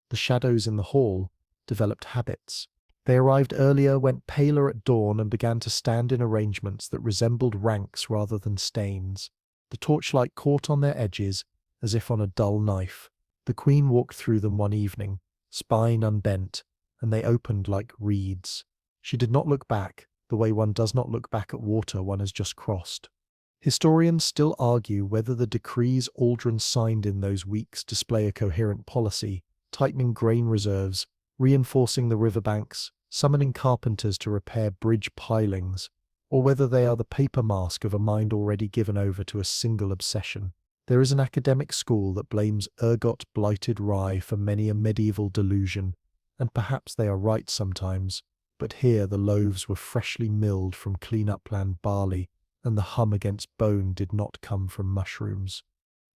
The shadows in the hall developed habits. They arrived earlier, went paler at dawn, and began to stand in arrangements that resembled ranks rather than stains. The torchlight caught on their edges, as if on a dull knife. The queen walked through them one evening, spine unbent, and they opened like reeds. She did not look back, the way one does not look back at water one has just crossed. Historians still argue whether the decrees Aldrin signed in those weeks display a coherent policy, tightening grain reserves, reinforcing the riverbanks, summoning carpenters to repair bridge pilings, or whether they are the paper mask of a mind already given over to a single obsession. There is an academic school that blames ergot blighted rye for many a medieval delusion, and perhaps they are right sometimes, but here the loaves were freshly milled from clean upland barley, and the hum against bone did not come from mushrooms.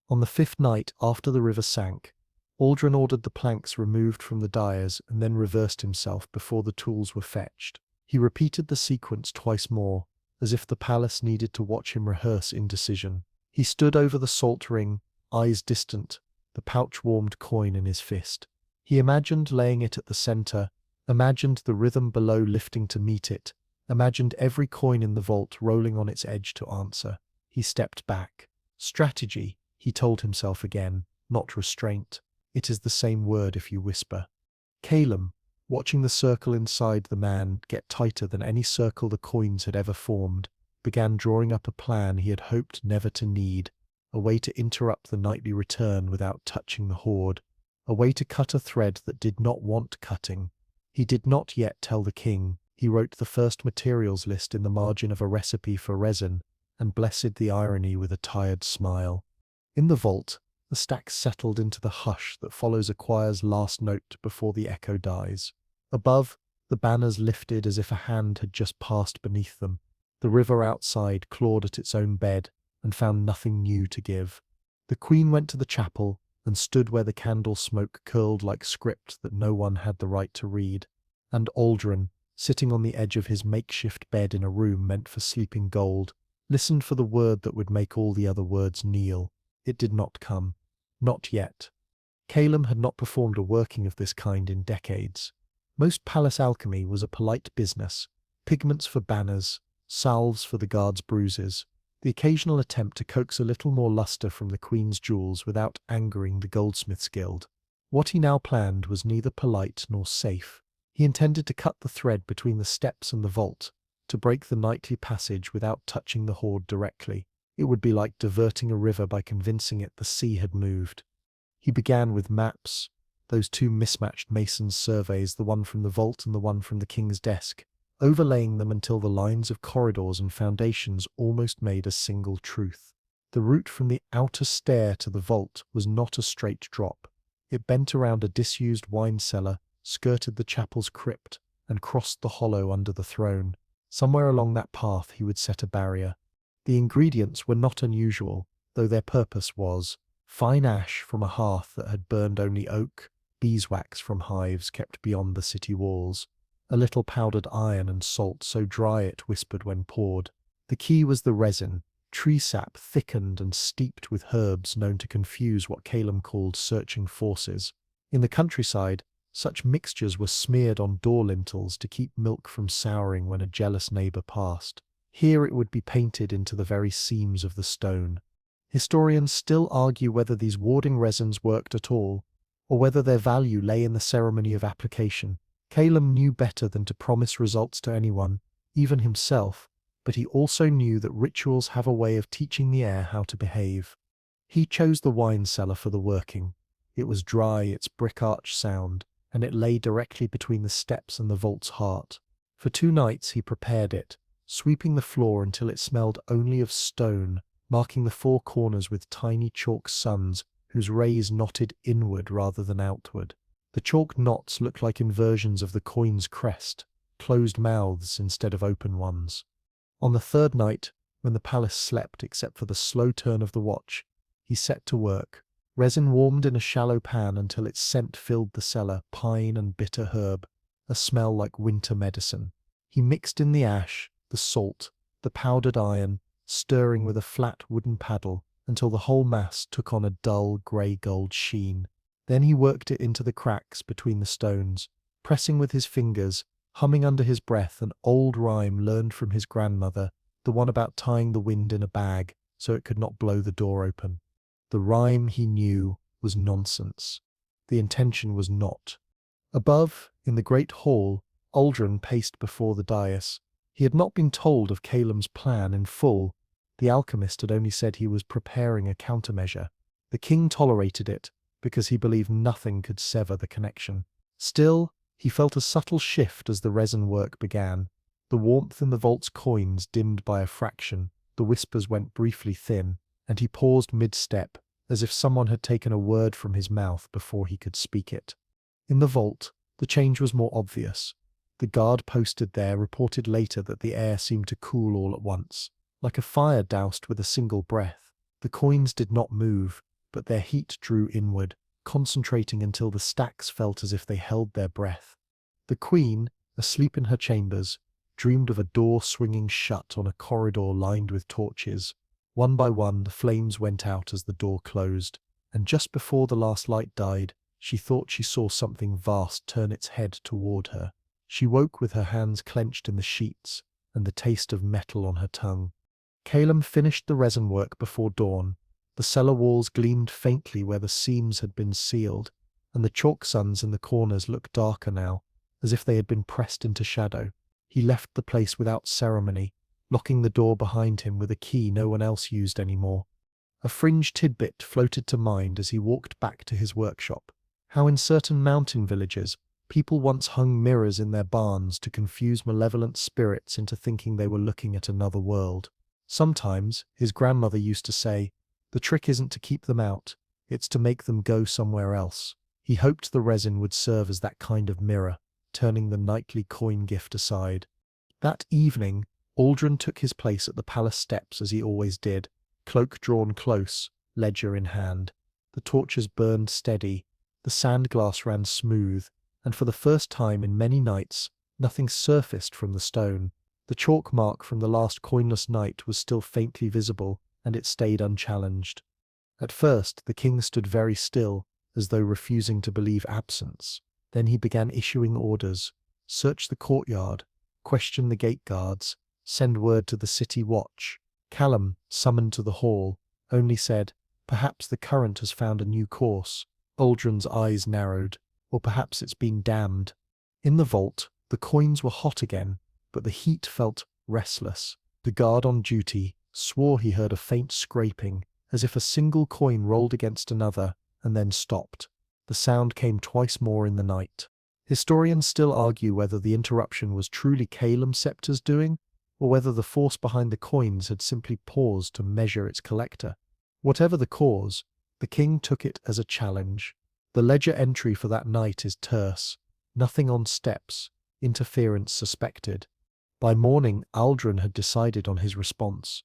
On the 5th night after the river sank, Aldrin ordered the planks removed from the dyers and then reversed himself before the tools were fetched. He repeated the sequence twice more, as if the palace needed to watch him rehearse indecision. He stood over the salt ring, eyes distant, the pouch-warmed coin in his fist. He imagined laying it at the center, imagined the rhythm below lifting to meet it, imagined every coin in the vault rolling on its edge to answer. He stepped back. Strategy, he told himself again, not restraint. It is the same word if you whisper. Calum, watching the circle inside the man get tighter than any circle the coins had ever formed, began drawing up a plan he had hoped never to need, a way to interrupt the nightly return without touching the hoard, a way to cut a thread that did not want cutting. He did not yet tell the king. He wrote the first materials list in the margin of a recipe for resin, and blessed the irony with a tired smile. In the vault, the stacks settled into the hush that follows a choir's last note before the echo dies. Above, the banners lifted as if a hand had just passed beneath them. The river outside clawed at its own bed and found nothing new to give. The Queen went to the chapel and stood where the candle smoke curled like script that no one had the right to read. And Aldrin, sitting on the edge of his makeshift bed in a room meant for sleeping gold, listened for the word that would make all the other words kneel. It did not come. Not yet. Calum had not performed a working of this kind in decades. Most palace alchemy was a polite business, pigments for banners, salves for the guards' bruises, the occasional attempt to coax a little more luster from the Queen's jewels without angering the goldsmiths' guild. What he now planned was neither polite nor safe. He intended to cut the thread between the steps and the vault, to break the nightly passage without touching the hoard directly. It would be like diverting a river by convincing it the sea had moved. He began with maps, those two mismatched masons' surveys, the one from the vault and the one from the king's desk, overlaying them until the lines of corridors and foundations almost made a single truth. The route from the outer stair to the vault was not a straight drop. It bent around a disused wine cellar, skirted the chapel's crypt, and crossed the hollow under the throne. Somewhere along that path he would set a barrier. The ingredients were not unusual, though their purpose was fine ash from a hearth that had burned only oak, beeswax from hives kept beyond the city walls, a little powdered iron and salt so dry it whispered when poured. The key was the resin, tree sap thickened and steeped with herbs known to confuse what Calum called searching forces. In the countryside, such mixtures were smeared on door lintels to keep milk from souring when a jealous neighbour passed. Here it would be painted into the very seams of the stone. Historians still argue whether these warding resins worked at all, or whether their value lay in the ceremony of application. Calum knew better than to promise results to anyone, even himself, but he also knew that rituals have a way of teaching the air how to behave. He chose the wine cellar for the working. It was dry, its brick arch sound, and it lay directly between the steps and the vault's heart. For 2 nights he prepared it, sweeping the floor until it smelled only of stone, marking the 4 corners with tiny chalk suns whose rays knotted inward rather than outward. The chalk knots looked like inversions of the coin's crest, closed mouths instead of open ones. On the 3rd night, when the palace slept except for the slow turn of the watch, he set to work. Resin warmed in a shallow pan until its scent filled the cellar, pine and bitter herb, a smell like winter medicine. He mixed in the ash, the salt, the powdered iron, stirring with a flat wooden paddle until the whole mass took on a dull grey-gold sheen. Then he worked it into the cracks between the stones, pressing with his fingers, humming under his breath an old rhyme learned from his grandmother, the one about tying the wind in a bag so it could not blow the door open. The rhyme, he knew, was nonsense. The intention was not. Above, in the great hall, Aldrin paced before the dais. He had not been told of Calum's plan in full. The alchemist had only said he was preparing a countermeasure. The king tolerated it, because he believed nothing could sever the connection. Still, he felt a subtle shift as the resin work began. The warmth in the vault's coins dimmed by a fraction, the whispers went briefly thin, and he paused mid-step, as if someone had taken a word from his mouth before he could speak it. In the vault, the change was more obvious. The guard posted there reported later that the air seemed to cool all at once, like a fire doused with a single breath. The coins did not move, but their heat drew inward, concentrating until the stacks felt as if they held their breath. The Queen, asleep in her chambers, dreamed of a door swinging shut on a corridor lined with torches. One by one, the flames went out as the door closed, and just before the last light died, she thought she saw something vast turn its head toward her. She woke with her hands clenched in the sheets and the taste of metal on her tongue. Calum finished the resin work before dawn. The cellar walls gleamed faintly where the seams had been sealed, and the chalk suns in the corners looked darker now, as if they had been pressed into shadow. He left the place without ceremony, locking the door behind him with a key no one else used anymore. A fringe tidbit floated to mind as he walked back to his workshop. How in certain mountain villages, people once hung mirrors in their barns to confuse malevolent spirits into thinking they were looking at another world. Sometimes, his grandmother used to say, the trick isn't to keep them out, It's to make them go somewhere else. He hoped the resin would serve as that kind of mirror, turning the nightly coin gift aside. That evening, Aldrin took his place at the palace steps as he always did, cloak drawn close, ledger in hand. The torches burned steady, the sand glass ran smooth, and for the first time in many nights, nothing surfaced from the stone. The chalk mark from the last coinless night was still faintly visible, and it stayed unchallenged. At first, the king stood very still, as though refusing to believe absence. Then he began issuing orders. Search the courtyard, question the gate guards, send word to the city watch. Callum, summoned to the hall, only said, "Perhaps the current has found a new course." Aldrin's eyes narrowed. "Or perhaps it's been damned." In the vault, the coins were hot again, but the heat felt restless. The guard on duty swore he heard a faint scraping, as if a single coin rolled against another, and then stopped. The sound came twice more in the night. Historians still argue whether the interruption was truly Calum Scepter's doing, or whether the force behind the coins had simply paused to measure its collector. Whatever the cause, the king took it as a challenge. The ledger entry for that night is terse. Nothing on steps. Interference suspected. By morning, Aldrin had decided on his response.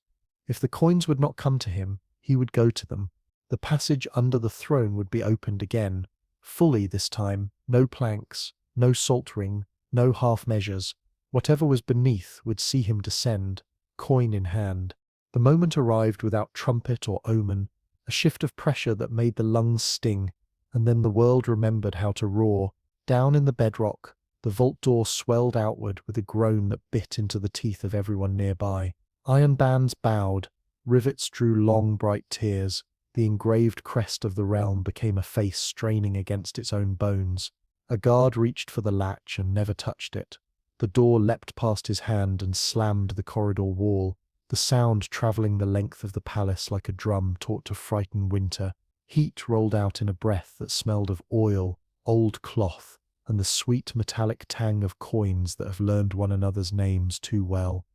If the coins would not come to him, he would go to them. The passage under the throne would be opened again, fully this time, no planks, no salt ring, no half measures. Whatever was beneath would see him descend, coin in hand. The moment arrived without trumpet or omen, a shift of pressure that made the lungs sting, and then the world remembered how to roar. Down in the bedrock, the vault door swelled outward with a groan that bit into the teeth of everyone nearby. Iron bands bowed, rivets drew long bright tears. The engraved crest of the realm became a face straining against its own bones. A guard reached for the latch and never touched it. The door leapt past his hand and slammed the corridor wall, the sound travelling the length of the palace like a drum taught to frighten winter. Heat rolled out in a breath that smelled of oil, old cloth, and the sweet metallic tang of coins that have learned one another's names too well.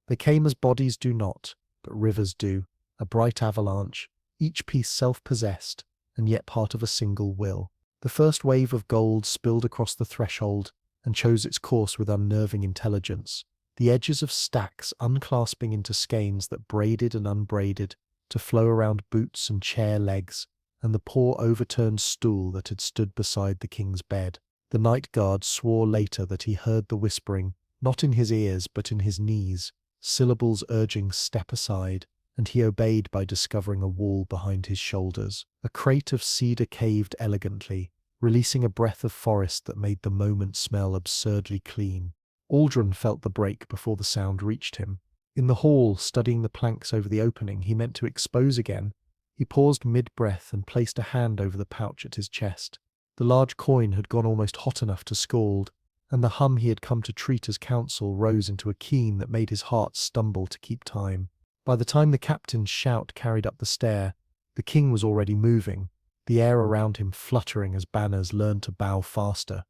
They came as bodies do not, but rivers do, a bright avalanche, each piece self-possessed, and yet part of a single will. The first wave of gold spilled across the threshold and chose its course with unnerving intelligence, the edges of stacks unclasping into skeins that braided and unbraided, to flow around boots and chair legs, and the poor overturned stool that had stood beside the king's bed. The night guard swore later that he heard the whispering, not in his ears but in his knees, syllables urging step aside, and he obeyed by discovering a wall behind his shoulders. A crate of cedar caved elegantly, releasing a breath of forest that made the moment smell absurdly clean. Aldrin felt the break before the sound reached him. In the hall, studying the planks over the opening he meant to expose again, he paused mid-breath and placed a hand over the pouch at his chest. The large coin had gone almost hot enough to scald, and the hum he had come to treat as counsel rose into a keen that made his heart stumble to keep time. By the time the captain's shout carried up the stair, the king was already moving, the air around him fluttering as banners learned to bow faster.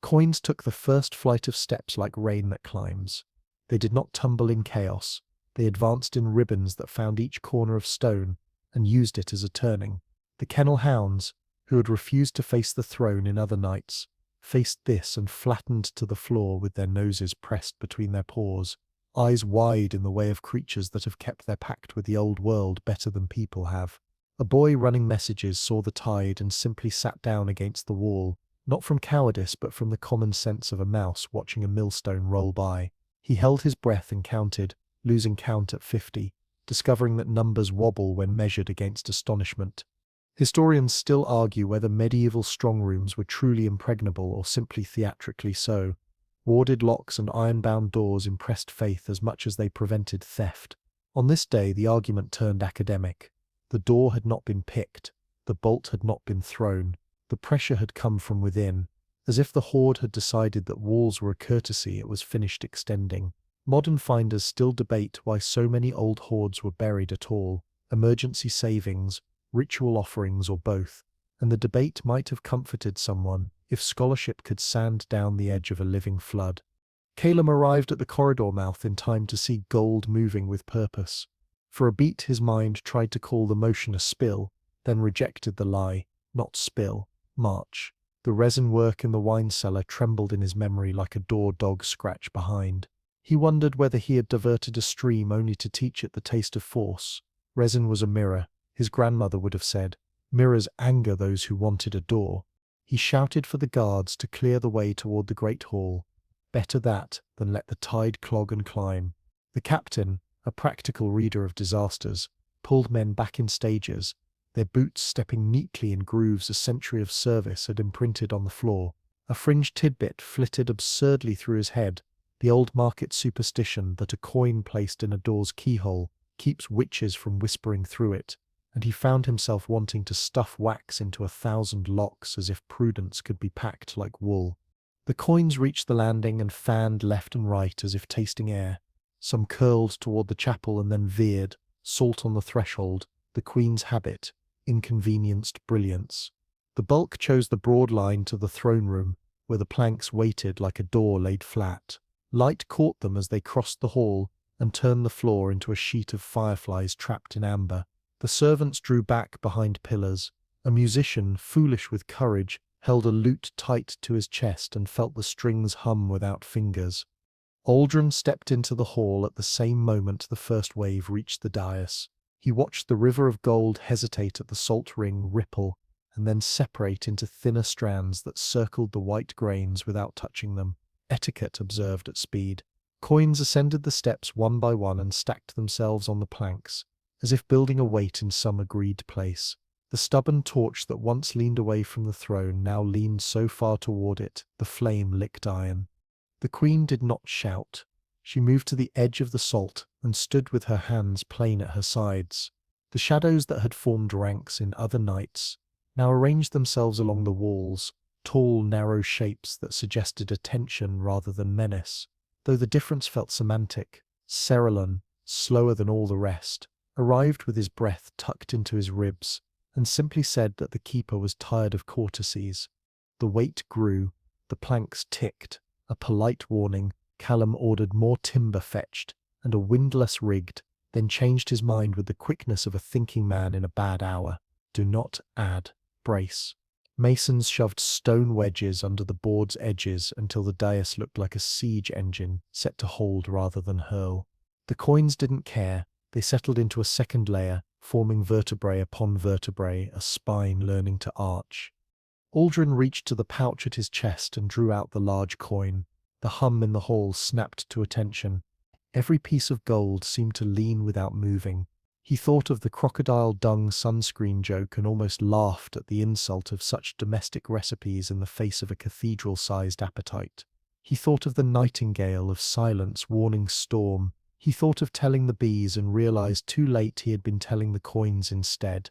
Coins took the first flight of steps like rain that climbs. They did not tumble in chaos. They advanced in ribbons that found each corner of stone and used it as a turning. The kennel hounds, who had refused to face the throne in other nights, faced this and flattened to the floor with their noses pressed between their paws, eyes wide in the way of creatures that have kept their pact with the old world better than people have. A boy running messages saw the tide and simply sat down against the wall, not from cowardice but from the common sense of a mouse watching a millstone roll by. He held his breath and counted, losing count at 50, discovering that numbers wobble when measured against astonishment. Historians still argue whether medieval strongrooms were truly impregnable or simply theatrically so. Warded locks and iron-bound doors impressed faith as much as they prevented theft. On this day the argument turned academic. The door had not been picked, the bolt had not been thrown, the pressure had come from within. As if the horde had decided that walls were a courtesy it was finished extending. Modern finders still debate why so many old hoards were buried at all, emergency savings, ritual offerings or both, and the debate might have comforted someone if scholarship could sand down the edge of a living flood. Calum arrived at the corridor mouth in time to see gold moving with purpose. For a beat his mind tried to call the motion a spill, then rejected the lie. Not spill. March. The resin work in the wine cellar trembled in his memory like a door dog scratch behind. He wondered whether he had diverted a stream only to teach it the taste of force. Resin was a mirror, his grandmother would have said. Mirrors anger those who wanted a door. He shouted for the guards to clear the way toward the great hall. Better that than let the tide clog and climb. The captain, a practical reader of disasters, pulled men back in stages, their boots stepping neatly in grooves a century of service had imprinted on the floor. A fringed tidbit flitted absurdly through his head, the old market superstition that a coin placed in a door's keyhole keeps witches from whispering through it, and he found himself wanting to stuff wax into 1,000 locks as if prudence could be packed like wool. The coins reached the landing and fanned left and right as if tasting air. Some curled toward the chapel and then veered, salt on the threshold, the Queen's habit, inconvenienced brilliance. The bulk chose the broad line to the throne room, where the planks waited like a door laid flat. Light caught them as they crossed the hall and turned the floor into a sheet of fireflies trapped in amber. The servants drew back behind pillars. A musician, foolish with courage, held a lute tight to his chest and felt the strings hum without fingers. Aldrin stepped into the hall at the same moment the first wave reached the dais. He watched the river of gold hesitate at the salt ring ripple, and then separate into thinner strands that circled the white grains without touching them. Etiquette observed at speed. Coins ascended the steps one by one and stacked themselves on the planks, as if building a weight in some agreed place. The stubborn torch that once leaned away from the throne now leaned so far toward it, the flame licked iron. The Queen did not shout. She moved to the edge of the salt and stood with her hands plain at her sides. The shadows that had formed ranks in other nights now arranged themselves along the walls, tall, narrow shapes that suggested attention rather than menace. Though the difference felt semantic, Cerulon, slower than all the rest, arrived with his breath tucked into his ribs, and simply said that the keeper was tired of courtesies. The weight grew, the planks ticked. A polite warning, Callum ordered more timber fetched, and a windlass rigged, then changed his mind with the quickness of a thinking man in a bad hour. Do not add. Brace. Masons shoved stone wedges under the board's edges until the dais looked like a siege engine, set to hold rather than hurl. The coins didn't care. They settled into a second layer, forming vertebrae upon vertebrae, a spine learning to arch. Aldrin reached to the pouch at his chest and drew out the large coin. The hum in the hall snapped to attention. Every piece of gold seemed to lean without moving. He thought of the crocodile dung sunscreen joke and almost laughed at the insult of such domestic recipes in the face of a cathedral-sized appetite. He thought of the nightingale of silence warning storm. He thought of telling the bees and realized too late he had been telling the coins instead.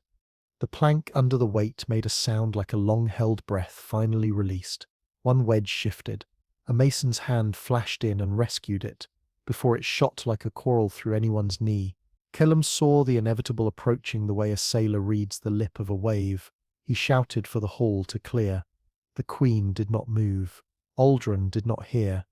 The plank under the weight made a sound like a long-held breath finally released. One wedge shifted. A mason's hand flashed in and rescued it, before it shot like a quarrel through anyone's knee. Callum saw the inevitable approaching the way a sailor reads the lip of a wave. He shouted for the hall to clear. The Queen did not move. Aldrin did not hear.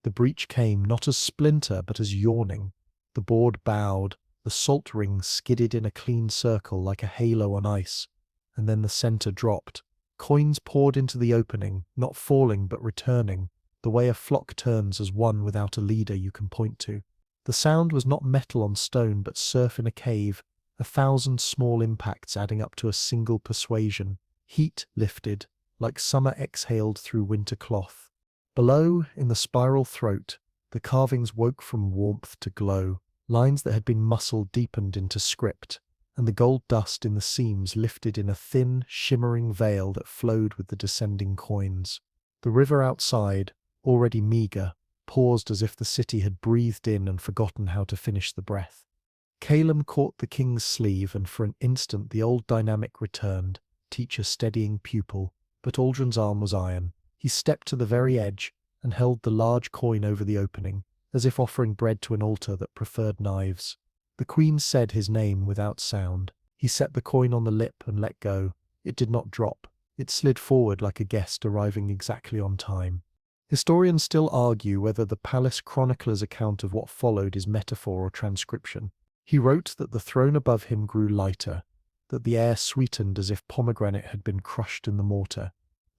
The breach came not as splinter but as yawning. The board bowed. The salt ring skidded in a clean circle like a halo on ice, and then the center dropped. Coins poured into the opening, not falling but returning, the way a flock turns as one without a leader you can point to. The sound was not metal on stone but surf in a cave, 1,000 small impacts adding up to a single persuasion. Heat lifted, like summer exhaled through winter cloth. Below, in the spiral throat, the carvings woke from warmth to glow. Lines that had been muscle deepened into script, and the gold dust in the seams lifted in a thin, shimmering veil that flowed with the descending coins. The river outside, already meagre, paused as if the city had breathed in and forgotten how to finish the breath. Callum caught the king's sleeve, and for an instant the old dynamic returned, teacher steadying pupil, but Aldrin's arm was iron. He stepped to the very edge and held the large coin over the opening, as if offering bread to an altar that preferred knives. The Queen said his name without sound. He set the coin on the lip and let go. It did not drop. It slid forward like a guest arriving exactly on time. Historians still argue whether the palace chronicler's account of what followed is metaphor or transcription. He wrote that the throne above him grew lighter. that the air sweetened as if pomegranate had been crushed in the mortar,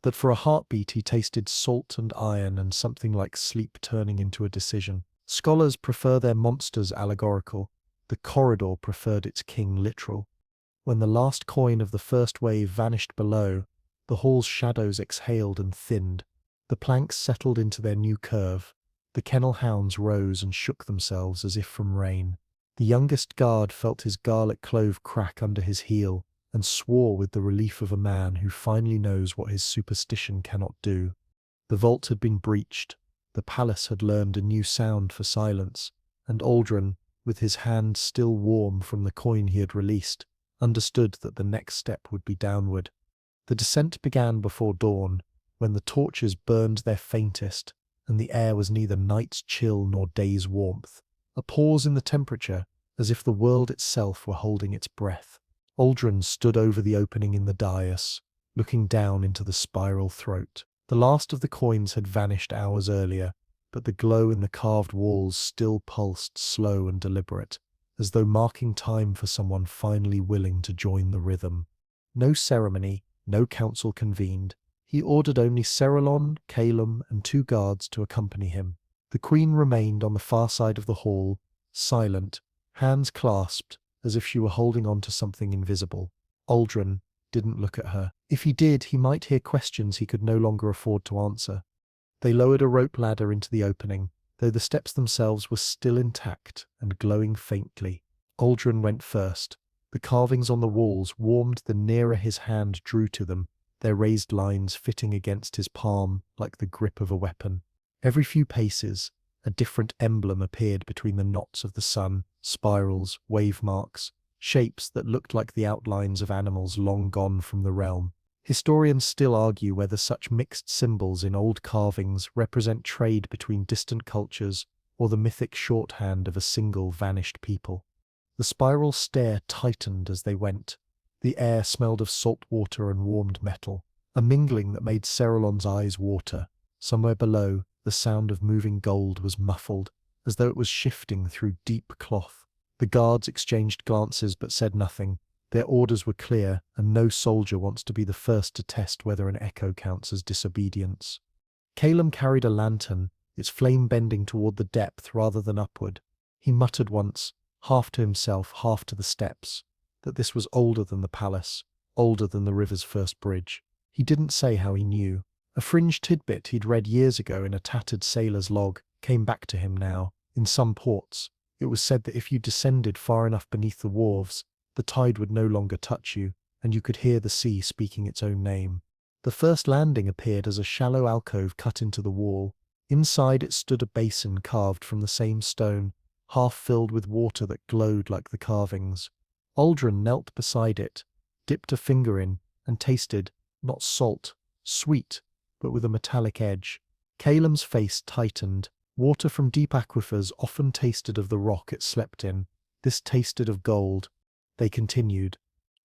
that for a heartbeat he tasted salt and iron and something like sleep turning into a decision. Scholars prefer their monsters allegorical. The corridor preferred its king literal. When the last coin of the first wave vanished below, the hall's shadows exhaled and thinned. The planks settled into their new curve. The kennel hounds rose and shook themselves as if from rain. The youngest guard felt his garlic clove crack under his heel and swore with the relief of a man who finally knows what his superstition cannot do. The vault had been breached. The palace had learned a new sound for silence, and Aldrin, with his hand still warm from the coin he had released, understood that the next step would be downward. The descent began before dawn, when the torches burned their faintest, and the air was neither night's chill nor day's warmth. A pause in the temperature, as if the world itself were holding its breath. Aldrin stood over the opening in the dais, looking down into the spiral throat. The last of the coins had vanished hours earlier, but the glow in the carved walls still pulsed slow and deliberate, as though marking time for someone finally willing to join the rhythm. No ceremony, no council convened. He ordered only Cerelon, Calum, and 2 guards to accompany him. The queen remained on the far side of the hall, silent, hands clasped, as if she were holding on to something invisible. Aldrin didn't look at her. If he did, he might hear questions he could no longer afford to answer. They lowered a rope ladder into the opening, though the steps themselves were still intact and glowing faintly. Aldrin went first. The carvings on the walls warmed the nearer his hand drew to them, their raised lines fitting against his palm like the grip of a weapon. Every few paces, a different emblem appeared between the knots of the sun, spirals, wave marks, shapes that looked like the outlines of animals long gone from the realm. Historians still argue whether such mixed symbols in old carvings represent trade between distant cultures or the mythic shorthand of a single vanished people. The spiral stair tightened as they went. The air smelled of salt water and warmed metal, a mingling that made Cerelon's eyes water. Somewhere below, the sound of moving gold was muffled, as though it was shifting through deep cloth. The guards exchanged glances but said nothing. Their orders were clear, and no soldier wants to be the first to test whether an echo counts as disobedience. Calum carried a lantern, its flame bending toward the depth rather than upward. He muttered once, half to himself, half to the steps, that this was older than the palace, older than the river's first bridge. He didn't say how he knew. A fringe tidbit he'd read years ago in a tattered sailor's log came back to him now. In some ports, it was said that if you descended far enough beneath the wharves, the tide would no longer touch you, and you could hear the sea speaking its own name. The first landing appeared as a shallow alcove cut into the wall. Inside it stood a basin carved from the same stone, half filled with water that glowed like the carvings. Aldrin knelt beside it, dipped a finger in, and tasted, not salt, sweet, but with a metallic edge. Calum's face tightened. Water from deep aquifers often tasted of the rock it slept in. This tasted of gold. They continued.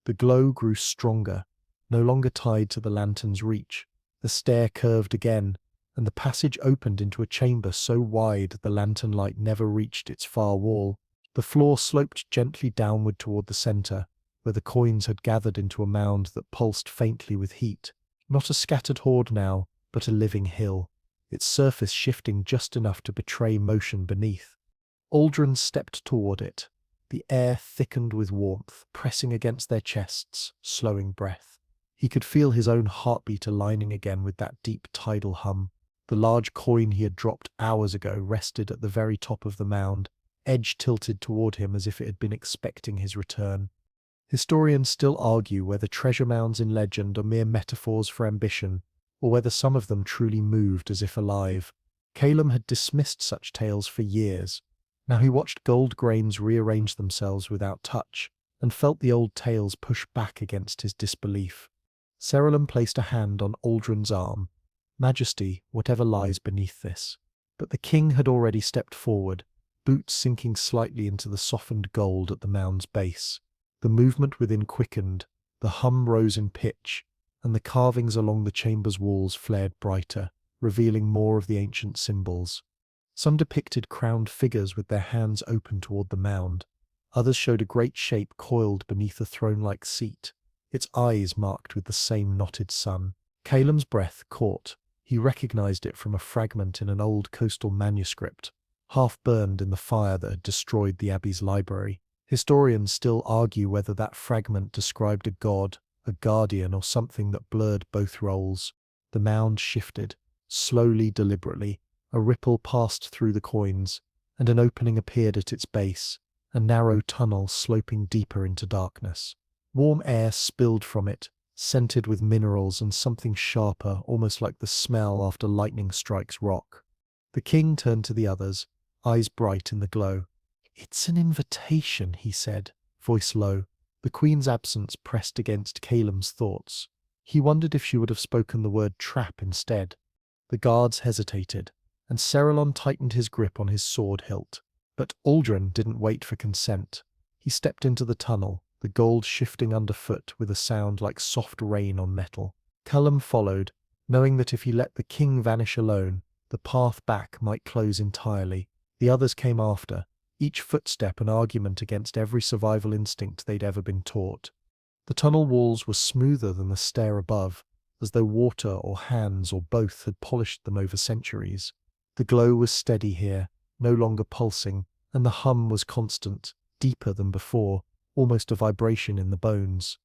The glow grew stronger, no longer tied to the lantern's reach. The stair curved again, and the passage opened into a chamber so wide the lantern light never reached its far wall. The floor sloped gently downward toward the center, where the coins had gathered into a mound that pulsed faintly with heat. Not a scattered horde now, but a living hill, its surface shifting just enough to betray motion beneath. Aldrin stepped toward it. The air thickened with warmth, pressing against their chests, slowing breath. He could feel his own heartbeat aligning again with that deep tidal hum. The large coin he had dropped hours ago rested at the very top of the mound, edge tilted toward him as if it had been expecting his return. Historians still argue whether treasure mounds in legend are mere metaphors for ambition, or whether some of them truly moved as if alive. Calum had dismissed such tales for years. Now he watched gold grains rearrange themselves without touch, and felt the old tales push back against his disbelief. Cerelon placed a hand on Aldrin's arm. Majesty, whatever lies beneath this. But the king had already stepped forward, boots sinking slightly into the softened gold at the mound's base. The movement within quickened, the hum rose in pitch, and the carvings along the chamber's walls flared brighter, revealing more of the ancient symbols. Some depicted crowned figures with their hands open toward the mound. Others showed a great shape coiled beneath a throne-like seat, its eyes marked with the same knotted sun. Calem's breath caught. He recognized it from a fragment in an old coastal manuscript, half burned in the fire that had destroyed the abbey's library. Historians still argue whether that fragment described a god, a guardian, or something that blurred both roles. The mound shifted, slowly, deliberately. A ripple passed through the coins, and an opening appeared at its base, a narrow tunnel sloping deeper into darkness. Warm air spilled from it, scented with minerals and something sharper, almost like the smell after lightning strikes rock. The king turned to the others, eyes bright in the glow. "It's an invitation," he said, voice low. The queen's absence pressed against Calem's thoughts. He wondered if she would have spoken the word trap instead. The guards hesitated, and Cerelon tightened his grip on his sword hilt. But Aldrin didn't wait for consent. He stepped into the tunnel, the gold shifting underfoot with a sound like soft rain on metal. Calem followed, knowing that if he let the king vanish alone, the path back might close entirely. The others came after, each footstep an argument against every survival instinct they'd ever been taught. The tunnel walls were smoother than the stair above, as though water or hands or both had polished them over centuries. The glow was steady here, no longer pulsing, and the hum was constant, deeper than before, almost a vibration in the bones.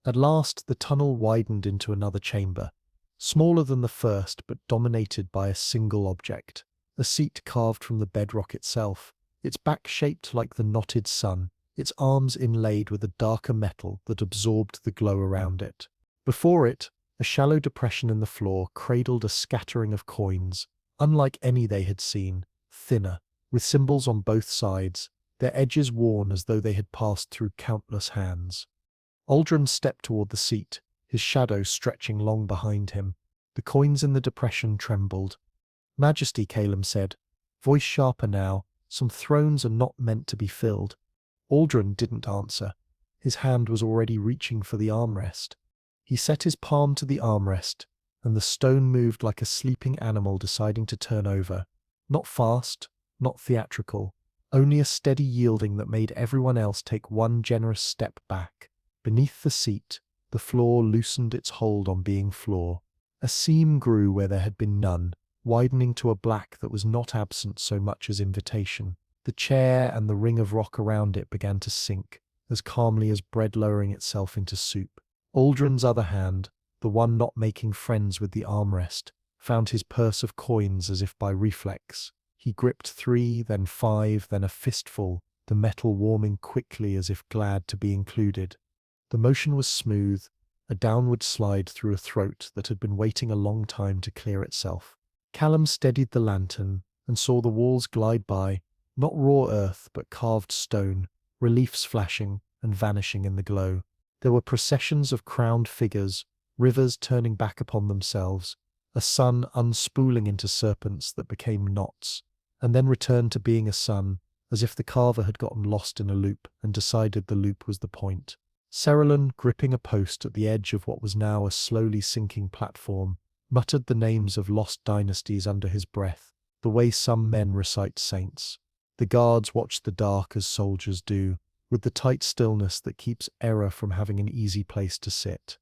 At last the tunnel widened into another chamber, smaller than the first but dominated by a single object, a seat carved from the bedrock itself, its back shaped like the knotted sun, its arms inlaid with a darker metal that absorbed the glow around it. Before it, a shallow depression in the floor cradled a scattering of coins, unlike any they had seen, thinner, with symbols on both sides, their edges worn as though they had passed through countless hands. Aldrin stepped toward the seat, his shadow stretching long behind him. The coins in the depression trembled. "Majesty," Calem said, voice sharper now, "some thrones are not meant to be filled." Aldrin didn't answer. His hand was already reaching for the armrest. He set his palm to the armrest, and the stone moved like a sleeping animal deciding to turn over. Not fast, not theatrical, only a steady yielding that made everyone else take one generous step back. Beneath the seat, the floor loosened its hold on being floor. A seam grew where there had been none, widening to a black that was not absent so much as invitation. The chair and the ring of rock around it began to sink, as calmly as bread lowering itself into soup. Aldrin's other hand, the one not making friends with the armrest, found his purse of coins as if by reflex. He gripped 3, then 5, then a fistful, the metal warming quickly as if glad to be included. The motion was smooth, a downward slide through a throat that had been waiting a long time to clear itself. Calem steadied the lantern and saw the walls glide by, not raw earth but carved stone, reliefs flashing and vanishing in the glow. There were processions of crowned figures, rivers turning back upon themselves, a sun unspooling into serpents that became knots, and then returned to being a sun, as if the carver had gotten lost in a loop and decided the loop was the point. Cerelon, gripping a post at the edge of what was now a slowly sinking platform, muttered the names of lost dynasties under his breath, the way some men recite saints. The guards watched the dark as soldiers do, with the tight stillness that keeps error from having an easy place to sit.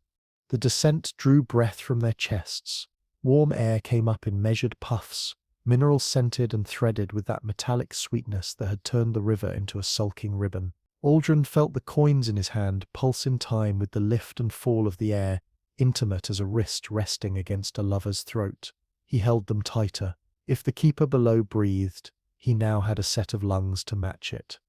The descent drew breath from their chests. Warm air came up in measured puffs, mineral scented and threaded with that metallic sweetness that had turned the river into a sulking ribbon. Aldrin felt the coins in his hand pulse in time with the lift and fall of the air, intimate as a wrist resting against a lover's throat. He held them tighter. If the keeper below breathed, he now had a set of lungs to match it.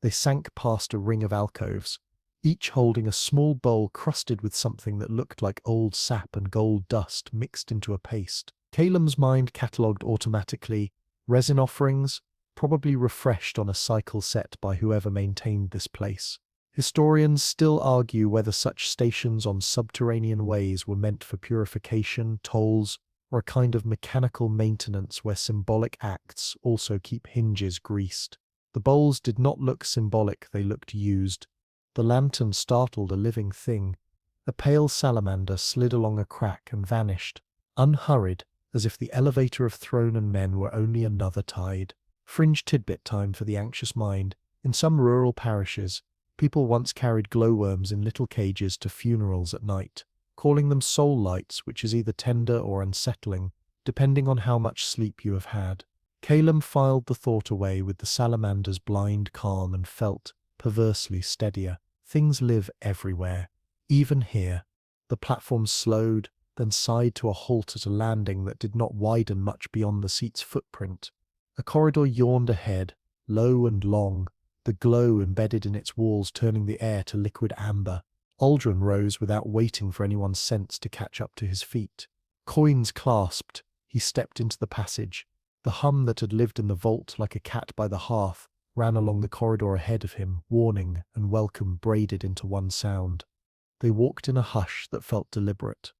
They sank past a ring of alcoves, each holding a small bowl crusted with something that looked like old sap and gold dust mixed into a paste. Calem's mind catalogued automatically, resin offerings, probably refreshed on a cycle set by whoever maintained this place. Historians still argue whether such stations on subterranean ways were meant for purification, tolls, or a kind of mechanical maintenance where symbolic acts also keep hinges greased. The bowls did not look symbolic, they looked used. The lantern startled a living thing. A pale salamander slid along a crack and vanished, unhurried, as if the elevator of throne and men were only another tide. Fringe tidbit time for the anxious mind. In some rural parishes, people once carried glowworms in little cages to funerals at night, calling them soul lights, which is either tender or unsettling, depending on how much sleep you have had. Caleb filed the thought away with the salamander's blind calm and felt, perversely, steadier. Things live everywhere, even here. The platform slowed, then sighed to a halt at a landing that did not widen much beyond the seat's footprint. A corridor yawned ahead, low and long, the glow embedded in its walls turning the air to liquid amber. Aldrin rose without waiting for anyone's sense to catch up to his feet. Coins clasped, he stepped into the passage. The hum that had lived in the vault like a cat by the hearth ran along the corridor ahead of him, warning and welcome braided into one sound. They walked in a hush that felt deliberate.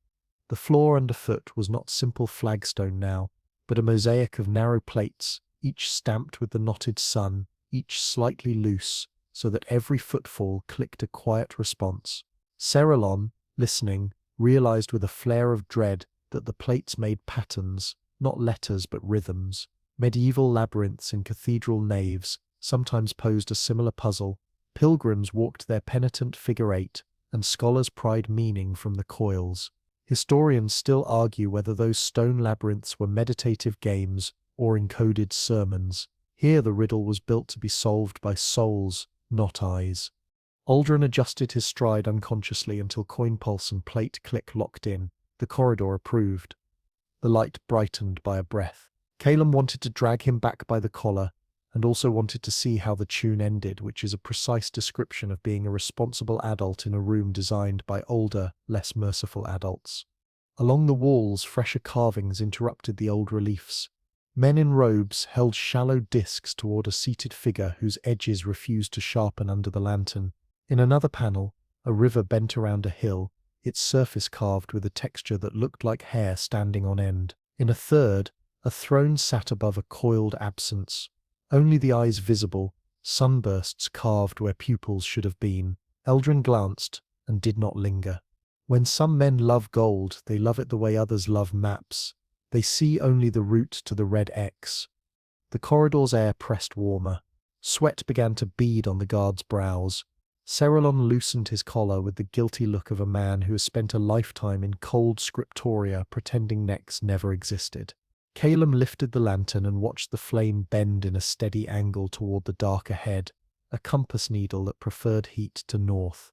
The floor underfoot was not simple flagstone now, but a mosaic of narrow plates, each stamped with the knotted sun, each slightly loose, so that every footfall clicked a quiet response. Cerelon, listening, realized with a flare of dread that the plates made patterns, not letters but rhythms. Medieval labyrinths in cathedral naves sometimes posed a similar puzzle. Pilgrims walked their penitent figure eight, and scholars pried meaning from the coils. Historians still argue whether those stone labyrinths were meditative games or encoded sermons. Here the riddle was built to be solved by souls, not eyes. Aldrin adjusted his stride unconsciously until coin pulse and plate click locked in. The corridor approved. The light brightened by a breath. Caleb wanted to drag him back by the collar, and also wanted to see how the tune ended, which is a precise description of being a responsible adult in a room designed by older, less merciful adults. Along the walls, fresher carvings interrupted the old reliefs. Men in robes held shallow discs toward a seated figure whose edges refused to sharpen under the lantern. In another panel, a river bent around a hill, its surface carved with a texture that looked like hair standing on end. In a third, a throne sat above a coiled absence. Only the eyes visible, sunbursts carved where pupils should have been. Eldrin glanced and did not linger. When some men love gold, they love it the way others love maps. They see only the route to the red X. The corridor's air pressed warmer. Sweat began to bead on the guard's brows. Cerelon loosened his collar with the guilty look of a man who has spent a lifetime in cold scriptoria pretending necks never existed. Caleb lifted the lantern and watched the flame bend in a steady angle toward the dark ahead, a compass needle that preferred heat to north.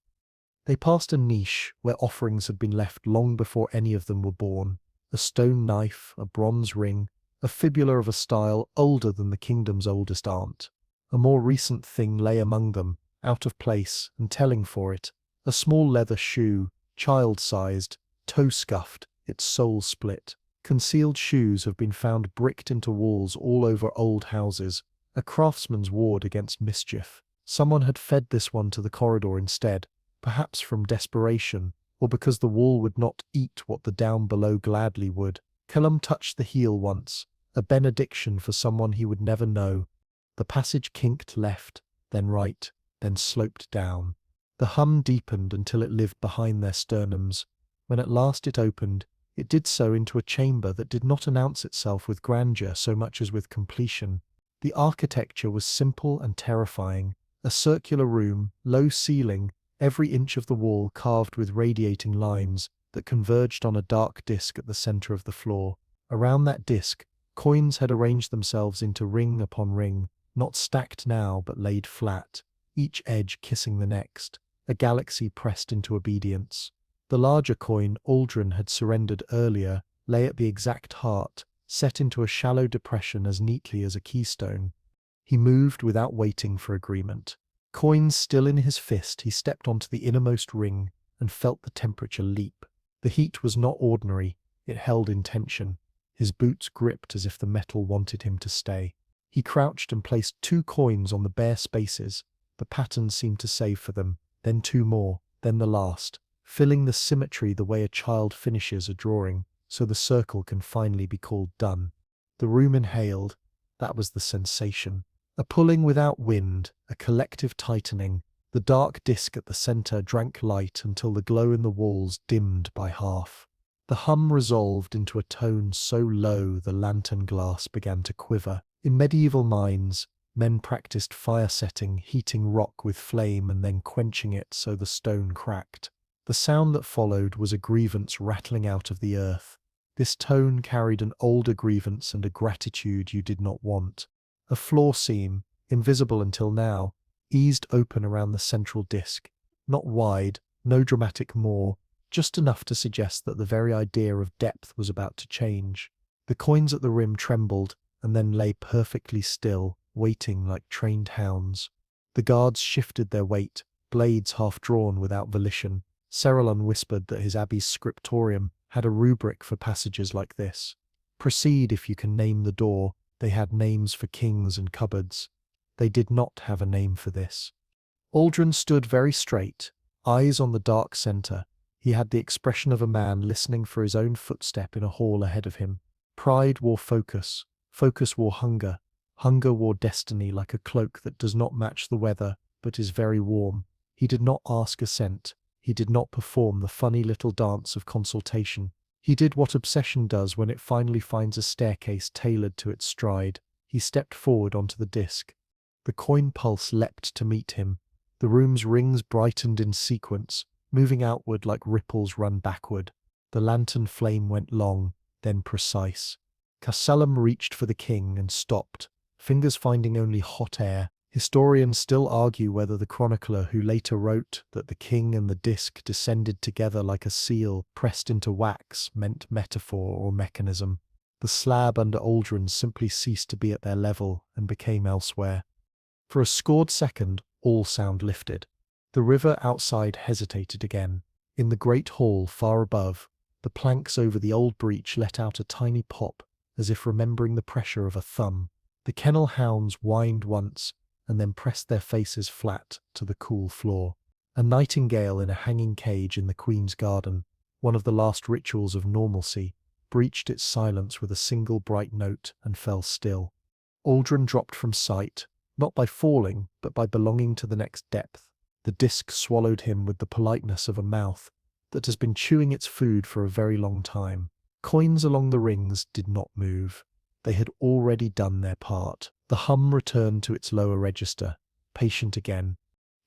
They passed a niche where offerings had been left long before any of them were born. A stone knife, a bronze ring, a fibula of a style older than the kingdom's oldest aunt. A more recent thing lay among them, out of place and telling for it, a small leather shoe, child-sized, toe-scuffed, its sole split. Concealed shoes have been found bricked into walls all over old houses, a craftsman's ward against mischief. Someone had fed this one to the corridor instead, perhaps from desperation, or because the wall would not eat what the down below gladly would. Caleb touched the heel once, a benediction for someone he would never know. The passage kinked left, then right, then sloped down. The hum deepened until it lived behind their sternums. When at last it opened, it did so into a chamber that did not announce itself with grandeur so much as with completion. The architecture was simple and terrifying. A circular room, low ceiling, every inch of the wall carved with radiating lines that converged on a dark disk at the center of the floor. Around that disk, coins had arranged themselves into ring upon ring, not stacked now but laid flat, each edge kissing the next, a galaxy pressed into obedience. The larger coin Aldrin had surrendered earlier lay at the exact heart, set into a shallow depression as neatly as a keystone. He moved without waiting for agreement. Coins still in his fist, he stepped onto the innermost ring and felt the temperature leap. The heat was not ordinary, it held intention. His boots gripped as if the metal wanted him to stay. He crouched and placed 2 coins on the bare spaces. The pattern seemed to save for them, then 2 more, then the last, filling the symmetry the way a child finishes a drawing, so the circle can finally be called done. The room inhaled. That was the sensation. A pulling without wind, a collective tightening. The dark disk at the center drank light until the glow in the walls dimmed by half. The hum resolved into a tone so low the lantern glass began to quiver. In medieval minds, Men practiced fire setting, heating rock with flame and then quenching it so the stone cracked. The sound that followed was a grievance rattling out of the earth. This tone carried an older grievance and a gratitude you did not want. A floor seam, invisible until now, eased open around the central disc. Not wide, no dramatic more, just enough to suggest that the very idea of depth was about to change. The coins at the rim trembled and then lay perfectly still, waiting like trained hounds. The guards shifted their weight, blades half drawn without volition. Cerulon whispered that his abbey's scriptorium had a rubric for passages like this. Proceed if you can name the door. They had names for kings and cupboards. They did not have a name for this. Aldrin stood very straight, eyes on the dark center. He had the expression of a man listening for his own footstep in a hall ahead of him. Pride wore focus. Focus wore hunger. Hunger wore destiny like a cloak that does not match the weather, but is very warm. He did not ask assent. He did not perform the funny little dance of consultation. He did what obsession does when it finally finds a staircase tailored to its stride. He stepped forward onto the disc. The coin pulse leapt to meet him. The room's rings brightened in sequence, moving outward like ripples run backward. The lantern flame went long, then precise. Castellum reached for the king and stopped, fingers finding only hot air. Historians still argue whether the chronicler who later wrote that the king and the disc descended together like a seal pressed into wax meant metaphor or mechanism. The slab under Aldrin simply ceased to be at their level and became elsewhere. For a scored second, all sound lifted. The river outside hesitated again. In the great hall far above, the planks over the old breach let out a tiny pop, as if remembering the pressure of a thumb. The kennel hounds whined once, and then pressed their faces flat to the cool floor. A nightingale in a hanging cage in the Queen's garden, one of the last rituals of normalcy, breached its silence with a single bright note and fell still. Aldrin dropped from sight, not by falling, but by belonging to the next depth. The disc swallowed him with the politeness of a mouth that has been chewing its food for a very long time. Coins along the rings did not move. They had already done their part. The hum returned to its lower register, patient again.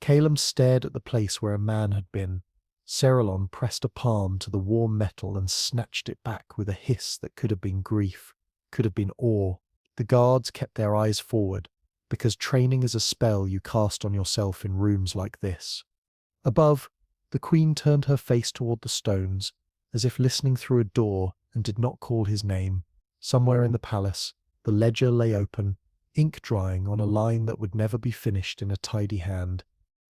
Calum stared at the place where a man had been. Cerulon pressed a palm to the warm metal and snatched it back with a hiss that could have been grief, could have been awe. The guards kept their eyes forward, because training is a spell you cast on yourself in rooms like this. Above, the Queen turned her face toward the stones, as if listening through a door, and did not call his name. Somewhere in the palace, the ledger lay open, ink drying on a line that would never be finished in a tidy hand.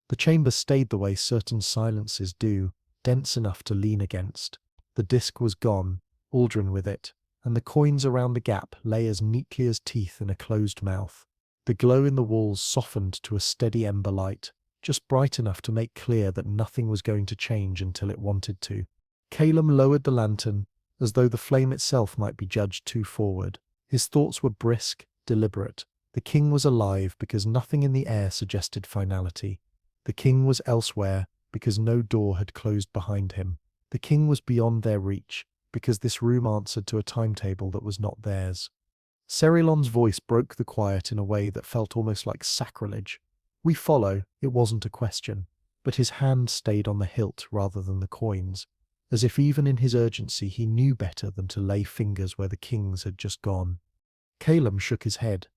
The chamber stayed the way certain silences do, dense enough to lean against. The disc was gone, Aldrin with it, and the coins around the gap lay as neatly as teeth in a closed mouth. The glow in the walls softened to a steady ember light, just bright enough to make clear that nothing was going to change until it wanted to. Calum lowered the lantern, as though the flame itself might be judged too forward. His thoughts were brisk, deliberate. The king was alive because nothing in the air suggested finality. The king was elsewhere because no door had closed behind him. The king was beyond their reach because this room answered to a timetable that was not theirs. Cerulon's voice broke the quiet in a way that felt almost like sacrilege. We follow, it wasn't a question, but his hand stayed on the hilt rather than the coins, as if even in his urgency he knew better than to lay fingers where the king's had just gone. Calum shook his head.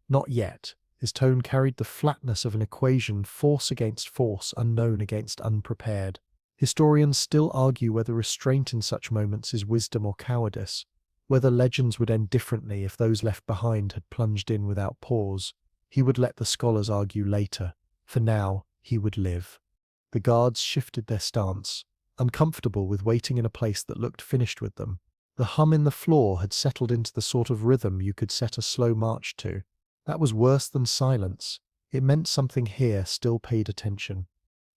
Not yet. His tone carried the flatness of an equation, force against force, unknown against unprepared. Historians still argue whether restraint in such moments is wisdom or cowardice, whether legends would end differently if those left behind had plunged in without pause. He would let the scholars argue later. For now, he would live. The guards shifted their stance, uncomfortable with waiting in a place that looked finished with them. The hum in the floor had settled into the sort of rhythm you could set a slow march to. That was worse than silence. It meant something here still paid attention.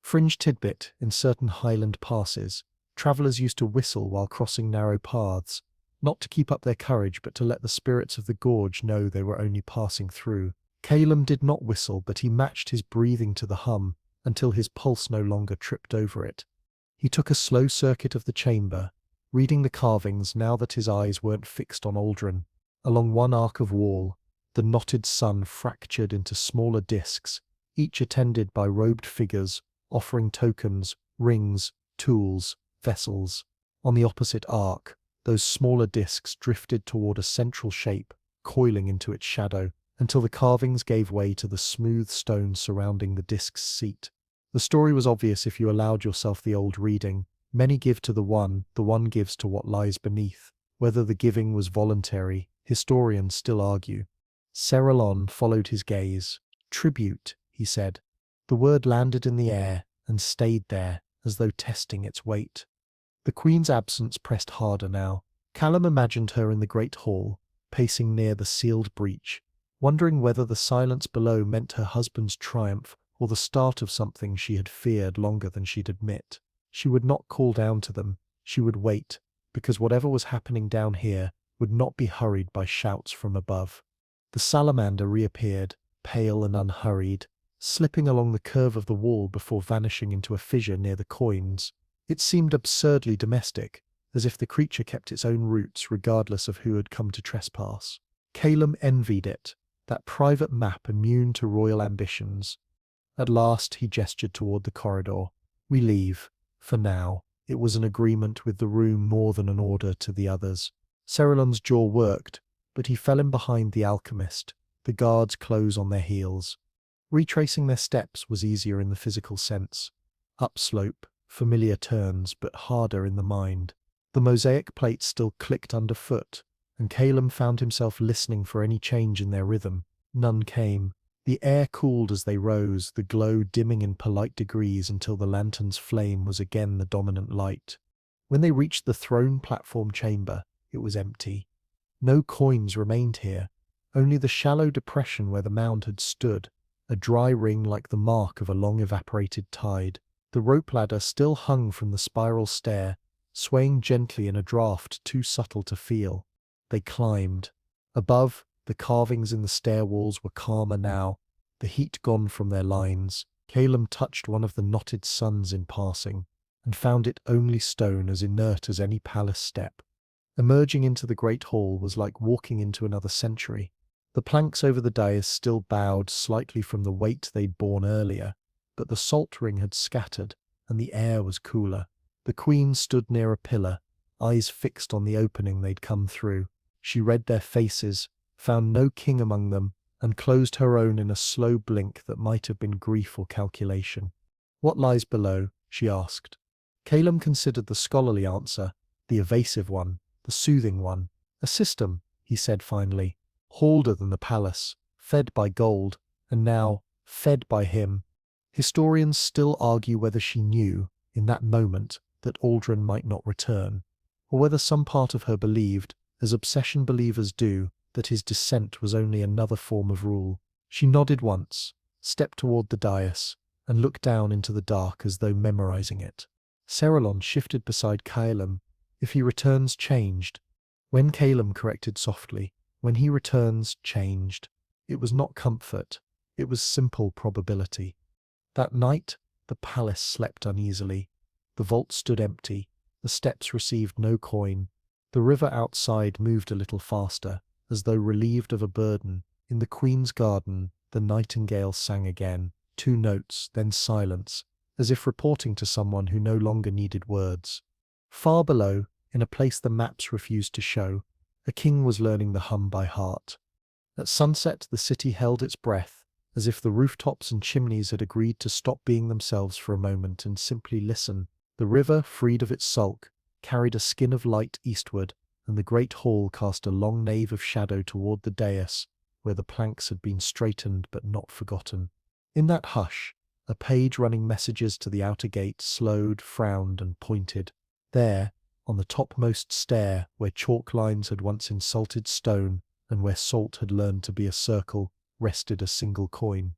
Fringe tidbit, in certain highland passes, travellers used to whistle while crossing narrow paths, not to keep up their courage but to let the spirits of the gorge know they were only passing through. Calum did not whistle, but he matched his breathing to the hum until his pulse no longer tripped over it. He took a slow circuit of the chamber, reading the carvings now that his eyes weren't fixed on Aldrin. Along one arc of wall, the knotted sun fractured into smaller discs, each attended by robed figures, offering tokens, rings, tools, vessels. On the opposite arc, those smaller discs drifted toward a central shape, coiling into its shadow, until the carvings gave way to the smooth stone surrounding the disc's seat. The story was obvious if you allowed yourself the old reading. Many give to the one gives to what lies beneath. Whether the giving was voluntary, historians still argue. Cerelon followed his gaze. Tribute, he said. The word landed in the air and stayed there, as though testing its weight. The queen's absence pressed harder now. Callum imagined her in the great hall, pacing near the sealed breach, wondering whether the silence below meant her husband's triumph or the start of something she had feared longer than she'd admit. She would not call down to them, she would wait, because whatever was happening down here would not be hurried by shouts from above. The salamander reappeared, pale and unhurried, slipping along the curve of the wall before vanishing into a fissure near the coins. It seemed absurdly domestic, as if the creature kept its own roots regardless of who had come to trespass. Calum envied it, that private map immune to royal ambitions. At last he gestured toward the corridor. We leave, for now. It was an agreement with the room more than an order to the others. Cerelon's jaw worked, but he fell in behind the alchemist, the guards close on their heels. Retracing their steps was easier in the physical sense. Upslope, familiar turns, but harder in the mind. The mosaic plates still clicked underfoot, and Calum found himself listening for any change in their rhythm. None came. The air cooled as they rose, the glow dimming in polite degrees until the lantern's flame was again the dominant light. When they reached the throne platform chamber, it was empty. No coins remained here, only the shallow depression where the mound had stood, a dry ring like the mark of a long evaporated tide. The rope ladder still hung from the spiral stair, swaying gently in a draught too subtle to feel. They climbed. Above, the carvings in the stair walls were calmer now, the heat gone from their lines. Calum touched one of the knotted suns in passing, and found it only stone, as inert as any palace step. Emerging into the great hall was like walking into another century. The planks over the dais still bowed slightly from the weight they'd borne earlier, but the salt ring had scattered, and the air was cooler. The queen stood near a pillar, eyes fixed on the opening they'd come through. She read their faces, found no king among them, and closed her own in a slow blink that might have been grief or calculation. What lies below? She asked. Calum considered the scholarly answer, the evasive one, the soothing one. A system, he said finally, older than the palace, fed by gold, and now fed by him. Historians still argue whether she knew, in that moment, that Aldrin might not return, or whether some part of her believed, as obsession believers do, that his descent was only another form of rule. She nodded once, stepped toward the dais, and looked down into the dark as though memorizing it. Cerelon shifted beside Calum. If he returns changed. When Calum corrected softly, when he returns changed. It was not comfort, it was simple probability. That night, the palace slept uneasily. The vault stood empty, the steps received no coin. The river outside moved a little faster, as though relieved of a burden. In the queen's garden, the nightingale sang again, 2 notes, then silence, as if reporting to someone who no longer needed words. Far below, in a place the maps refused to show, a king was learning the hum by heart. At sunset, the city held its breath, as if the rooftops and chimneys had agreed to stop being themselves for a moment and simply listen. The river, freed of its sulk, carried a skin of light eastward, and the great hall cast a long nave of shadow toward the dais, where the planks had been straightened but not forgotten. In that hush, a page running messages to the outer gate slowed, frowned, and pointed. There, on the topmost stair, where chalk lines had once insulted stone, and where salt had learned to be a circle, rested a single coin.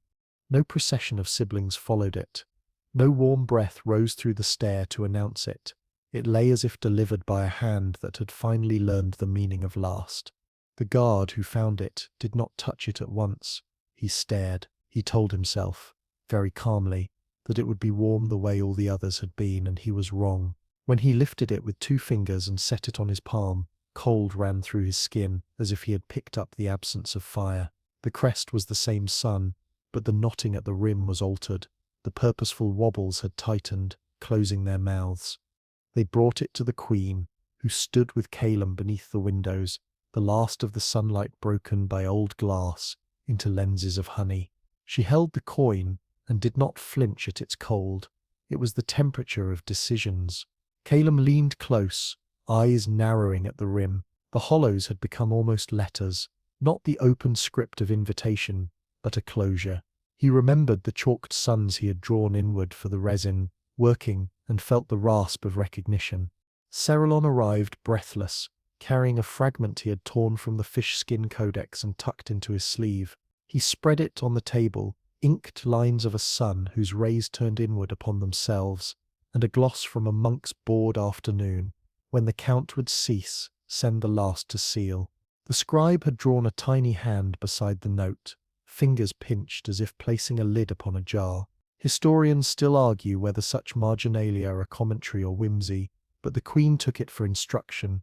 No procession of siblings followed it. No warm breath rose through the stair to announce it. It lay as if delivered by a hand that had finally learned the meaning of last. The guard who found it did not touch it at once. He stared. He told himself, very calmly, that it would be warm the way all the others had been, and he was wrong. When he lifted it with 2 fingers and set it on his palm, cold ran through his skin, as if he had picked up the absence of fire. The crest was the same sun, but the knotting at the rim was altered. The purposeful wobbles had tightened, closing their mouths. They brought it to the queen, who stood with Calum beneath the windows, the last of the sunlight broken by old glass into lenses of honey. She held the coin and did not flinch at its cold. It was the temperature of decisions. Calum leaned close, eyes narrowing at the rim. The hollows had become almost letters, not the open script of invitation, but a closure. He remembered the chalked suns he had drawn inward for the resin, working, and felt the rasp of recognition. Cerelon arrived breathless, carrying a fragment he had torn from the fish-skin codex and tucked into his sleeve. He spread it on the table, inked lines of a sun whose rays turned inward upon themselves, and a gloss from a monk's bored afternoon. When the count would cease, send the last to seal. The scribe had drawn a tiny hand beside the note, fingers pinched as if placing a lid upon a jar. Historians still argue whether such marginalia are commentary or whimsy, but the queen took it for instruction.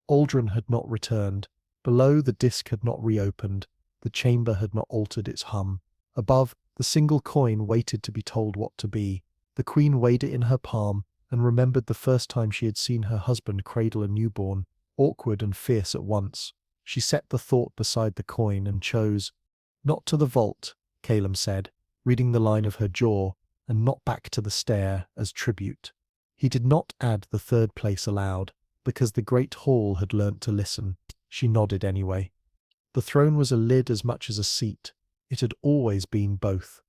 Aldrin had not returned. Below, the disk had not reopened. The chamber had not altered its hum. Above, the single coin waited to be told what to be. The queen weighed it in her palm and remembered the first time she had seen her husband cradle a newborn, awkward and fierce at once. She set the thought beside the coin and chose, "Not to the vault," Calum said, reading the line of her jaw, "and not back to the stair," as tribute. He did not add the third place aloud, because the great hall had learnt to listen. She nodded anyway. The throne was a lid as much as a seat. It had always been both.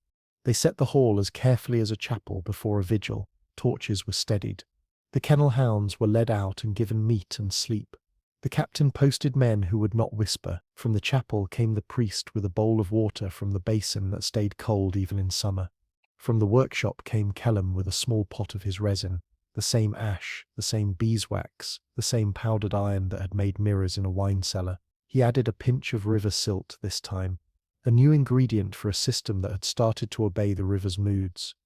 They set the hall as carefully as a chapel before a vigil. Torches were steadied. The kennel hounds were led out and given meat and sleep. The captain posted men who would not whisper. From the chapel came the priest with a bowl of water from the basin that stayed cold even in summer. From the workshop came Kellum with a small pot of his resin, the same ash, the same beeswax, the same powdered iron that had made mirrors in a wine cellar. He added a pinch of river silt this time, a new ingredient for a system that had started to obey the river's moods.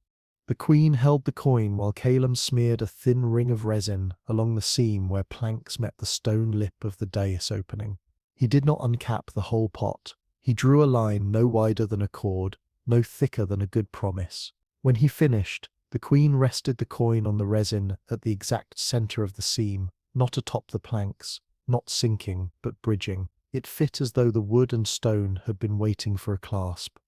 The queen held the coin while Calum smeared a thin ring of resin along the seam where planks met the stone lip of the dais opening. He did not uncap the whole pot. He drew a line no wider than a cord, no thicker than a good promise. When he finished, the queen rested the coin on the resin at the exact center of the seam, not atop the planks, not sinking, but bridging. It fit as though the wood and stone had been waiting for a clasp.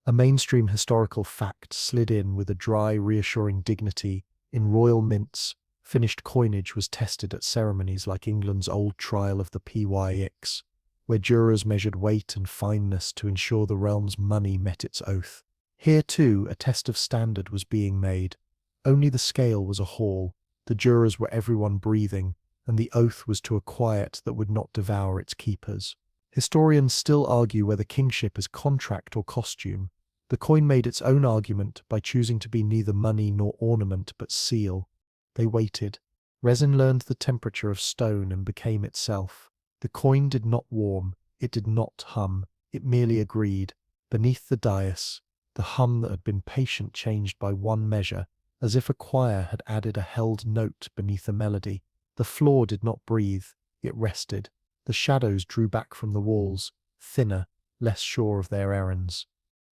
A mainstream historical fact slid in with a dry, reassuring dignity. In royal mints, finished coinage was tested at ceremonies like England's old trial of the PYX, where jurors measured weight and fineness to ensure the realm's money met its oath. Here, too, a test of standard was being made. Only the scale was a hall, the jurors were everyone breathing, and the oath was to a quiet that would not devour its keepers. Historians still argue whether kingship is contract or costume. The coin made its own argument by choosing to be neither money nor ornament but seal. They waited. Resin learned the temperature of stone and became itself. The coin did not warm, it did not hum, it merely agreed. Beneath the dais, the hum that had been patient changed by one measure, as if a choir had added a held note beneath a melody. The floor did not breathe, it rested. The shadows drew back from the walls, thinner, less sure of their errands.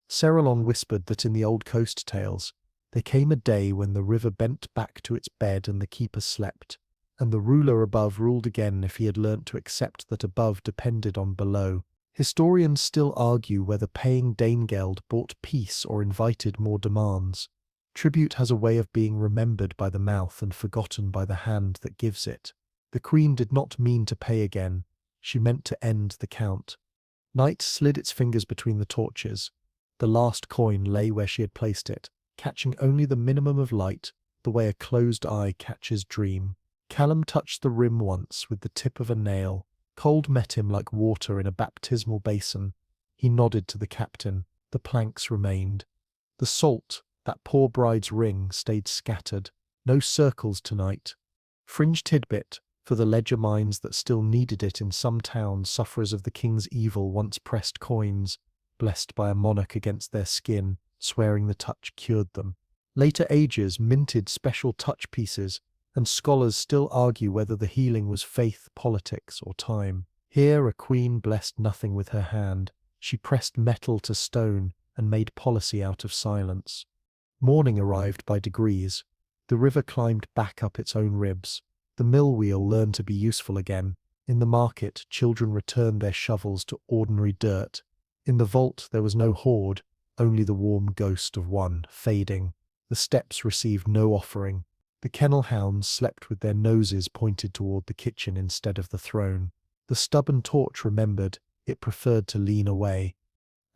Cerelon whispered that in the old coast tales, there came a day when the river bent back to its bed and the keeper slept, and the ruler above ruled again if he had learnt to accept that above depended on below. Historians still argue whether paying Danegeld bought peace or invited more demands. Tribute has a way of being remembered by the mouth and forgotten by the hand that gives it. The queen did not mean to pay again. She meant to end the count. Night slid its fingers between the torches. The last coin lay where she had placed it, catching only the minimum of light, the way a closed eye catches dream. Callum touched the rim once with the tip of a nail. Cold met him like water in a baptismal basin. He nodded to the captain. The planks remained. The salt, that poor bride's ring, stayed scattered. No circles tonight. Fringe tidbit, for the ledger minds that still needed it in some towns, sufferers of the king's evil once pressed coins, blessed by a monarch against their skin, swearing the touch cured them. Later ages minted special touch pieces, and scholars still argue whether the healing was faith, politics, or time. Here a queen blessed nothing with her hand. She pressed metal to stone and made policy out of silence. Morning arrived by degrees. The river climbed back up its own ribs. The mill wheel learned to be useful again. In the market, children returned their shovels to ordinary dirt. In the vault there was no hoard, only the warm ghost of one, fading. The steps received no offering. The kennel hounds slept with their noses pointed toward the kitchen instead of the throne. The stubborn torch remembered, it preferred to lean away.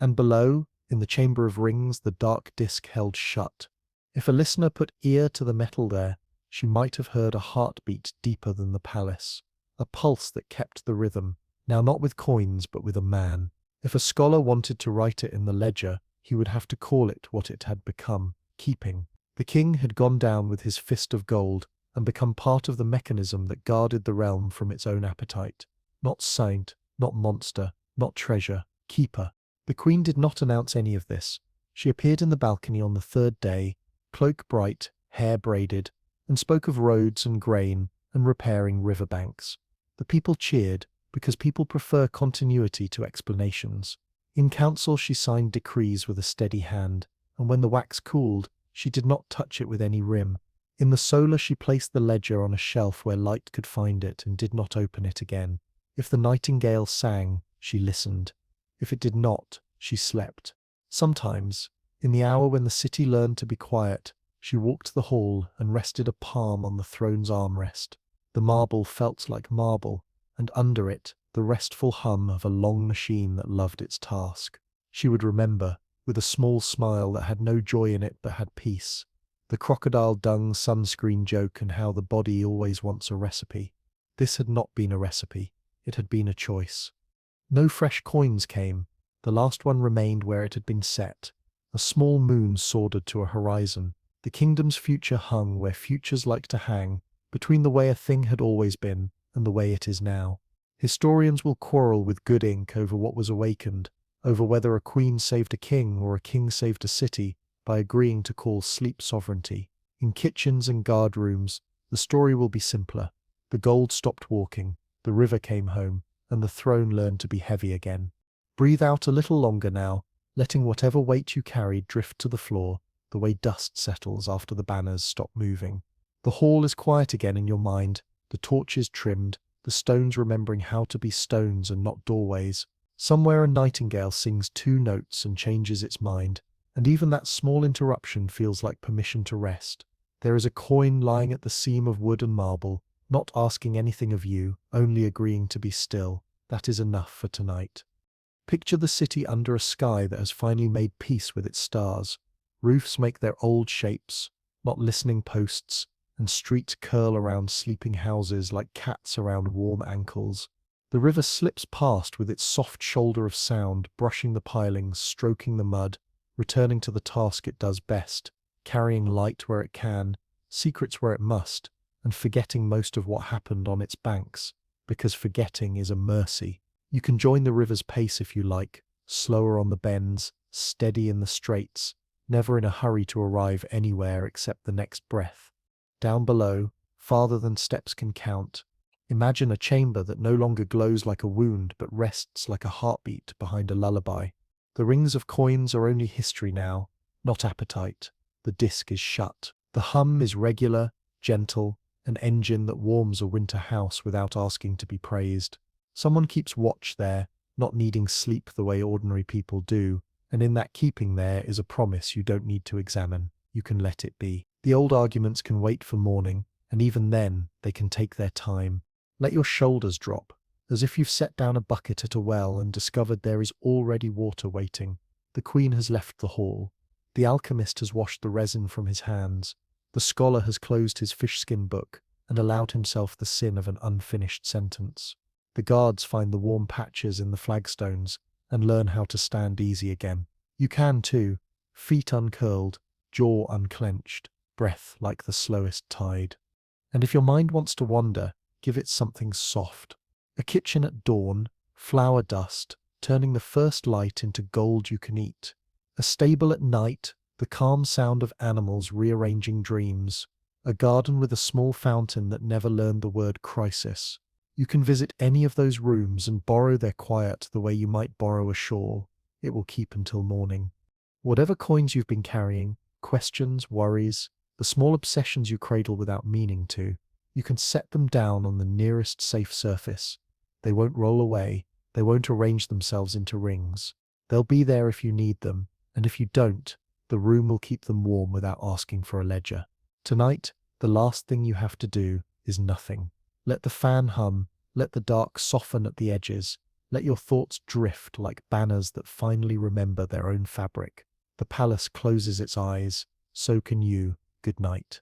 And below, in the chamber of rings, the dark disk held shut. If a listener put ear to the metal there, she might have heard a heartbeat deeper than the palace. A pulse that kept the rhythm, now not with coins but with a man. If a scholar wanted to write it in the ledger, he would have to call it what it had become, keeping. The king had gone down with his fist of gold and become part of the mechanism that guarded the realm from its own appetite. Not saint, not monster, not treasure, keeper. The queen did not announce any of this. She appeared in the balcony on the third day, cloak bright, hair braided, and spoke of roads and grain and repairing riverbanks. The people cheered, because people prefer continuity to explanations. In council she signed decrees with a steady hand, and when the wax cooled, she did not touch it with any rim. In the solar she placed the ledger on a shelf where light could find it and did not open it again. If the nightingale sang, she listened. If it did not, she slept. Sometimes, in the hour when the city learned to be quiet, she walked the hall and rested a palm on the throne's armrest. The marble felt like marble, and under it, the restful hum of a long machine that loved its task. She would remember, with a small smile that had no joy in it but had peace, the crocodile dung sunscreen joke and how the body always wants a recipe. This had not been a recipe, it had been a choice. No fresh coins came, the last one remained where it had been set. A small moon soared to a horizon. The kingdom's future hung where futures like to hang, between the way a thing had always been and the way it is now. Historians will quarrel with good ink over what was awakened, over whether a queen saved a king or a king saved a city, by agreeing to call sleep sovereignty. In kitchens and guard rooms, the story will be simpler. The gold stopped walking, the river came home, and the throne learned to be heavy again. Breathe out a little longer now, letting whatever weight you carried drift to the floor, the way dust settles after the banners stop moving. The hall is quiet again in your mind, the torches trimmed, the stones remembering how to be stones and not doorways. Somewhere a nightingale sings two notes and changes its mind, and even that small interruption feels like permission to rest. There is a coin lying at the seam of wood and marble, not asking anything of you, only agreeing to be still. That is enough for tonight. Picture the city under a sky that has finally made peace with its stars. Roofs make their old shapes, not listening posts, and streets curl around sleeping houses like cats around warm ankles. The river slips past with its soft shoulder of sound, brushing the pilings, stroking the mud, returning to the task it does best, carrying light where it can, secrets where it must, and forgetting most of what happened on its banks, because forgetting is a mercy. You can join the river's pace if you like, slower on the bends, steady in the straights, never in a hurry to arrive anywhere except the next breath. Down below, farther than steps can count, imagine a chamber that no longer glows like a wound but rests like a heartbeat behind a lullaby. The rings of coins are only history now, not appetite. The disk is shut. The hum is regular, gentle, an engine that warms a winter house without asking to be praised. Someone keeps watch there, not needing sleep the way ordinary people do, and in that keeping there is a promise you don't need to examine. You can let it be. The old arguments can wait for morning, and even then, they can take their time. Let your shoulders drop, as if you've set down a bucket at a well and discovered there is already water waiting. The queen has left the hall. The alchemist has washed the resin from his hands. The scholar has closed his fish-skin book and allowed himself the sin of an unfinished sentence. The guards find the warm patches in the flagstones and learn how to stand easy again. You can too, feet uncurled, jaw unclenched, breath like the slowest tide. And if your mind wants to wander, give it something soft. A kitchen at dawn, flour dust, turning the first light into gold you can eat. A stable at night, the calm sound of animals rearranging dreams. A garden with a small fountain that never learned the word crisis. You can visit any of those rooms and borrow their quiet the way you might borrow a shawl. it will keep until morning. Whatever coins you've been carrying, questions, worries, the small obsessions you cradle without meaning to, you can set them down on the nearest safe surface. They won't roll away, they won't arrange themselves into rings. They'll be there if you need them, and if you don't, the room will keep them warm without asking for a ledger. Tonight, the last thing you have to do is nothing. Let the fan hum, let the dark soften at the edges, let your thoughts drift like banners that finally remember their own fabric. The palace closes its eyes, so can you. Good night.